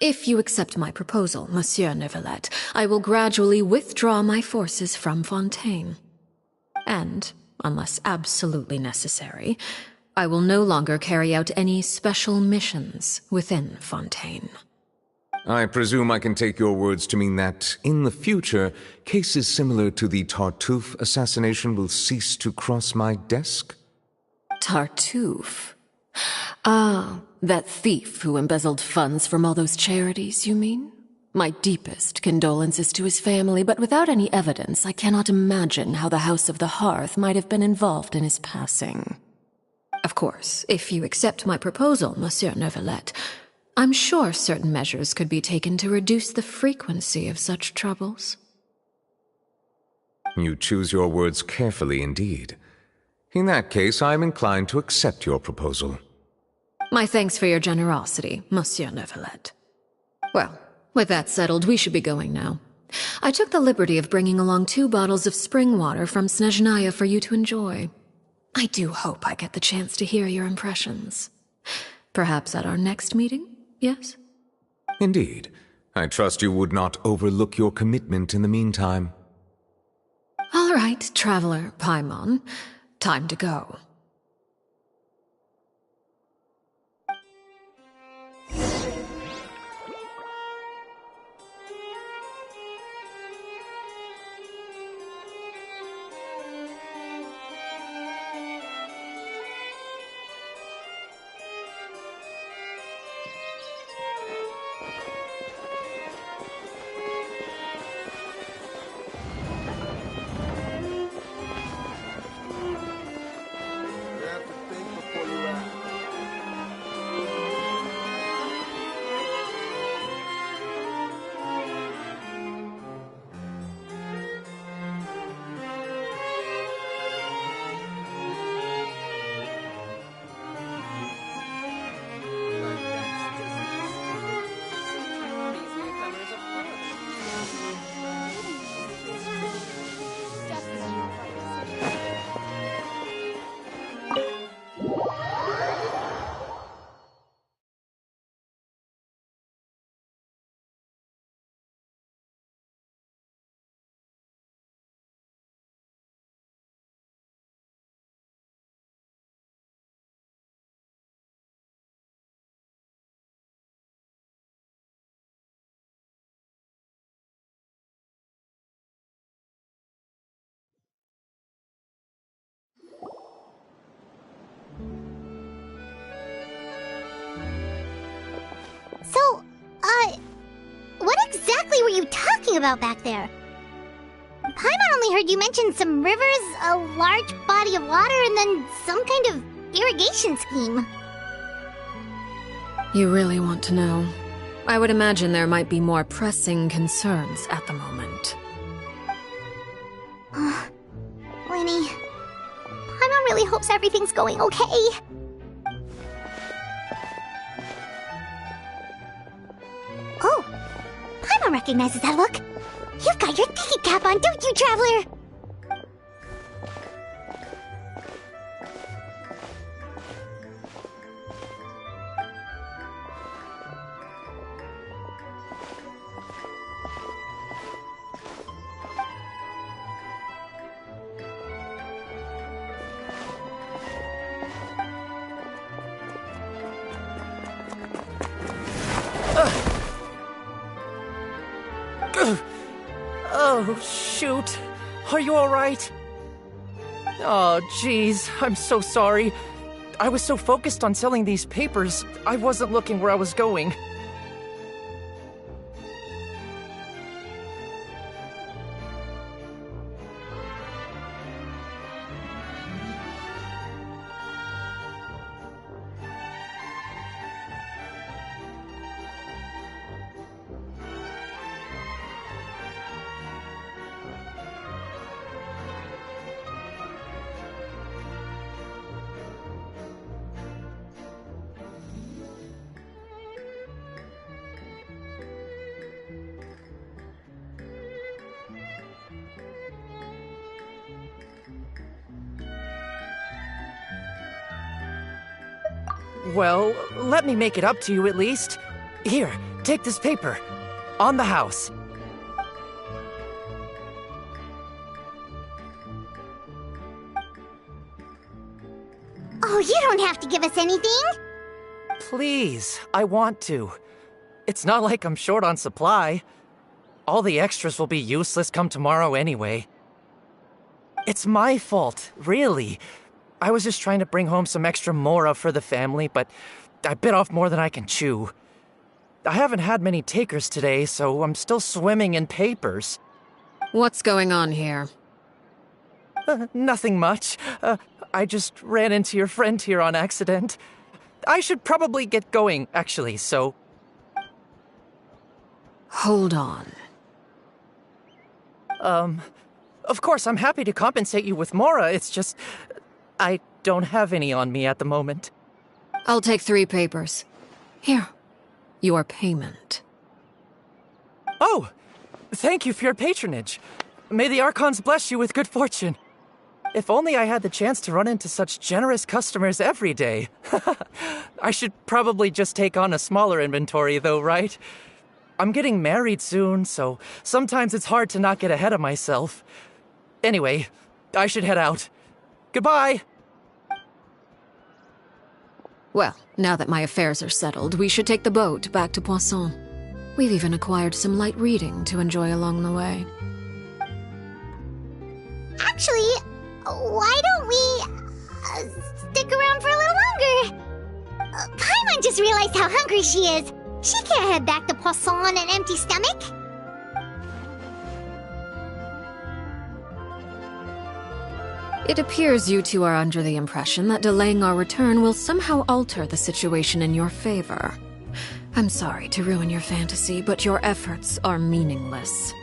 C: If you accept my proposal, Monsieur Neuvillette, I will gradually withdraw my forces from Fontaine. And, unless absolutely necessary, I will no longer carry out any special missions within Fontaine.
O: I presume I can take your words to mean that, in the future, cases similar to the Tartuffe assassination will cease to cross my desk?
C: Tartuffe? Ah, that thief who embezzled funds from all those charities, you mean? My deepest condolences to his family, but without any evidence, I cannot imagine how the House of the Hearth might have been involved in his passing. Of course, if you accept my proposal, Monsieur Neuvillette, I'm sure certain measures could be taken to reduce the frequency of such troubles.
O: You choose your words carefully indeed. In that case, I am inclined to accept your proposal.
C: My thanks for your generosity, Monsieur Neuvillette. Well, with that settled, we should be going now. I took the liberty of bringing along 2 bottles of spring water from Snezhnaya for you to enjoy. I do hope I get the chance to hear your impressions. Perhaps at our next meeting, yes?
O: Indeed. I trust you would not overlook your commitment in the meantime.
C: All right, Traveler Paimon. Time to go.
A: So, what exactly were you talking about back there? Paimon only heard you mention some rivers, a large body of water, and then some kind of irrigation scheme.
C: You really want to know? I would imagine there might be more pressing concerns at the moment.
A: Lenny, Paimon really hopes everything's going okay. Oh, Paimon recognizes that look. You've got your thinking cap on, don't you, Traveler?
P: Oh, shoot. Are you alright? Oh, jeez. I'm so sorry. I was so focused on selling these papers, I wasn't looking where I was going. Well, let me make it up to you at least. Here, take this paper. On the house.
A: Oh, you don't have to give us anything.
P: Please, I want to. It's not like I'm short on supply. All the extras will be useless come tomorrow anyway. It's my fault, really. I was just trying to bring home some extra mora for the family, but I bit off more than I can chew. I haven't had many takers today, so I'm still swimming in papers.
C: What's going on here?
P: Nothing much. I just ran into your friend here on accident. I should probably get going, actually, so...
C: Hold on.
P: Of course, I'm happy to compensate you with mora, it's just... I don't have any on me at the moment.
C: I'll take 3 papers. Here. Your payment.
P: Oh! Thank you for your patronage. May the Archons bless you with good fortune. If only I had the chance to run into such generous customers every day. I should probably just take on a smaller inventory, though, right? I'm getting married soon, so sometimes it's hard to not get ahead of myself. Anyway, I should head out. Goodbye!
C: Well, now that my affairs are settled, we should take the boat back to Poisson. We've even acquired some light reading to enjoy along the way.
A: Actually, why don't we stick around for a little longer? Paimon just realized how hungry she is. She can't head back to Poisson on an empty stomach.
C: It appears you two are under the impression that delaying our return will somehow alter the situation in your favor. I'm sorry to ruin your fantasy, but your efforts are meaningless.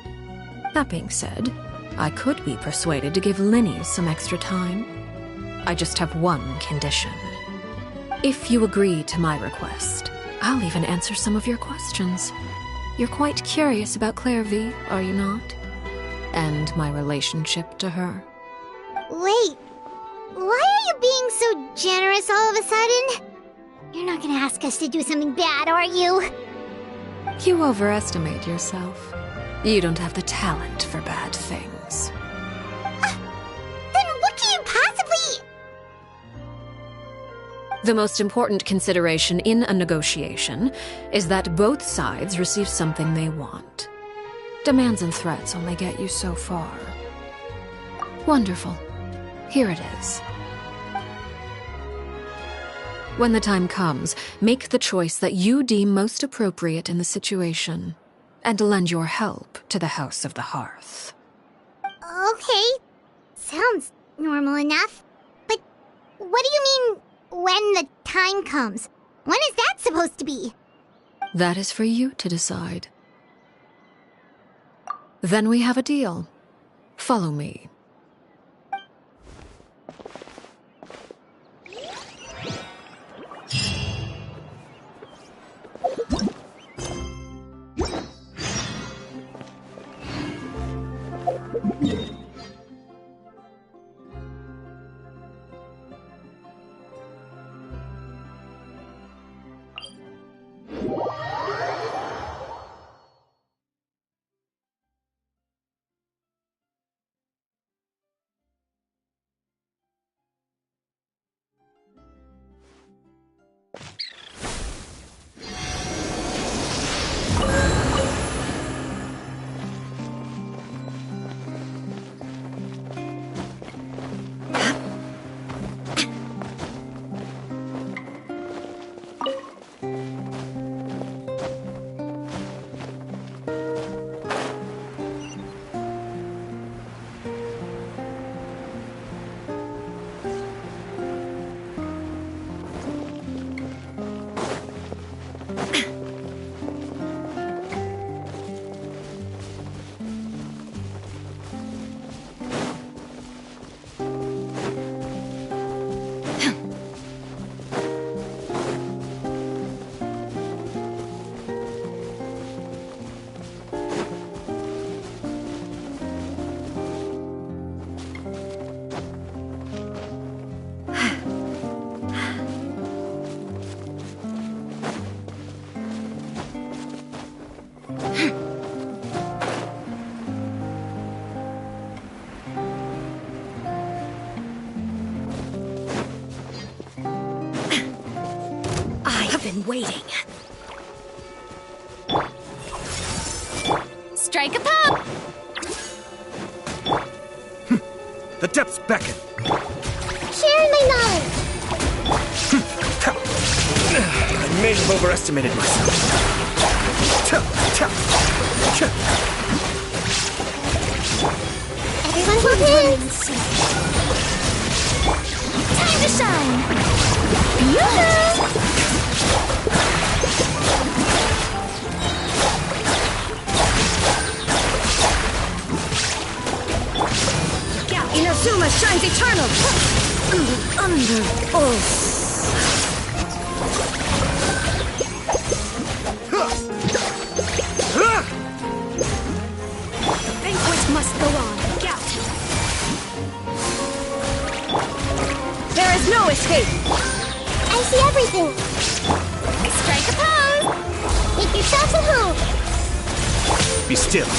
C: That being said, I could be persuaded to give Linny some extra time. I just have one condition. If you agree to my request, I'll even answer some of your questions. You're quite curious about Clairvy, are you not? And my relationship to her.
A: Wait, why are you being so generous all of a sudden? You're not gonna ask us to do something bad, are you?
C: You overestimate yourself. You don't have the talent for bad things.
A: Then what can you possibly...
C: The most important consideration in a negotiation is that both sides receive something they want. Demands and threats only get you so far. Wonderful. Here it is. When the time comes, make the choice that you deem most appropriate in the situation, and lend your help to the House of the Hearth.
A: Okay, sounds normal enough. But what do you mean, when the time comes? When is that supposed to be?
C: That is for you to decide. Then we have a deal. Follow me.
B: Waiting. Strike a pop!
E: The depths beckon.
A: Share my knowledge!
E: I may have overestimated myself.
A: Everyone will dance!
B: Time to shine! Yoo-hoo! Inazuma shines eternal! Under The banquet must go on. Gout! There is no escape!
A: I see everything!
B: Strike a pose!
A: Make yourself at home!
E: Be still.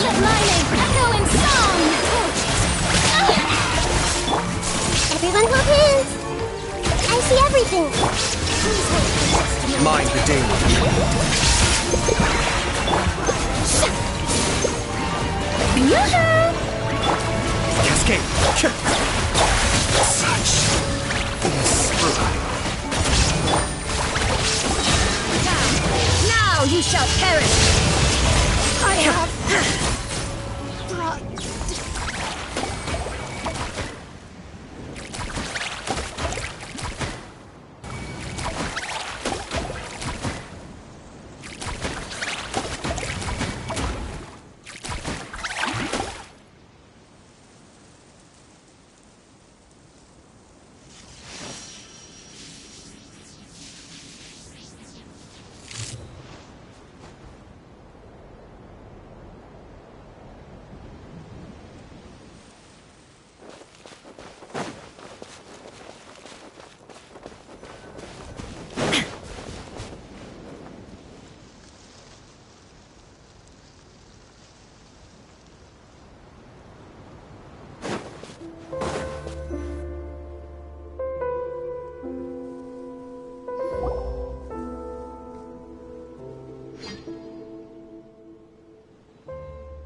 B: Let my name echo in song!
A: Everyone hold hands! I see everything!
E: Mind the danger. Cascade.
B: Now you shall perish! I have...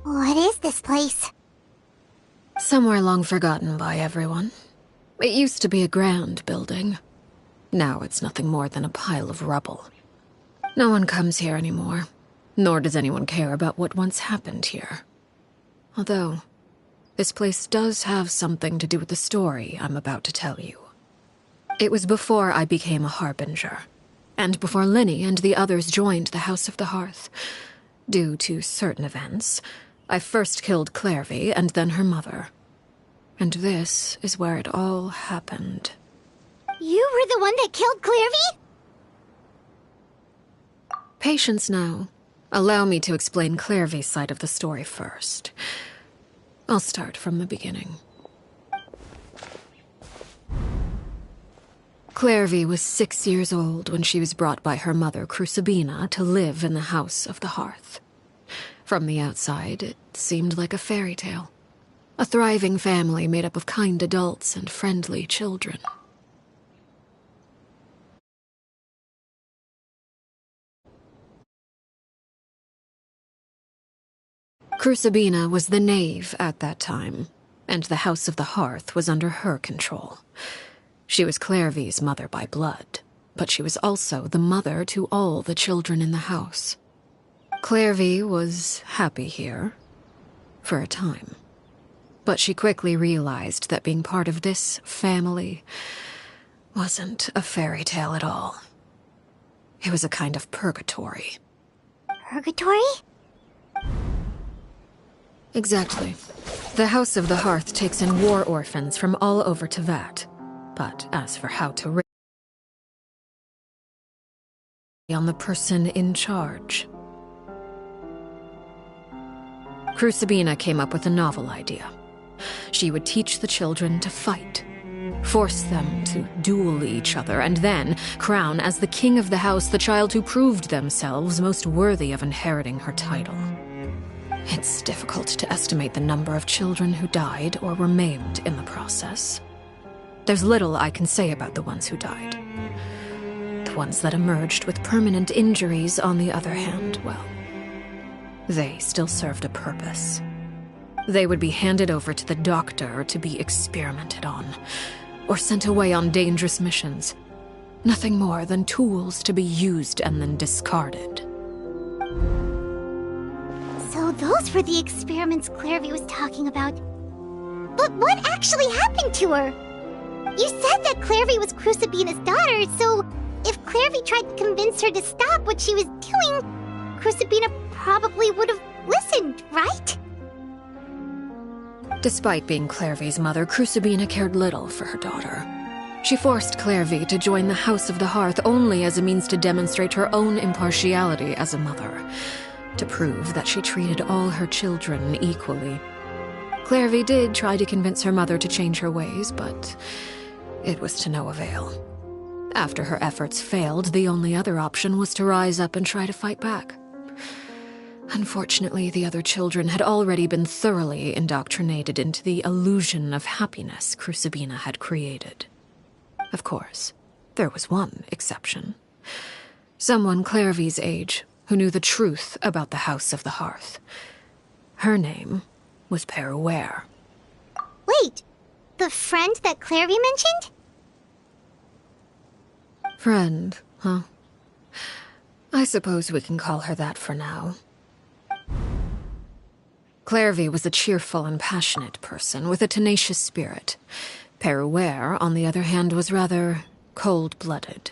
A: What is this place?
C: Somewhere long forgotten by everyone. It used to be a grand building. Now it's nothing more than a pile of rubble. No one comes here anymore, nor does anyone care about what once happened here. Although, this place does have something to do with the story I'm about to tell you. It was before I became a Harbinger, and before Linny and the others joined the House of the Hearth. Due to certain events, I first killed Clairvy and then her mother. And this is where it all happened.
A: You were the one that killed Clairvy?
C: Patience now. Allow me to explain Clairvy's side of the story first. I'll start from the beginning. Clairvy was 6 years old when she was brought by her mother, Crucibina, to live in the House of the Hearth. From the outside, it seemed like a fairy tale. A thriving family made up of kind adults and friendly children. Crucibina was the Knave at that time, and the House of the Hearth was under her control. She was Clairvy's mother by blood, but she was also the mother to all the children in the house. Clairvy was happy here, for a time. But she quickly realized that being part of this family wasn't a fairy tale at all. It was a kind of purgatory.
A: Purgatory?
C: Exactly. The House of the Hearth takes in war orphans from all over Tevat. But as for how to rid on the person in charge, Crucibina came up with a novel idea. She would teach the children to fight, force them to duel each other, and then crown as the king of the house the child who proved themselves most worthy of inheriting her title. It's difficult to estimate the number of children who died or were maimed in the process. There's little I can say about the ones who died. The ones that emerged with permanent injuries, on the other hand, well, they still served a purpose. They would be handed over to the doctor to be experimented on, or sent away on dangerous missions. Nothing more than tools to be used and then discarded.
A: So those were the experiments Clairvy was talking about. But what actually happened to her? You said that Clairvy was Crucibina's daughter, so if Clairvy tried to convince her to stop what she was doing, Crucibina probably would have listened, right?
C: Despite being Clairvy's mother, Crucibina cared little for her daughter. She forced Clairvy to join the House of the Hearth only as a means to demonstrate her own impartiality as a mother, to prove that she treated all her children equally. Clairvy did try to convince her mother to change her ways, but it was to no avail. After her efforts failed, the only other option was to rise up and try to fight back. Unfortunately, the other children had already been thoroughly indoctrinated into the illusion of happiness Crucibina had created. Of course, there was one exception. Someone Clairvy's age who knew the truth about the House of the Hearth. Her name was Peruere.
A: Wait, The friend that Clarvey mentioned?
C: Friend, huh? I suppose we can call her that for now. Clarvey was a cheerful and passionate person with a tenacious spirit. Peruere, on the other hand, was rather cold-blooded.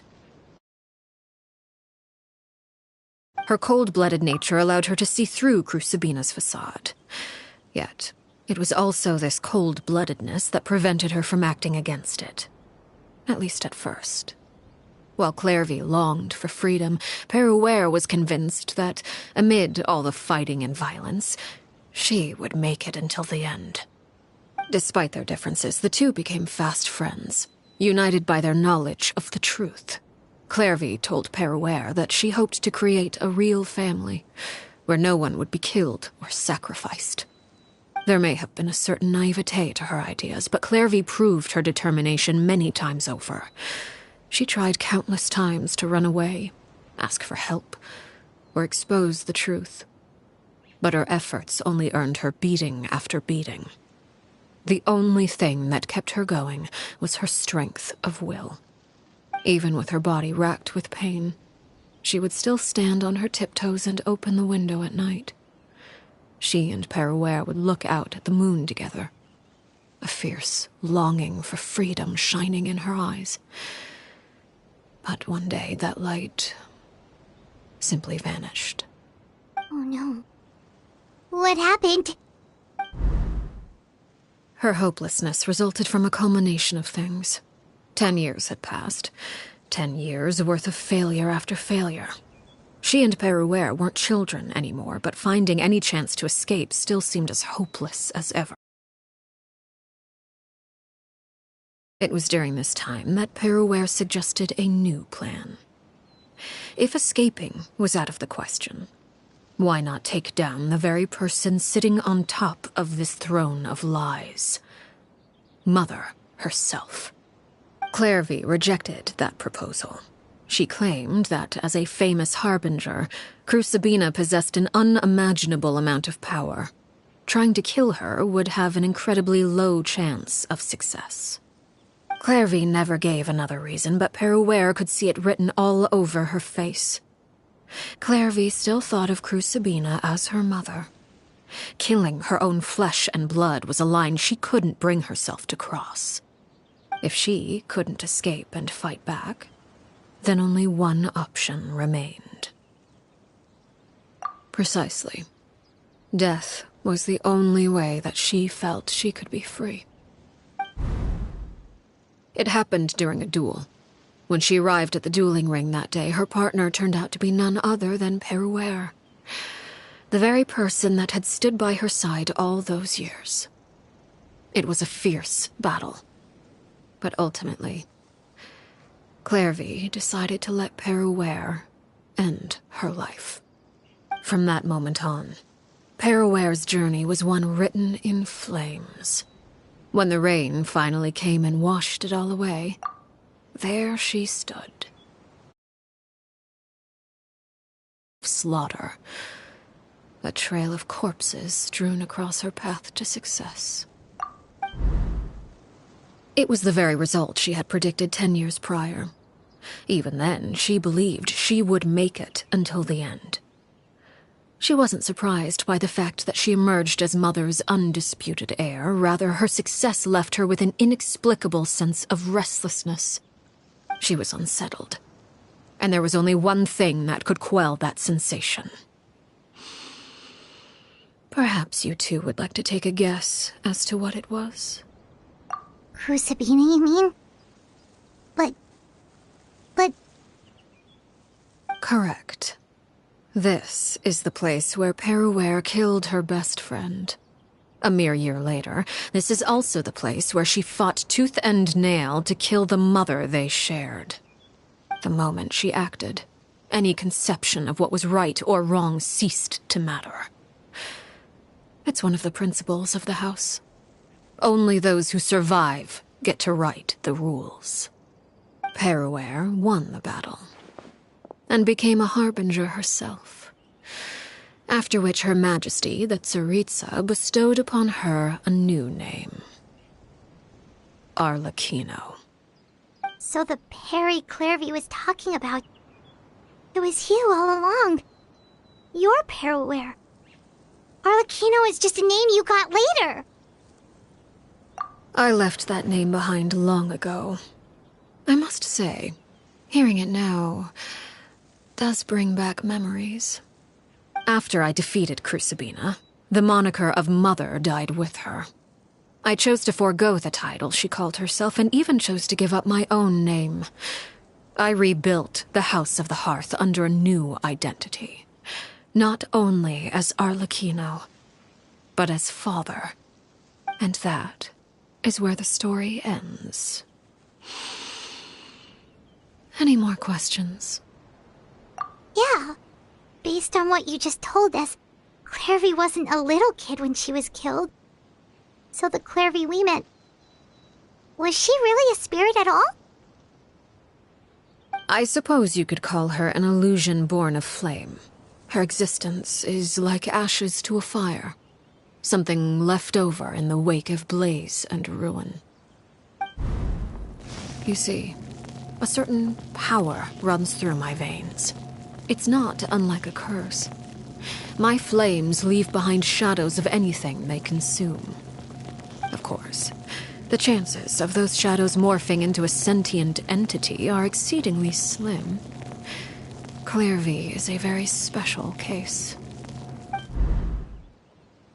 C: Her cold-blooded nature allowed her to see through Crucibina's facade. Yet, it was also this cold-bloodedness that prevented her from acting against it. At least at first. While Clarvey longed for freedom, Peruere was convinced that, amid all the fighting and violence, she would make it until the end. Despite their differences, the two became fast friends, united by their knowledge of the truth. Clarvey told Peruere that she hoped to create a real family, where no one would be killed or sacrificed. There may have been a certain naivete to her ideas, but Clarvey proved her determination many times over. She tried countless times to run away, ask for help, or expose the truth. But her efforts only earned her beating after beating. The only thing that kept her going was her strength of will. Even with her body racked with pain, she would still stand on her tiptoes and open the window at night. She and Peruere would look out at the moon together, a fierce longing for freedom shining in her eyes. But one day that light simply vanished.
A: Oh no. What happened?
C: Her hopelessness resulted from a culmination of things. 10 years had passed. 10 years worth of failure after failure. She and Peruere weren't children anymore, but finding any chance to escape still seemed as hopeless as ever. It was during this time that Peruere suggested a new plan. If escaping was out of the question, why not take down the very person sitting on top of this throne of lies? Mother herself. Clarvey rejected that proposal. She claimed that, as a famous harbinger, Crucibina possessed an unimaginable amount of power. Trying to kill her would have an incredibly low chance of success. Clarvey never gave another reason, but Peruere could see it written all over her face. Clarvey still thought of Crucibina as her mother. Killing her own flesh and blood was a line she couldn't bring herself to cross. If she couldn't escape and fight back, then only one option remained. Precisely. Death was the only way that she felt she could be free. It happened during a duel. When she arrived at the dueling ring that day, her partner turned out to be none other than Peruere, the very person that had stood by her side all those years. It was a fierce battle. But ultimately, Clarvey decided to let Peruere end her life. From that moment on, Peruere's journey was one written in flames. When the rain finally came and washed it all away, there she stood. Slaughter. A trail of corpses strewn across her path to success. It was the very result she had predicted 10 years prior. Even then, she believed she would make it until the end. She wasn't surprised by the fact that she emerged as Mother's undisputed heir. Rather, her success left her with an inexplicable sense of restlessness. She was unsettled, and there was only one thing that could quell that sensation. Perhaps you two would like to take a guess as to what it was?
A: Crucibina, you mean? But...
C: Correct. This is the place where Peruere killed her best friend. A mere year later, this is also the place where she fought tooth and nail to kill the mother they shared. The moment she acted, any conception of what was right or wrong ceased to matter. It's one of the principles of the house. Only those who survive get to write the rules. Peruere won the battle, and became a harbinger herself. After which Her Majesty, the Tsaritsa, bestowed upon her a new name. Arlechinno.
A: So the Perry Clairvy was talking about, it was you all along. You're Perryware. Arlechinno is just a name you got later.
C: I left that name behind long ago. I must say, hearing it now does bring back memories. After I defeated Crucibina, the moniker of Mother died with her. I chose to forego the title she called herself and even chose to give up my own name. I rebuilt the House of the Hearth under a new identity. Not only as Arlechinno, but as father. And that is where the story ends. Any more questions?
A: Yeah. Based on what you just told us, Clairvy wasn't a little kid when she was killed. So the Clairvy we met, was she really a spirit at all?
C: I suppose you could call her an illusion born of flame. Her existence is like ashes to a fire. Something left over in the wake of blaze and ruin. You see, a certain power runs through my veins. It's not unlike a curse. My flames leave behind shadows of anything they consume. Of course, the chances of those shadows morphing into a sentient entity are exceedingly slim. Clairvy is a very special case.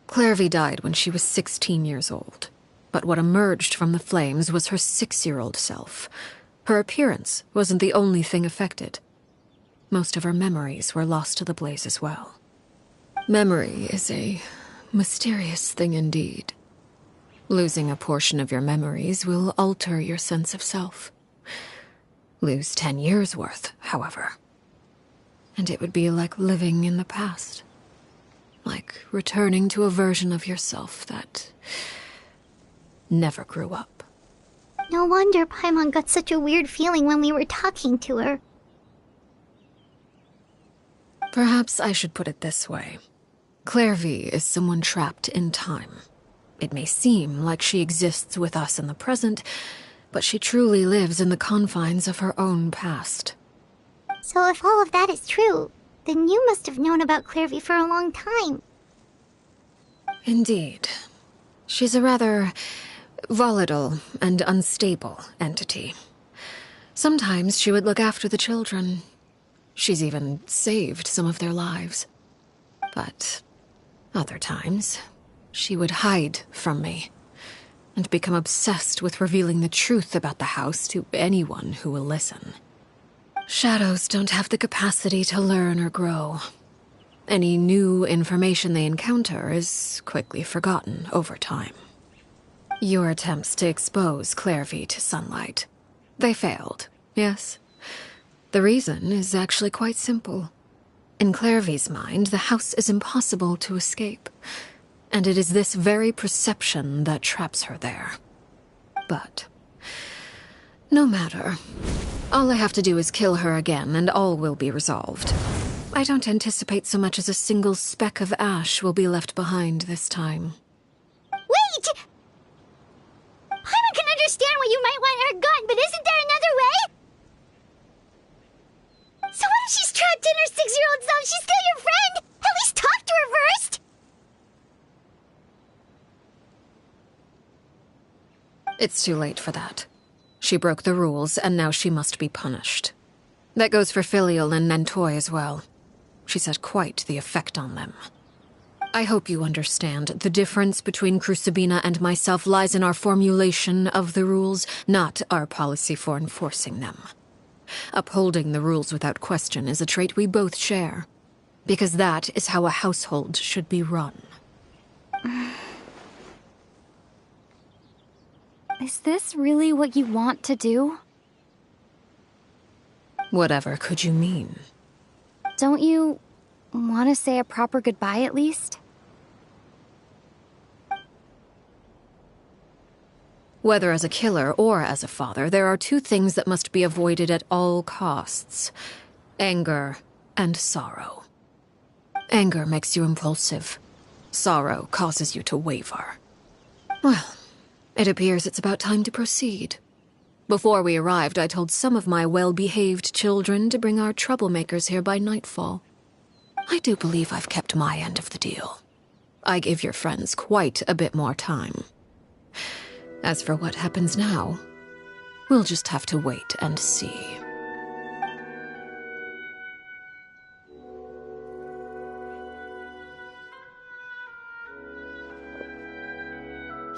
C: Clairvy died when she was 16 years old, but what emerged from the flames was her 6-year-old self. Her appearance wasn't the only thing affected. Most of her memories were lost to the blaze as well. Memory is a mysterious thing indeed. Losing a portion of your memories will alter your sense of self. Lose 10 years' worth, however, and it would be like living in the past. Like returning to a version of yourself that never grew up.
A: No wonder Paimon got such a weird feeling when we were talking to her.
C: Perhaps I should put it this way. Clairvy is someone trapped in time. It may seem like she exists with us in the present, but she truly lives in the confines of her own past.
A: So if all of that is true, then you must have known about Clairvy for a long time.
C: Indeed. She's a rather volatile and unstable entity. Sometimes she would look after the children. She's even saved some of their lives. But other times, she would hide from me and become obsessed with revealing the truth about the house to anyone who will listen. Shadows don't have the capacity to learn or grow. Any new information they encounter is quickly forgotten over time. Your attempts to expose Clairvy to sunlight, they failed, yes? The reason is actually quite simple. In Clairvy's mind, the house is impossible to escape, and it is this very perception that traps her there. But no matter. All I have to do is kill her again, and all will be resolved. I don't anticipate so much as a single speck of ash will be left behind this time.
A: Wait! Paimon can understand why you might want her gone, but isn't there another way? So what if she's trapped in her 6-year-old self? She's still your friend! At least talk to her first!
C: It's too late for that. She broke the rules, and now she must be punished. That goes for Filial and Nantoy as well. She's had quite the effect on them. I hope you understand. The difference between Crucibina and myself lies in our formulation of the rules, not our policy for enforcing them. Upholding the rules without question is a trait we both share, because that is how a household should be run.
B: Is this really what you want to do?
C: Whatever could you mean?
B: Don't you want to say a proper goodbye at least?
C: Whether as a killer or as a father, there are two things that must be avoided at all costs: anger and sorrow. Anger makes you impulsive. Sorrow causes you to waver. Well, It appears it's about time to proceed. Before we arrived, I told some of my well-behaved children to bring our troublemakers here by nightfall. I do believe I've kept my end of the deal. I gave your friends quite a bit more time. As for what happens now, we'll just have to wait and see.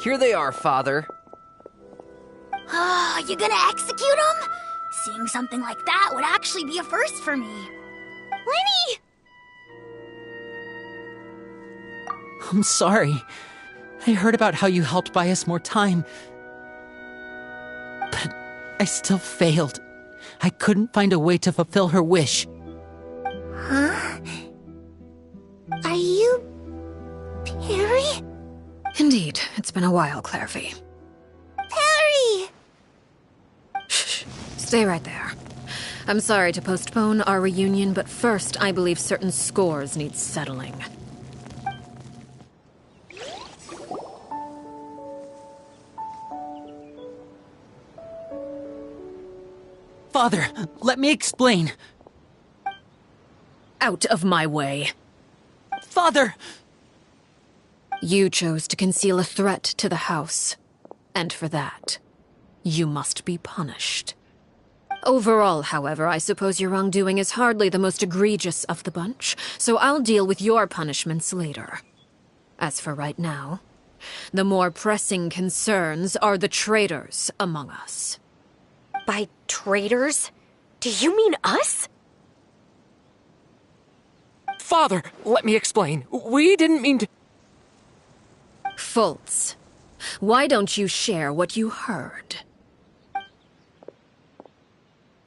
J: Here they are, Father.
B: You gonna execute him? Seeing something like that would actually be a first for me.
K: Lenny!
M: I'm sorry. I heard about how you helped buy us more time. But I still failed. I couldn't find a way to fulfill her wish.
B: Huh? Are you... Perry?
C: Indeed, it's been a while, Clarevy.
B: Perry!
C: Shh, stay right there. I'm sorry to postpone our reunion, but first I believe certain scores need settling.
M: Father, let me explain.
C: Out of my way.
M: Father!
C: You chose to conceal a threat to the house, and for that, you must be punished. Overall, however, I suppose your wrongdoing is hardly the most egregious of the bunch, so I'll deal with your punishments later. As for right now, the more pressing concerns are the traitors among us.
K: By traitors? Do you mean us?
L: Father, let me explain. We didn't mean to...
C: Fultz, why don't you share what you heard?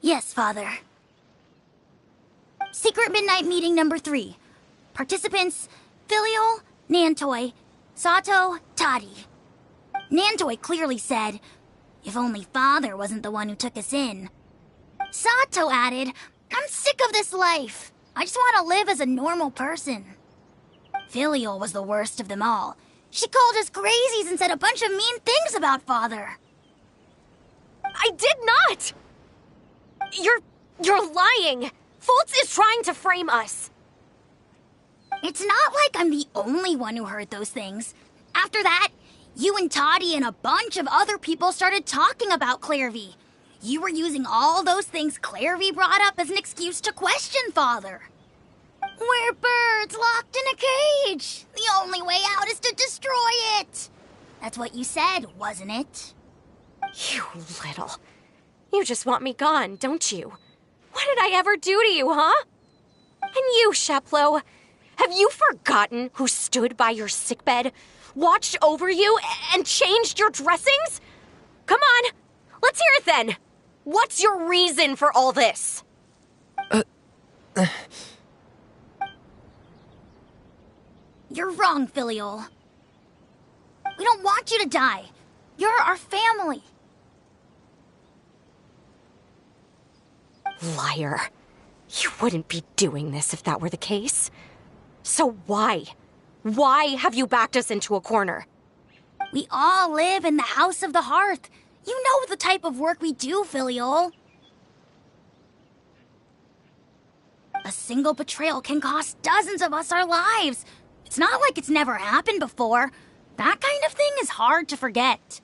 B: Yes, Father. Secret Midnight Meeting number 3. Participants, Filial, Nantoy, Sato, Toddy. Nantoy clearly said, if only Father wasn't the one who took us in. Sato added, I'm sick of this life. I just want to live as a normal person. Filial was the worst of them all. She called us crazies and said a bunch of mean things about Father.
K: I did not! You're lying! Fultz is trying to frame us.
B: It's not like I'm the only one who heard those things. After that, you and Toddy and a bunch of other people started talking about Clarevy. You were using all those things Clarevy brought up as an excuse to question Father. We're birds locked in a cage. The only way out is to destroy it. That's what you said, wasn't it?
K: You little... You just want me gone, don't you? What did I ever do to you, huh? And you, Sheplo, have you forgotten who stood by your sickbed, watched over you, and changed your dressings? Come on, let's hear it then. What's your reason for all this?
B: You're wrong, Filial. We don't want you to die. You're our family.
K: Liar. You wouldn't be doing this if that were the case. So why? Why have you backed us into a corner?
B: We all live in the House of the Hearth. You know the type of work we do, Filial. A single betrayal can cost dozens of us our lives. It's not like it's never happened before. That kind of thing is hard to forget.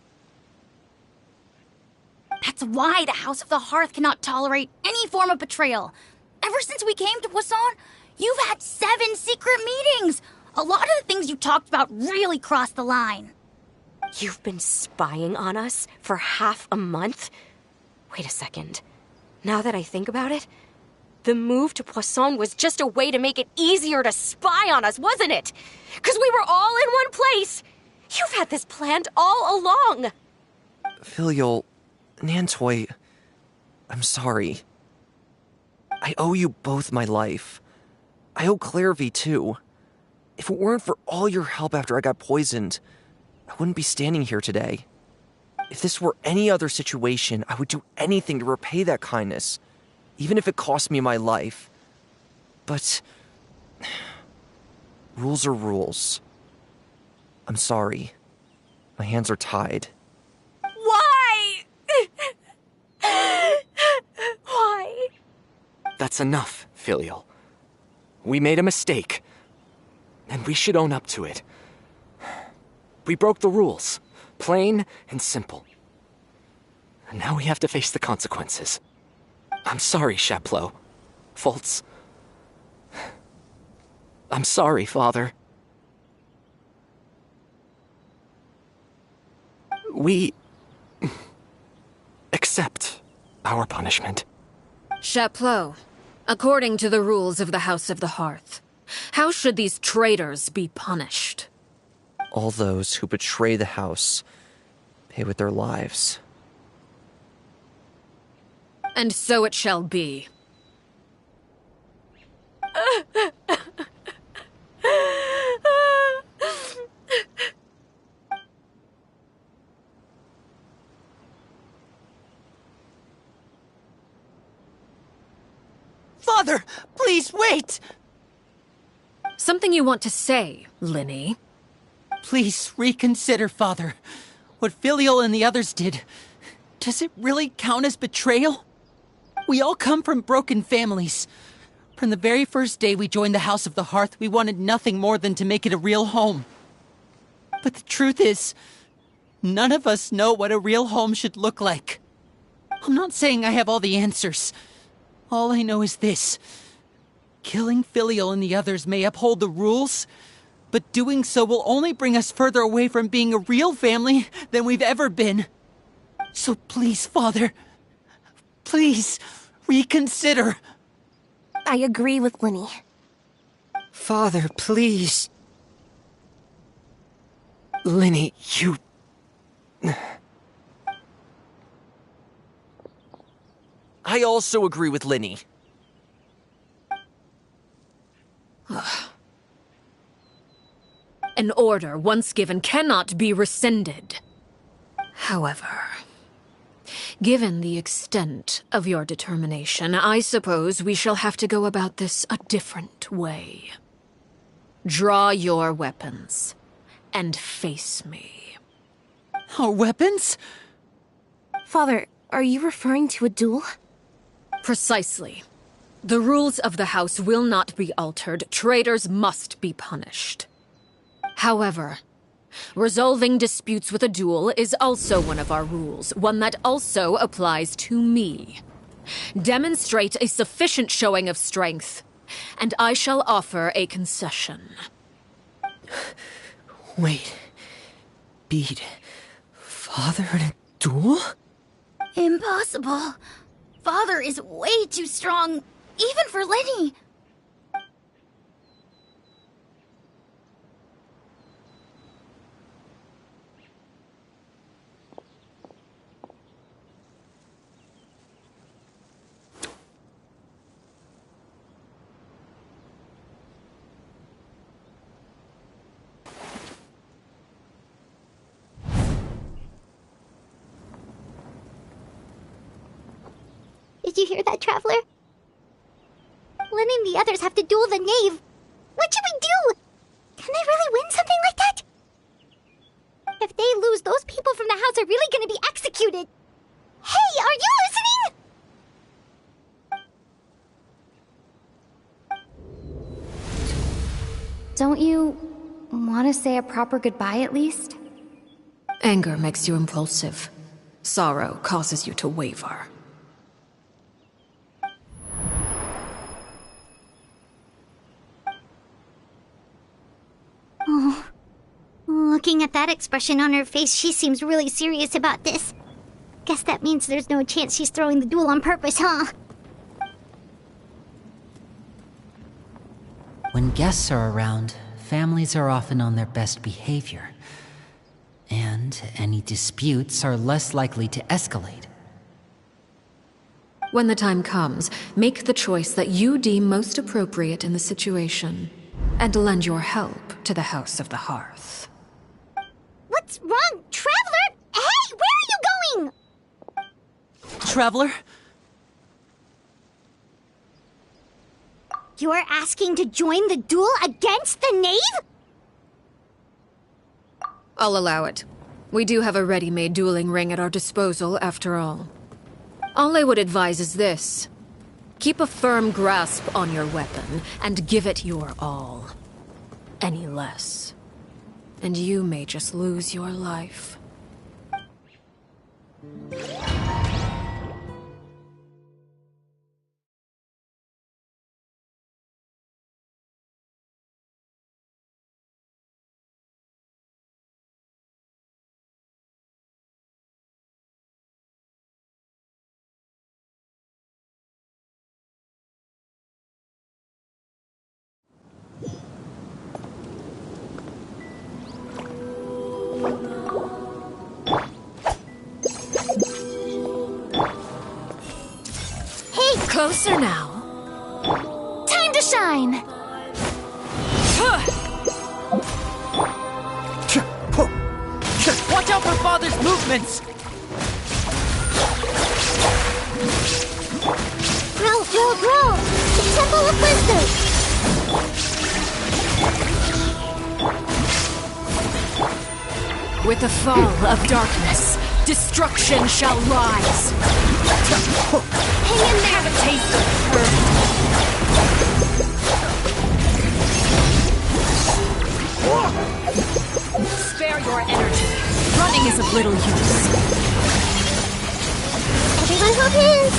B: That's why the House of the Hearth cannot tolerate any form of betrayal. Ever since we came to Poisson, you've had 7 secret meetings. A lot of the things you talked about really crossed the line.
K: You've been spying on us for half a month? Wait a second. Now that I think about it, the move to Poisson was just a way to make it easier to spy on us, wasn't it? Because we were all in one place. You've had this planned all along.
J: Filial, Nantoy, I'm sorry. I owe you both my life. I owe Clarevy too. If it weren't for all your help after I got poisoned, I wouldn't be standing here today. If this were any other situation, I would do anything to repay that kindness, even if it cost me my life. But rules are rules. I'm sorry. My hands are tied.
L: That's enough, Filial. We made a mistake, and we should own up to it. We broke the rules, plain and simple. And now we have to face the consequences. I'm sorry, Chaplot. Fultz. I'm sorry, Father. We accept our punishment.
C: Chaplot, according to the rules of the House of the Hearth, how should these traitors be punished?
J: All those who betray the house pay with their lives.
C: And so it shall be.
M: Father, please wait!
C: Something you want to say, Linny?
M: Please reconsider, Father. What Filial and the others did, does it really count as betrayal? We all come from broken families. From the very first day we joined the House of the Hearth, we wanted nothing more than to make it a real home. But the truth is, none of us know what a real home should look like. I'm not saying I have all the answers. All I know is this. Killing Filial and the others may uphold the rules, but doing so will only bring us further away from being a real family than we've ever been. So please, Father, please reconsider.
N: I agree with Linny.
M: Father, please.
L: Linny, you...
J: I also agree with Linny.
C: An order once given cannot be rescinded. However, given the extent of your determination, I suppose we shall have to go about this a different way. Draw your weapons and face me.
M: Our weapons?
N: Father, are you referring to a duel?
C: Precisely. The rules of the house will not be altered. Traitors must be punished. However, resolving disputes with a duel is also one of our rules, one that also applies to me. Demonstrate a sufficient showing of strength, and I shall offer a concession.
M: Wait. Beat Father in a duel?
B: Impossible. Father is way too strong, even for Linny.
A: Did you hear that, Traveler? Linny and the others have to duel the Knave. What should we do? Can they really win something like that? If they lose, those people from the house are really gonna be executed. Hey, are you listening?
Q: Don't you want to say a proper goodbye at least?
C: Anger makes you impulsive. Sorrow causes you to waver.
A: Oh, looking at that expression on her face, she seems really serious about this. Guess that means there's no chance she's throwing the duel on purpose, huh?
D: When guests are around, families are often on their best behavior. And any disputes are less likely to escalate.
C: When the time comes, make the choice that you deem most appropriate in the situation, and lend your help to the House of the Hearth.
A: What's wrong, Traveler? Hey, where are you going?
M: Traveler?
A: You're asking to join the duel against the Knave?
C: I'll allow it. We do have a ready-made dueling ring at our disposal, after all. All I would advise is this. Keep a firm grasp on your weapon, and give it your all. Any less, and you may just lose your life. Closer now.
B: Time to shine!
P: Watch out for Father's movements!
A: Growl, growl, growl! The Temple of Wisdom!
C: With the fall of darkness, destruction shall rise.
A: Hang in there!
C: Have a taste of earth. Spare your energy. Running is of little use.
A: Everyone hold hands!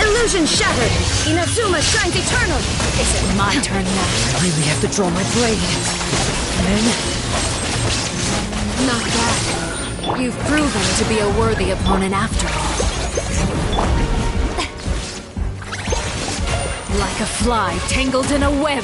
C: Illusion shattered. Inazuma shines eternal. Is it my turn now?
M: I really have to draw my blade. Then...
C: Not bad. You've proven to be a worthy opponent after all. Like a fly tangled in a web.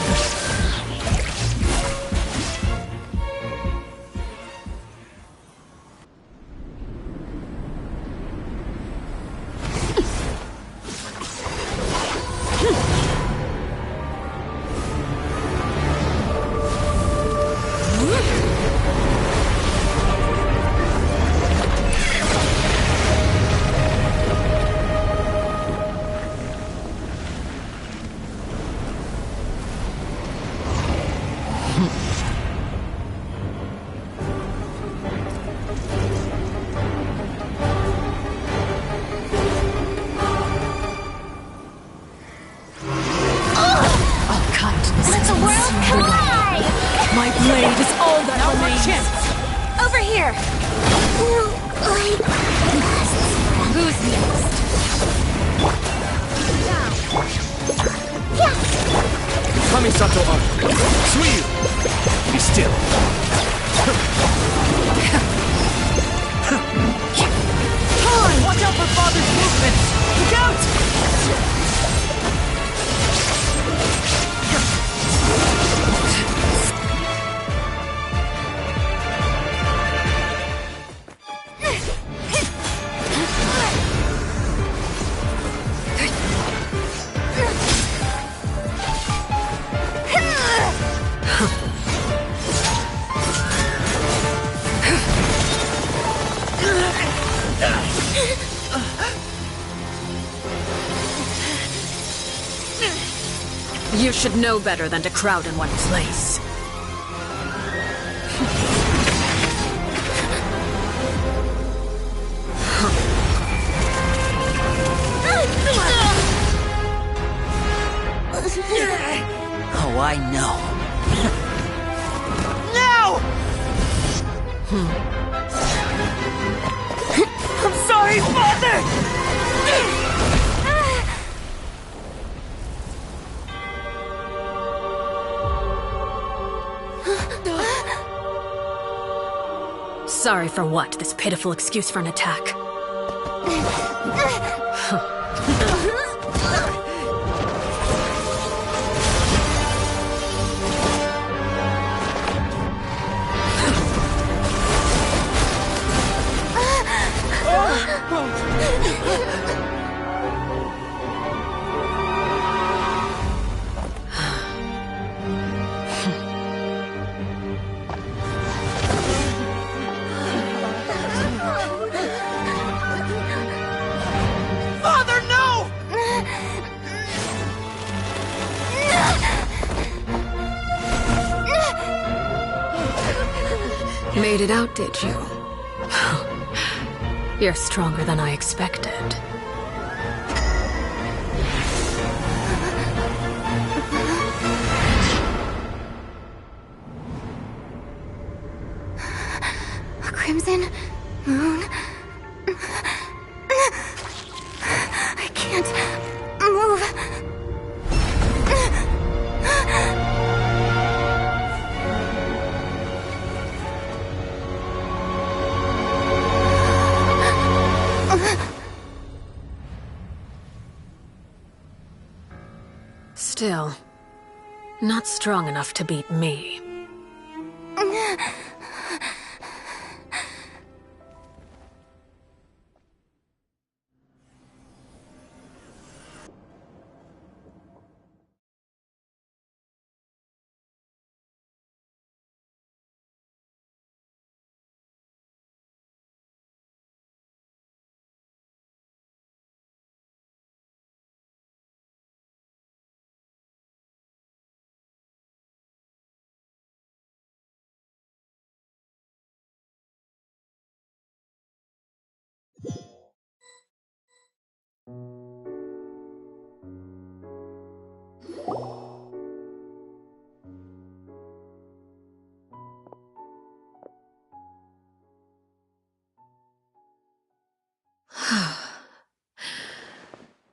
B: Over here!
C: Who's next?
E: Kamisato up. Suiyu! Be still.
P: Watch out for Father's movements! Look out!
C: You should know better than to crowd in one place.
M: Oh, I know.
P: No! I'm sorry, Father!
C: Sorry for what? This pitiful excuse for an attack. Made it out, did you? You're stronger than I expected.
Q: Crimson Moon. I can't move.
C: Still, not strong enough to beat me.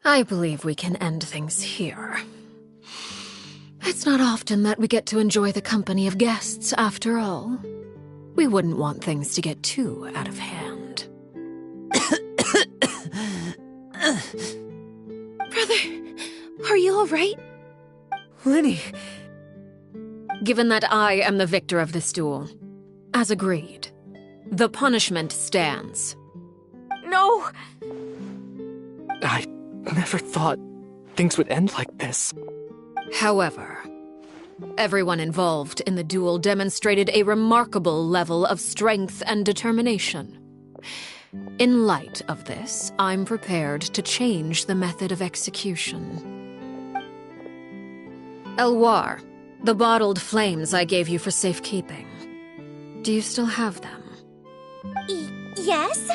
C: I believe we can end things here. It's not often that we get to enjoy the company of guests, after all. We wouldn't want things to get too out of hand.
N: Brother, are you all right?
M: Lenny!
C: Given that I am the victor of this duel, as agreed, the punishment stands.
I: No!
L: I never thought things would end like this.
C: However, everyone involved in the duel demonstrated a remarkable level of strength and determination. In light of this, I'm prepared to change the method of execution. Elwar, the bottled flames I gave you for safekeeping. Do you still have them?
K: Yes?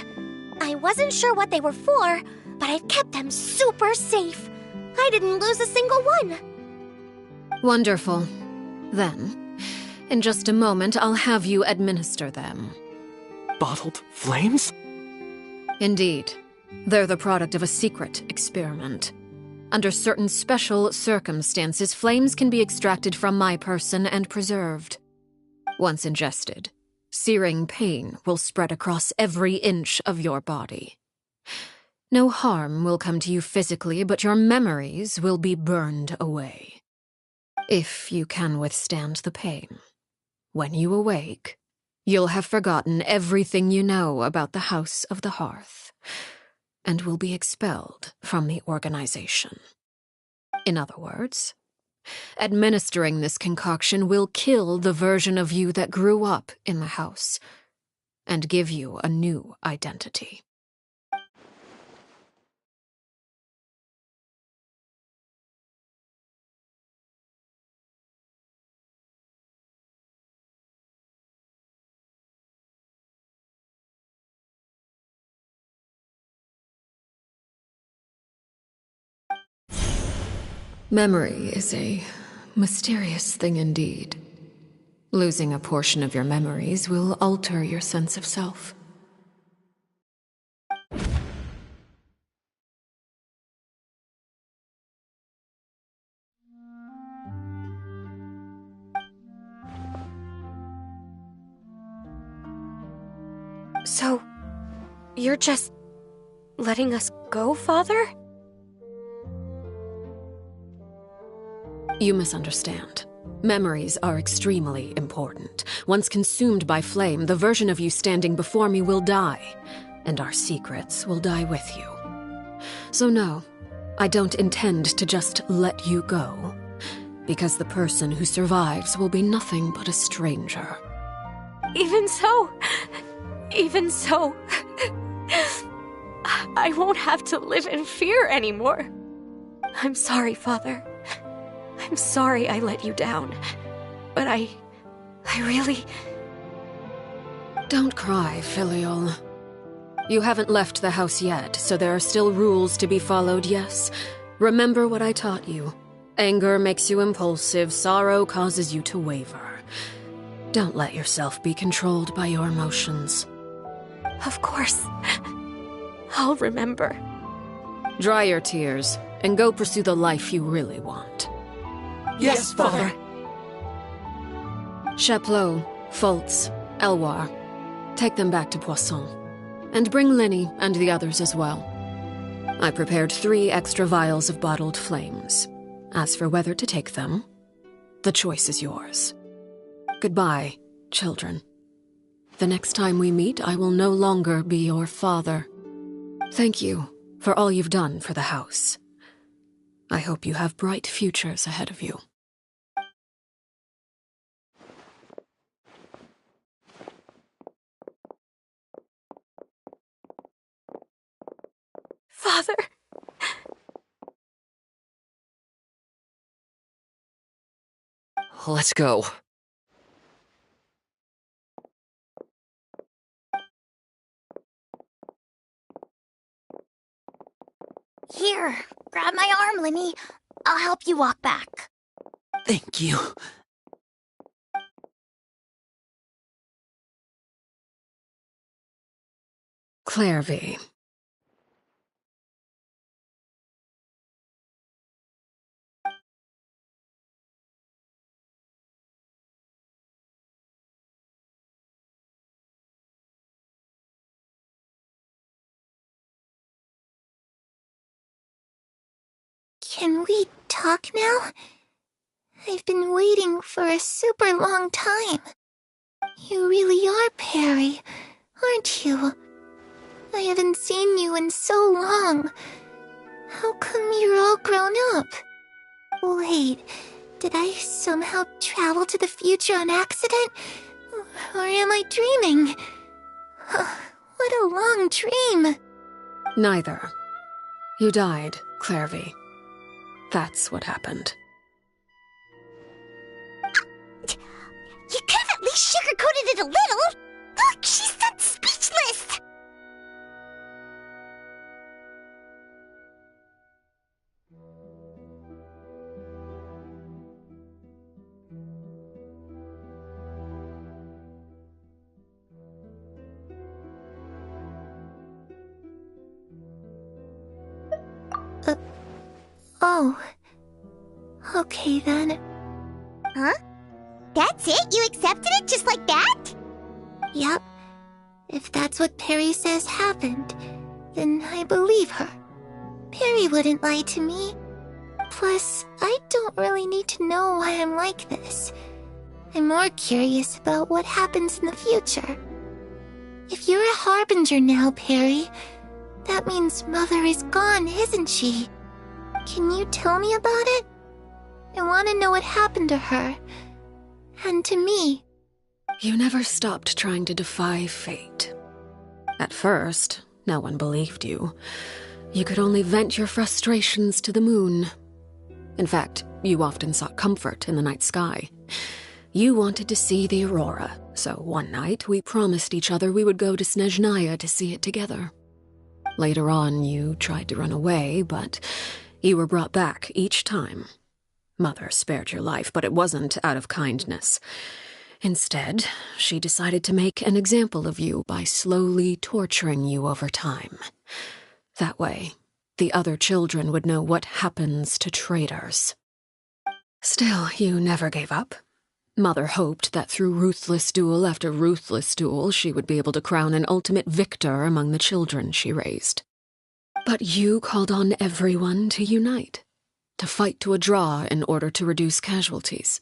K: I wasn't sure what they were for, but I've kept them super safe. I didn't lose a single one.
C: Wonderful. Then, in just a moment, I'll have you administer them.
L: Bottled flames?
C: Indeed. They're the product of a secret experiment. Under certain special circumstances, flames can be extracted from my person and preserved. Once ingested, searing pain will spread across every inch of your body. No harm will come to you physically, but your memories will be burned away. If you can withstand the pain, when you awake, you'll have forgotten everything you know about the House of the Hearth, and will be expelled from the organization. In other words, administering this concoction will kill the version of you that grew up in the house, and give you a new identity. Memory is a mysterious thing indeed. Losing a portion of your memories will alter your sense of self.
R: So, you're just letting us go, Father?
C: You misunderstand. Memories are extremely important. Once consumed by flame, the version of you standing before me will die, and our secrets will die with you. So no, I don't intend to just let you go, because the person who survives will be nothing but a stranger.
R: Even so, I won't have to live in fear anymore. I'm sorry, Father. I'm sorry I let you down, but I really...
C: Don't cry, Filial. You haven't left the house yet, so there are still rules to be followed, yes? Remember what I taught you. Anger makes you impulsive, sorrow causes you to waver. Don't let yourself be controlled by your emotions.
R: Of course. I'll remember.
C: Dry your tears, and go pursue the life you really want.
E: Yes, Father.
C: Chaplot, Foltz, Elwar, take them back to Poisson. And bring Lenny and the others as well. I prepared 3 extra vials of bottled flames. As for whether to take them, the choice is yours. Goodbye, children. The next time we meet, I will no longer be your father. Thank you for all you've done for the house. I hope you have bright futures ahead of you.
R: Father!
J: Let's go.
B: Here, grab my arm, Lenny. I'll help you walk back.
M: Thank you.
C: Clairvy.
B: Can we talk now? I've been waiting for a super long time. You really are Perry, aren't you? I haven't seen you in so long. How come you're all grown up? Wait, did I somehow travel to the future on accident? Or am I dreaming? What a long dream.
C: Neither. You died, Clairvy. That's what happened.
A: You could have at least sugarcoated it a little. Look, she's done speechless.
B: Oh. Okay then.
A: Huh? That's it? You accepted it just like that?
B: Yep. If that's what Perry says happened, then I believe her. Perry wouldn't lie to me. Plus, I don't really need to know why I'm like this. I'm more curious about what happens in the future. If you're a harbinger now, Perry, that means Mother is gone, isn't she? Can you tell me about it? I want to know what happened to her. And to me.
C: You never stopped trying to defy fate. At first, no one believed you. You could only vent your frustrations to the moon. In fact, you often sought comfort in the night sky. You wanted to see the aurora, so one night we promised each other we would go to Snezhnaya to see it together. Later on, you tried to run away, but you were brought back each time. Mother spared your life, but it wasn't out of kindness. Instead, she decided to make an example of you by slowly torturing you over time. That way, the other children would know what happens to traitors. Still, you never gave up. Mother hoped that through ruthless duel after ruthless duel, she would be able to crown an ultimate victor among the children she raised. But you called on everyone to unite, to fight to a draw in order to reduce casualties.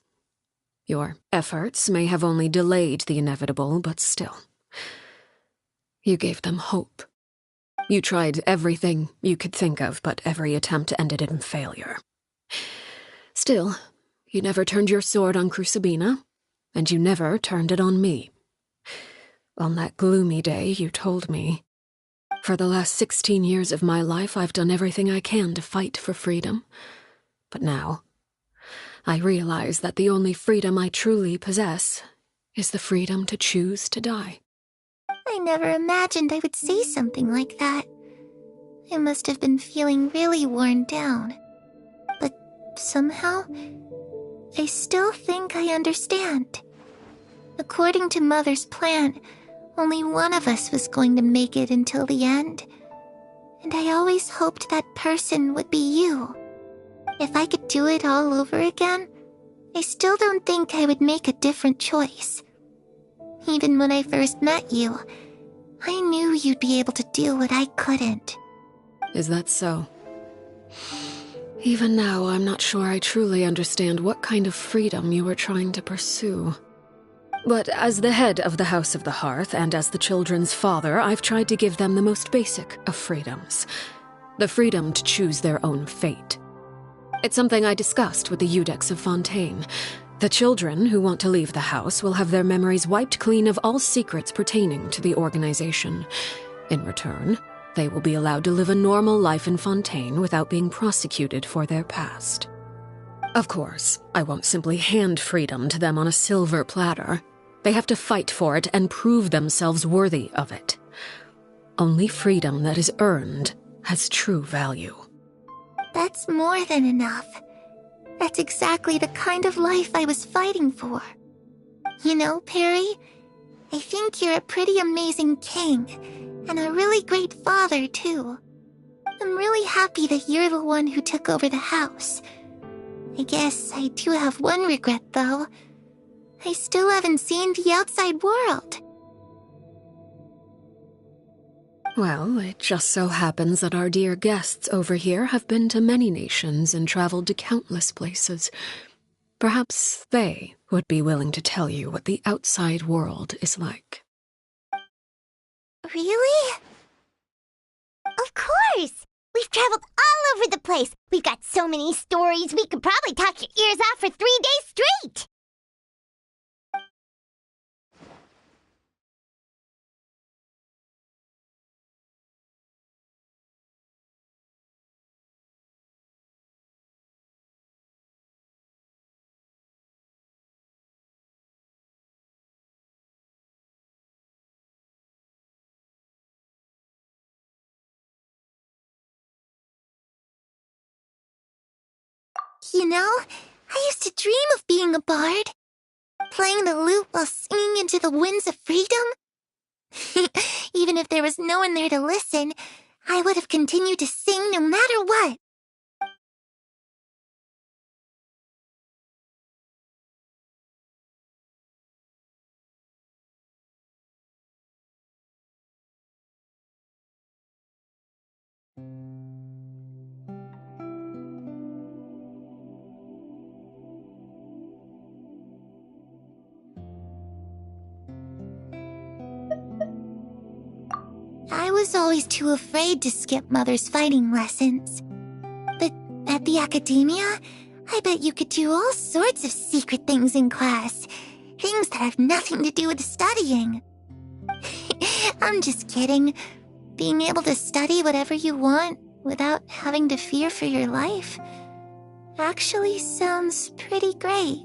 C: Your efforts may have only delayed the inevitable, but still. You gave them hope. You tried everything you could think of, but every attempt ended in failure. Still, you never turned your sword on Crucibina, and you never turned it on me. On that gloomy day, you told me, "For the last 16 years of my life, I've done everything I can to fight for freedom. But now, I realize that the only freedom I truly possess is the freedom to choose to die."
B: I never imagined I would say something like that. I must have been feeling really worn down. But somehow, I still think I understand. According to Mother's plan,
A: only one of us was going to make it until the end. And I always hoped that person would be you. If I could do it all over again, I still don't think I would make a different choice. Even when I first met you, I knew you'd be able to do what I couldn't.
C: Is that so? Even now, I'm not sure I truly understand what kind of freedom you were trying to pursue. But as the head of the House of the Hearth and as the children's father, I've tried to give them the most basic of freedoms. The freedom to choose their own fate. It's something I discussed with the Eudex of Fontaine. The children who want to leave the house will have their memories wiped clean of all secrets pertaining to the organization. In return, they will be allowed to live a normal life in Fontaine without being prosecuted for their past. Of course, I won't simply hand freedom to them on a silver platter. They have to fight for it and prove themselves worthy of it. Only freedom that is earned has true value.
A: That's more than enough. That's exactly the kind of life I was fighting for. You know, Perry, I think you're a pretty amazing king, and a really great father, too. I'm really happy that you're the one who took over the house. I guess I do have one regret, though. I still haven't seen the outside world.
C: Well, it just so happens that our dear guests over here have been to many nations and traveled to countless places. Perhaps they would be willing to tell you what the outside world is like.
A: Really?
B: Of course! We've traveled all over the place. We've got so many stories, we could probably talk your ears off for 3 days straight.
A: You know, I used to dream of being a bard. Playing the lute while singing into the winds of freedom. Even if there was no one there to listen, I would have continued to sing no matter what. I was always too afraid to skip Mother's fighting lessons. But at the academia, I bet you could do all sorts of secret things in class. Things that have nothing to do with studying. I'm just kidding. Being able to study whatever you want without having to fear for your life actually sounds pretty great.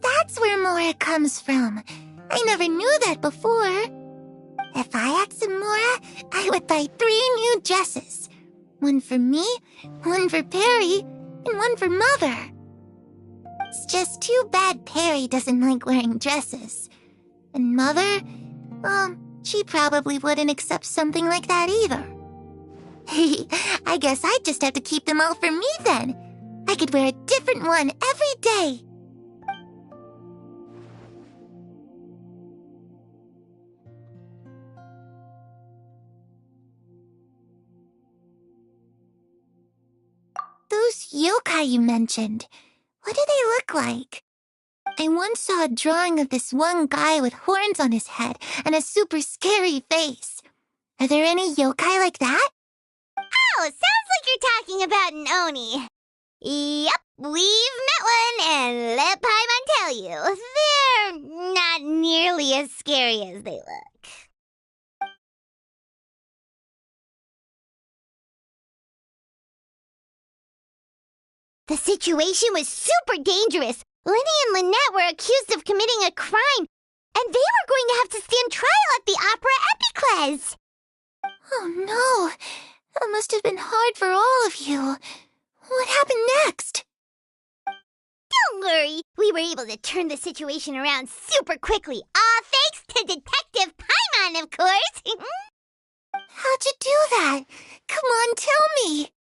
A: That's where Mora comes from. I never knew that before. If I had some Mora, I would buy 3 new dresses. One for me, one for Perry, and one for Mother. It's just too bad Perry doesn't like wearing dresses. And Mother, well, she probably wouldn't accept something like that either. I guess I'd just have to keep them all for me then. I could wear a different one every day. Those yokai you mentioned, what do they look like? I once saw a drawing of this one guy with horns on his head and a super scary face. Are there any yokai like that?
B: Oh, sounds like you're talking about an Oni. Yep, we've met one, and let Paimon tell you, they're not nearly as scary as they look.
A: The situation was super dangerous. Lenny and Lynette were accused of committing a crime, and they were going to have to stand trial at the Opera Epicles.
B: Oh no, that must have been hard for all of you. What happened next?
A: Don't worry, we were able to turn the situation around super quickly, all thanks to Detective Paimon, of course.
B: How'd you do that? Come on, tell me.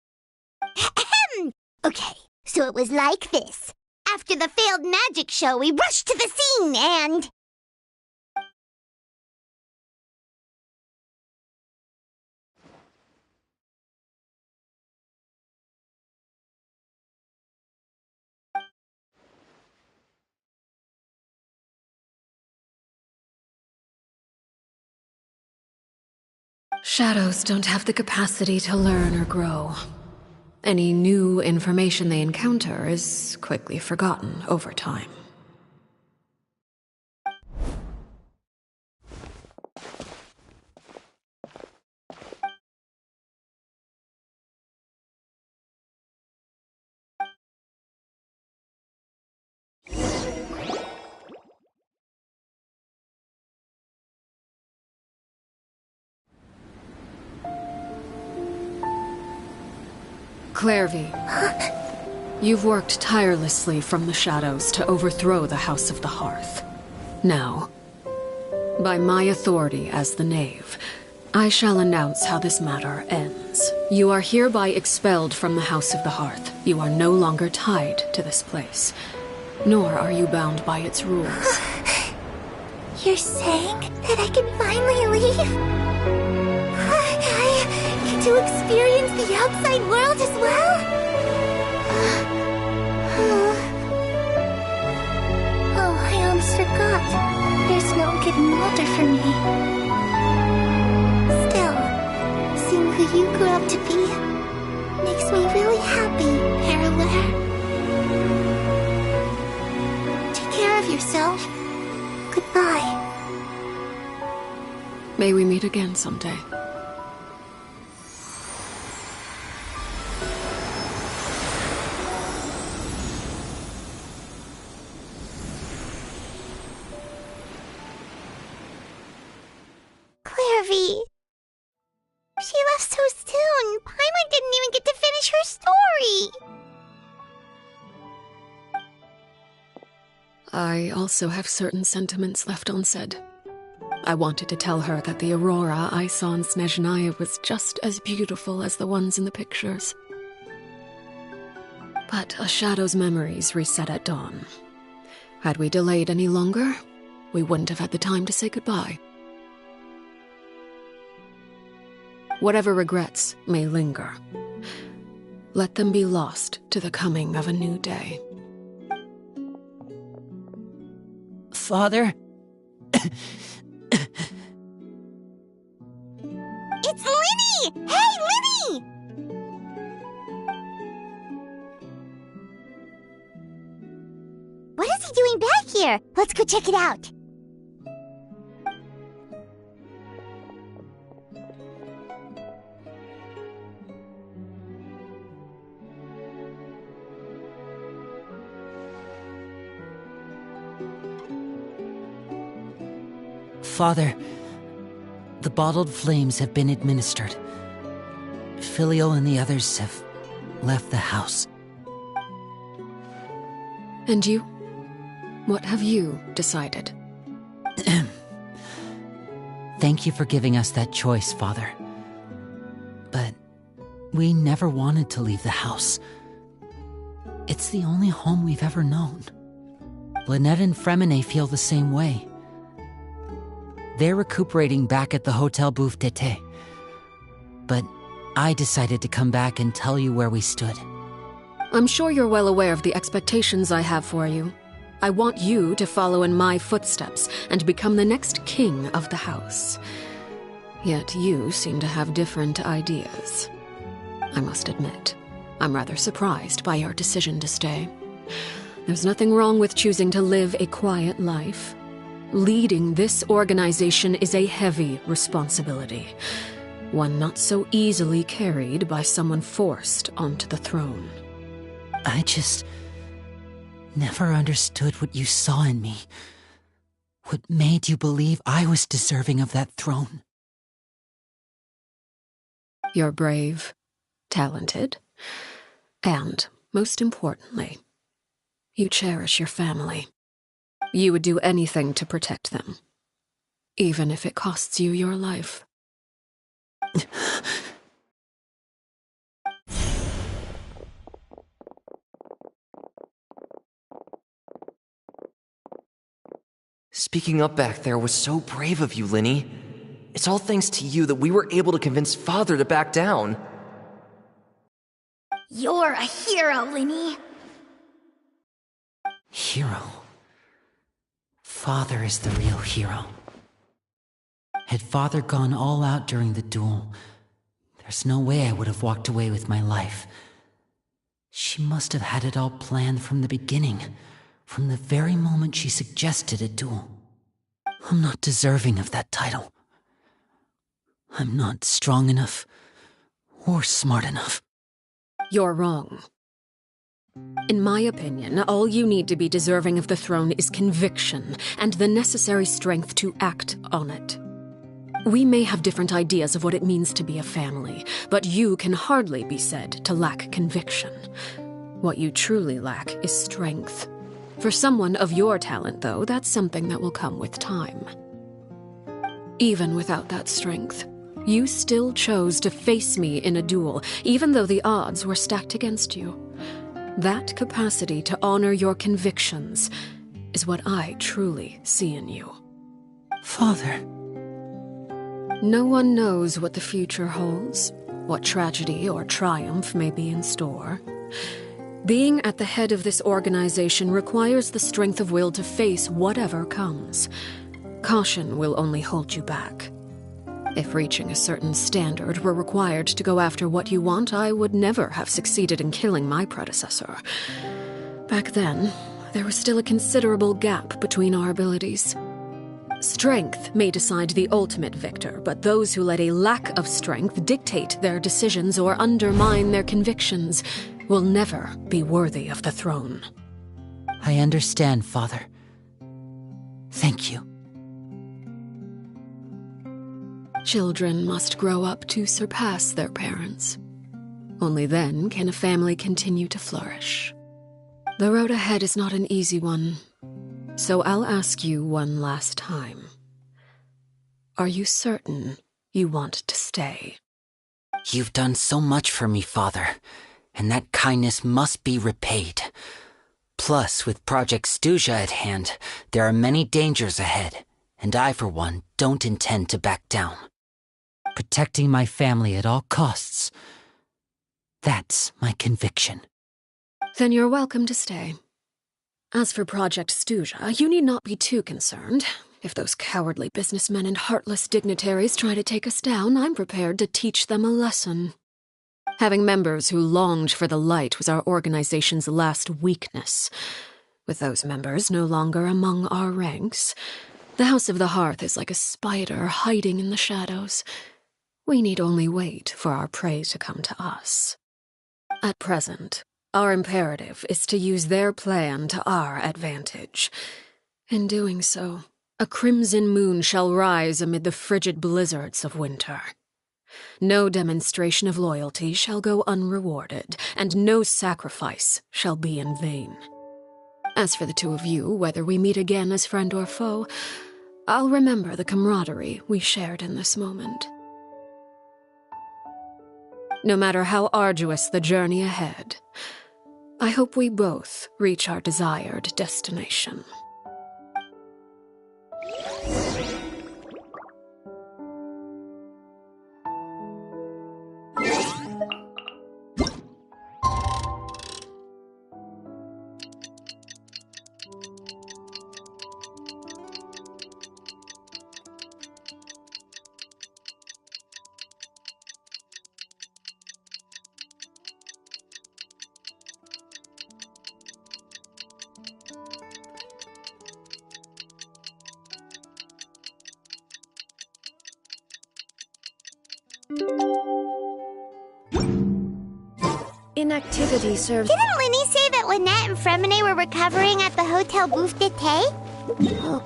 A: Okay, so it was like this. After the failed magic show, we rushed to the scene and...
C: Shadows don't have the capacity to learn or grow. Any new information they encounter is quickly forgotten over time. Clairvy, you've worked tirelessly from the shadows to overthrow the House of the Hearth. Now, by my authority as the Knave, I shall announce how this matter ends. You are hereby expelled from the House of the Hearth. You are no longer tied to this place, nor are you bound by its rules.
B: You're saying that I can finally leave? To experience the outside world as well? Oh, I almost forgot. There's no getting older for me. Still, seeing who you grew up to be makes me really happy, Parallel. Take care of yourself. Goodbye.
C: May we meet again someday.
A: She left so soon. Paimon didn't even get to finish her story.
C: I also have certain sentiments left unsaid. I wanted to tell her that the aurora I saw in Snezhnaya was just as beautiful as the ones in the pictures. But a shadow's memories reset at dawn. Had we delayed any longer, we wouldn't have had the time to say goodbye. Whatever regrets may linger, let them be lost to the coming of a new day.
D: Father?
A: It's Linny! Hey, Linny! What is he doing back here? Let's go check it out.
D: Father, the bottled flames have been administered. Filial and the others have left the house.
C: And you? What have you decided?
D: Thank you for giving us that choice, Father. But we never wanted to leave the house. It's the only home we've ever known. Lynette and Fremine feel the same way. They're recuperating back at the Hotel Bouffe d'été. But I decided to come back and tell you where we stood.
C: I'm sure you're well aware of the expectations I have for you. I want you to follow in my footsteps and become the next king of the house. Yet you seem to have different ideas. I must admit, I'm rather surprised by your decision to stay. There's nothing wrong with choosing to live a quiet life. Leading this organization is a heavy responsibility, one not so easily carried by someone forced onto the throne.
M: I just never understood what you saw in me. What made you believe I was deserving of that throne?
C: You're brave, talented, and, most importantly, you cherish your family. You would do anything to protect them, even if it costs you your life.
J: Speaking up back there was so brave of you, Linny. It's all thanks to you that we were able to convince Father to back down.
B: You're a hero, Linny.
M: Hero? Father is the real hero. Had Father gone all out during the duel, there's no way I would have walked away with my life. She must have had it all planned from the beginning, from the very moment she suggested a duel. I'm not deserving of that title. I'm not strong enough or smart enough.
C: You're wrong. In my opinion, all you need to be deserving of the throne is conviction and the necessary strength to act on it. We may have different ideas of what it means to be a family, but you can hardly be said to lack conviction. What you truly lack is strength. For someone of your talent, though, that's something that will come with time. Even without that strength, you still chose to face me in a duel, even though the odds were stacked against you. That capacity to honor your convictions is what I truly see in you.
M: Father.
C: No one knows what the future holds, what tragedy or triumph may be in store. Being at the head of this organization requires the strength of will to face whatever comes. Caution will only hold you back. If reaching a certain standard were required to go after what you want, I would never have succeeded in killing my predecessor. Back then, there was still a considerable gap between our abilities. Strength may decide the ultimate victor, but those who let a lack of strength dictate their decisions or undermine their convictions will never be worthy of the throne.
M: I understand, Father. Thank you.
C: Children must grow up to surpass their parents. Only then can a family continue to flourish. The road ahead is not an easy one, so I'll ask you one last time. Are you certain you want to stay?
M: You've done so much for me, Father, and that kindness must be repaid. Plus, with Project Stuja at hand, there are many dangers ahead, and I, for one, don't intend to back down. Protecting my family at all costs. That's my conviction.
C: Then you're welcome to stay. As for Project Stuja, you need not be too concerned. If those cowardly businessmen and heartless dignitaries try to take us down, I'm prepared to teach them a lesson. Having members who longed for the light was our organization's last weakness. With those members no longer among our ranks, the House of the Hearth is like a spider hiding in the shadows. We need only wait for our prey to come to us. At present, our imperative is to use their plan to our advantage. In doing so, a crimson moon shall rise amid the frigid blizzards of winter. No demonstration of loyalty shall go unrewarded, and no sacrifice shall be in vain. As for the two of you, whether we meet again as friend or foe, I'll remember the camaraderie we shared in this moment. No matter how arduous the journey ahead, I hope we both reach our desired destination.
A: Inactivity serves... Didn't Linny say that Lynette and Fremine were recovering at the Hotel Bouffe d'été? Oh.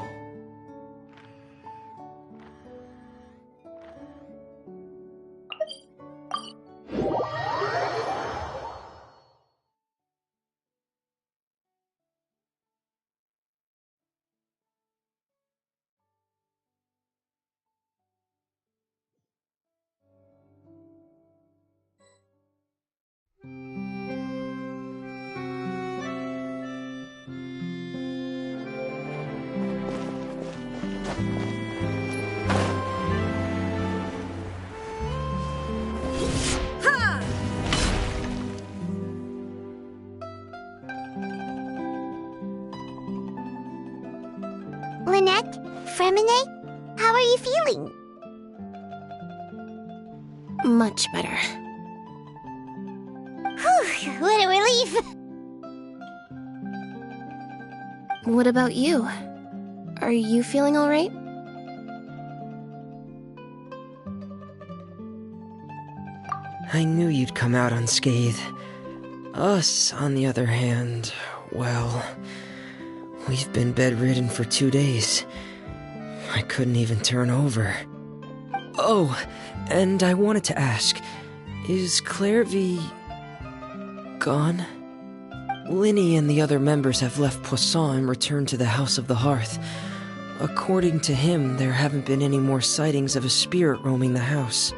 A: Lynette? Fremine? How are you feeling?
N: Much better.
A: Whew, what a relief!
N: What about you? Are you feeling alright?
M: I knew you'd come out unscathed. Us, on the other hand, well, we've been bedridden for 2 days. I couldn't even turn over. Oh, and I wanted to ask, is Clairvy gone? Linny and the other members have left Poisson and returned to the House of the Hearth. According to him, there haven't been any more sightings of a spirit roaming the house.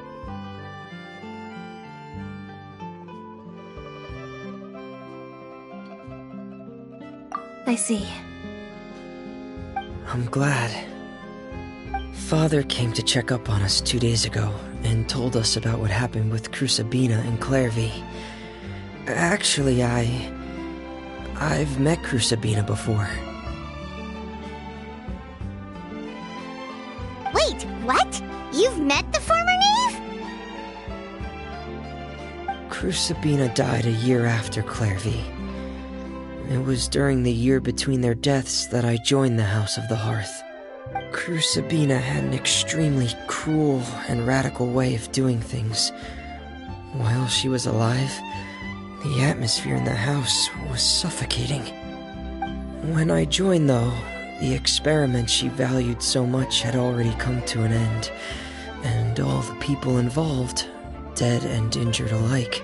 N: I see.
M: I'm glad. Father came to check up on us 2 days ago and told us about what happened with Crusabina and Clairvy. Actually, I've met Crusabina before.
A: Wait, what? You've met the former Knave?
M: Crusabina died a year after Clairvy. It was during the year between their deaths that I joined the House of the Hearth. Crusabina had an extremely cruel and radical way of doing things. While she was alive, the atmosphere in the house was suffocating. When I joined, though, the experiment she valued so much had already come to an end, and all the people involved, dead and injured alike,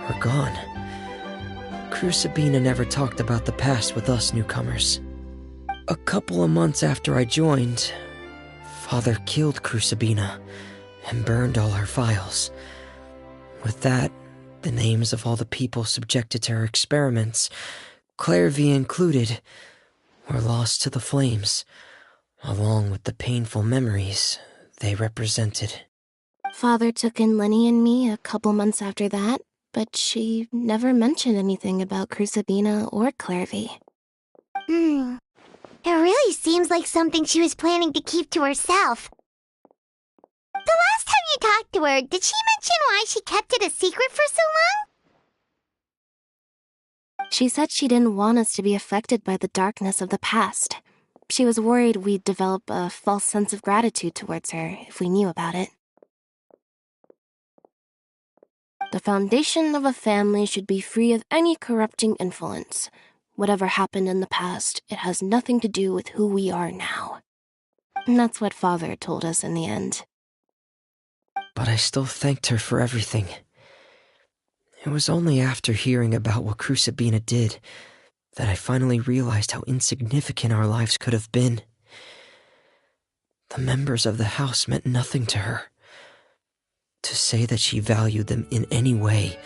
M: were gone. Crusabina never talked about the past with us newcomers. A couple of months after I joined, Father killed Crusabina and burned all her files. With that, the names of all the people subjected to her experiments, Clairvy included, were lost to the flames, along with the painful memories they represented.
N: Father took in Lenny and me a couple months after that, but she never mentioned anything about Crusabina or Clairvy.
A: It really seems like something she was planning to keep to herself. The last time you talked to her, did she mention why she kept it a secret for so long?
N: She said she didn't want us to be affected by the darkness of the past. She was worried we'd develop a false sense of gratitude towards her if we knew about it. The foundation of a family should be free of any corrupting influence. Whatever happened in the past, it has nothing to do with who we are now. And that's what Father told us in the end.
M: But I still thanked her for everything. It was only after hearing about what Crusabina did that I finally realized how insignificant our lives could have been. The members of the house meant nothing to her. To say that she valued them in any way,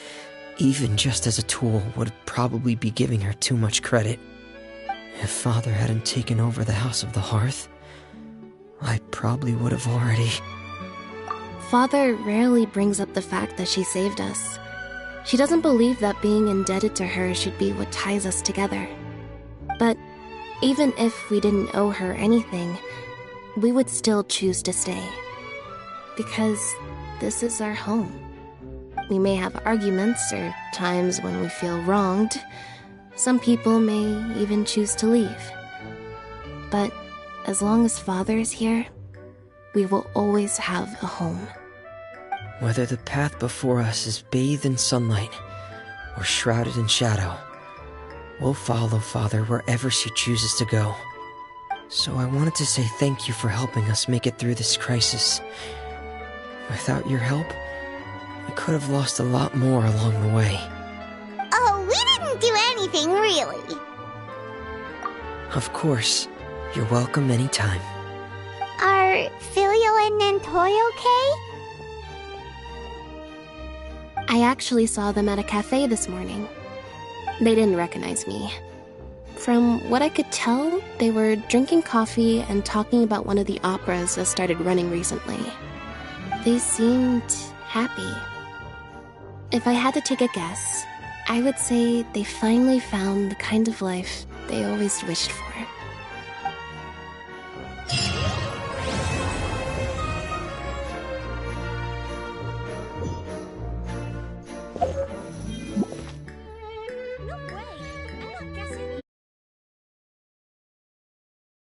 M: even just as a tool, would probably be giving her too much credit. If Father hadn't taken over the House of the Hearth, I probably would have already...
N: Father rarely brings up the fact that she saved us. She doesn't believe that being indebted to her should be what ties us together. But even if we didn't owe her anything, we would still choose to stay. Because this is our home. We may have arguments or times when we feel wronged. Some people may even choose to leave. But as long as Father is here, we will always have a home.
M: Whether the path before us is bathed in sunlight or shrouded in shadow, We'll follow Father wherever she chooses to go. So I wanted to say thank you for helping us make it through this crisis. Without your help, we could have lost a lot more along the way.
A: Oh, we didn't do anything, really.
M: Of course. You're welcome anytime.
A: Are Filio and Nantoy okay?
N: I actually saw them at a cafe this morning. They didn't recognize me. From what I could tell, they were drinking coffee and talking about one of the operas that started running recently. They seemed happy. If I had to take a guess, I would say they finally found the kind of life they always wished for.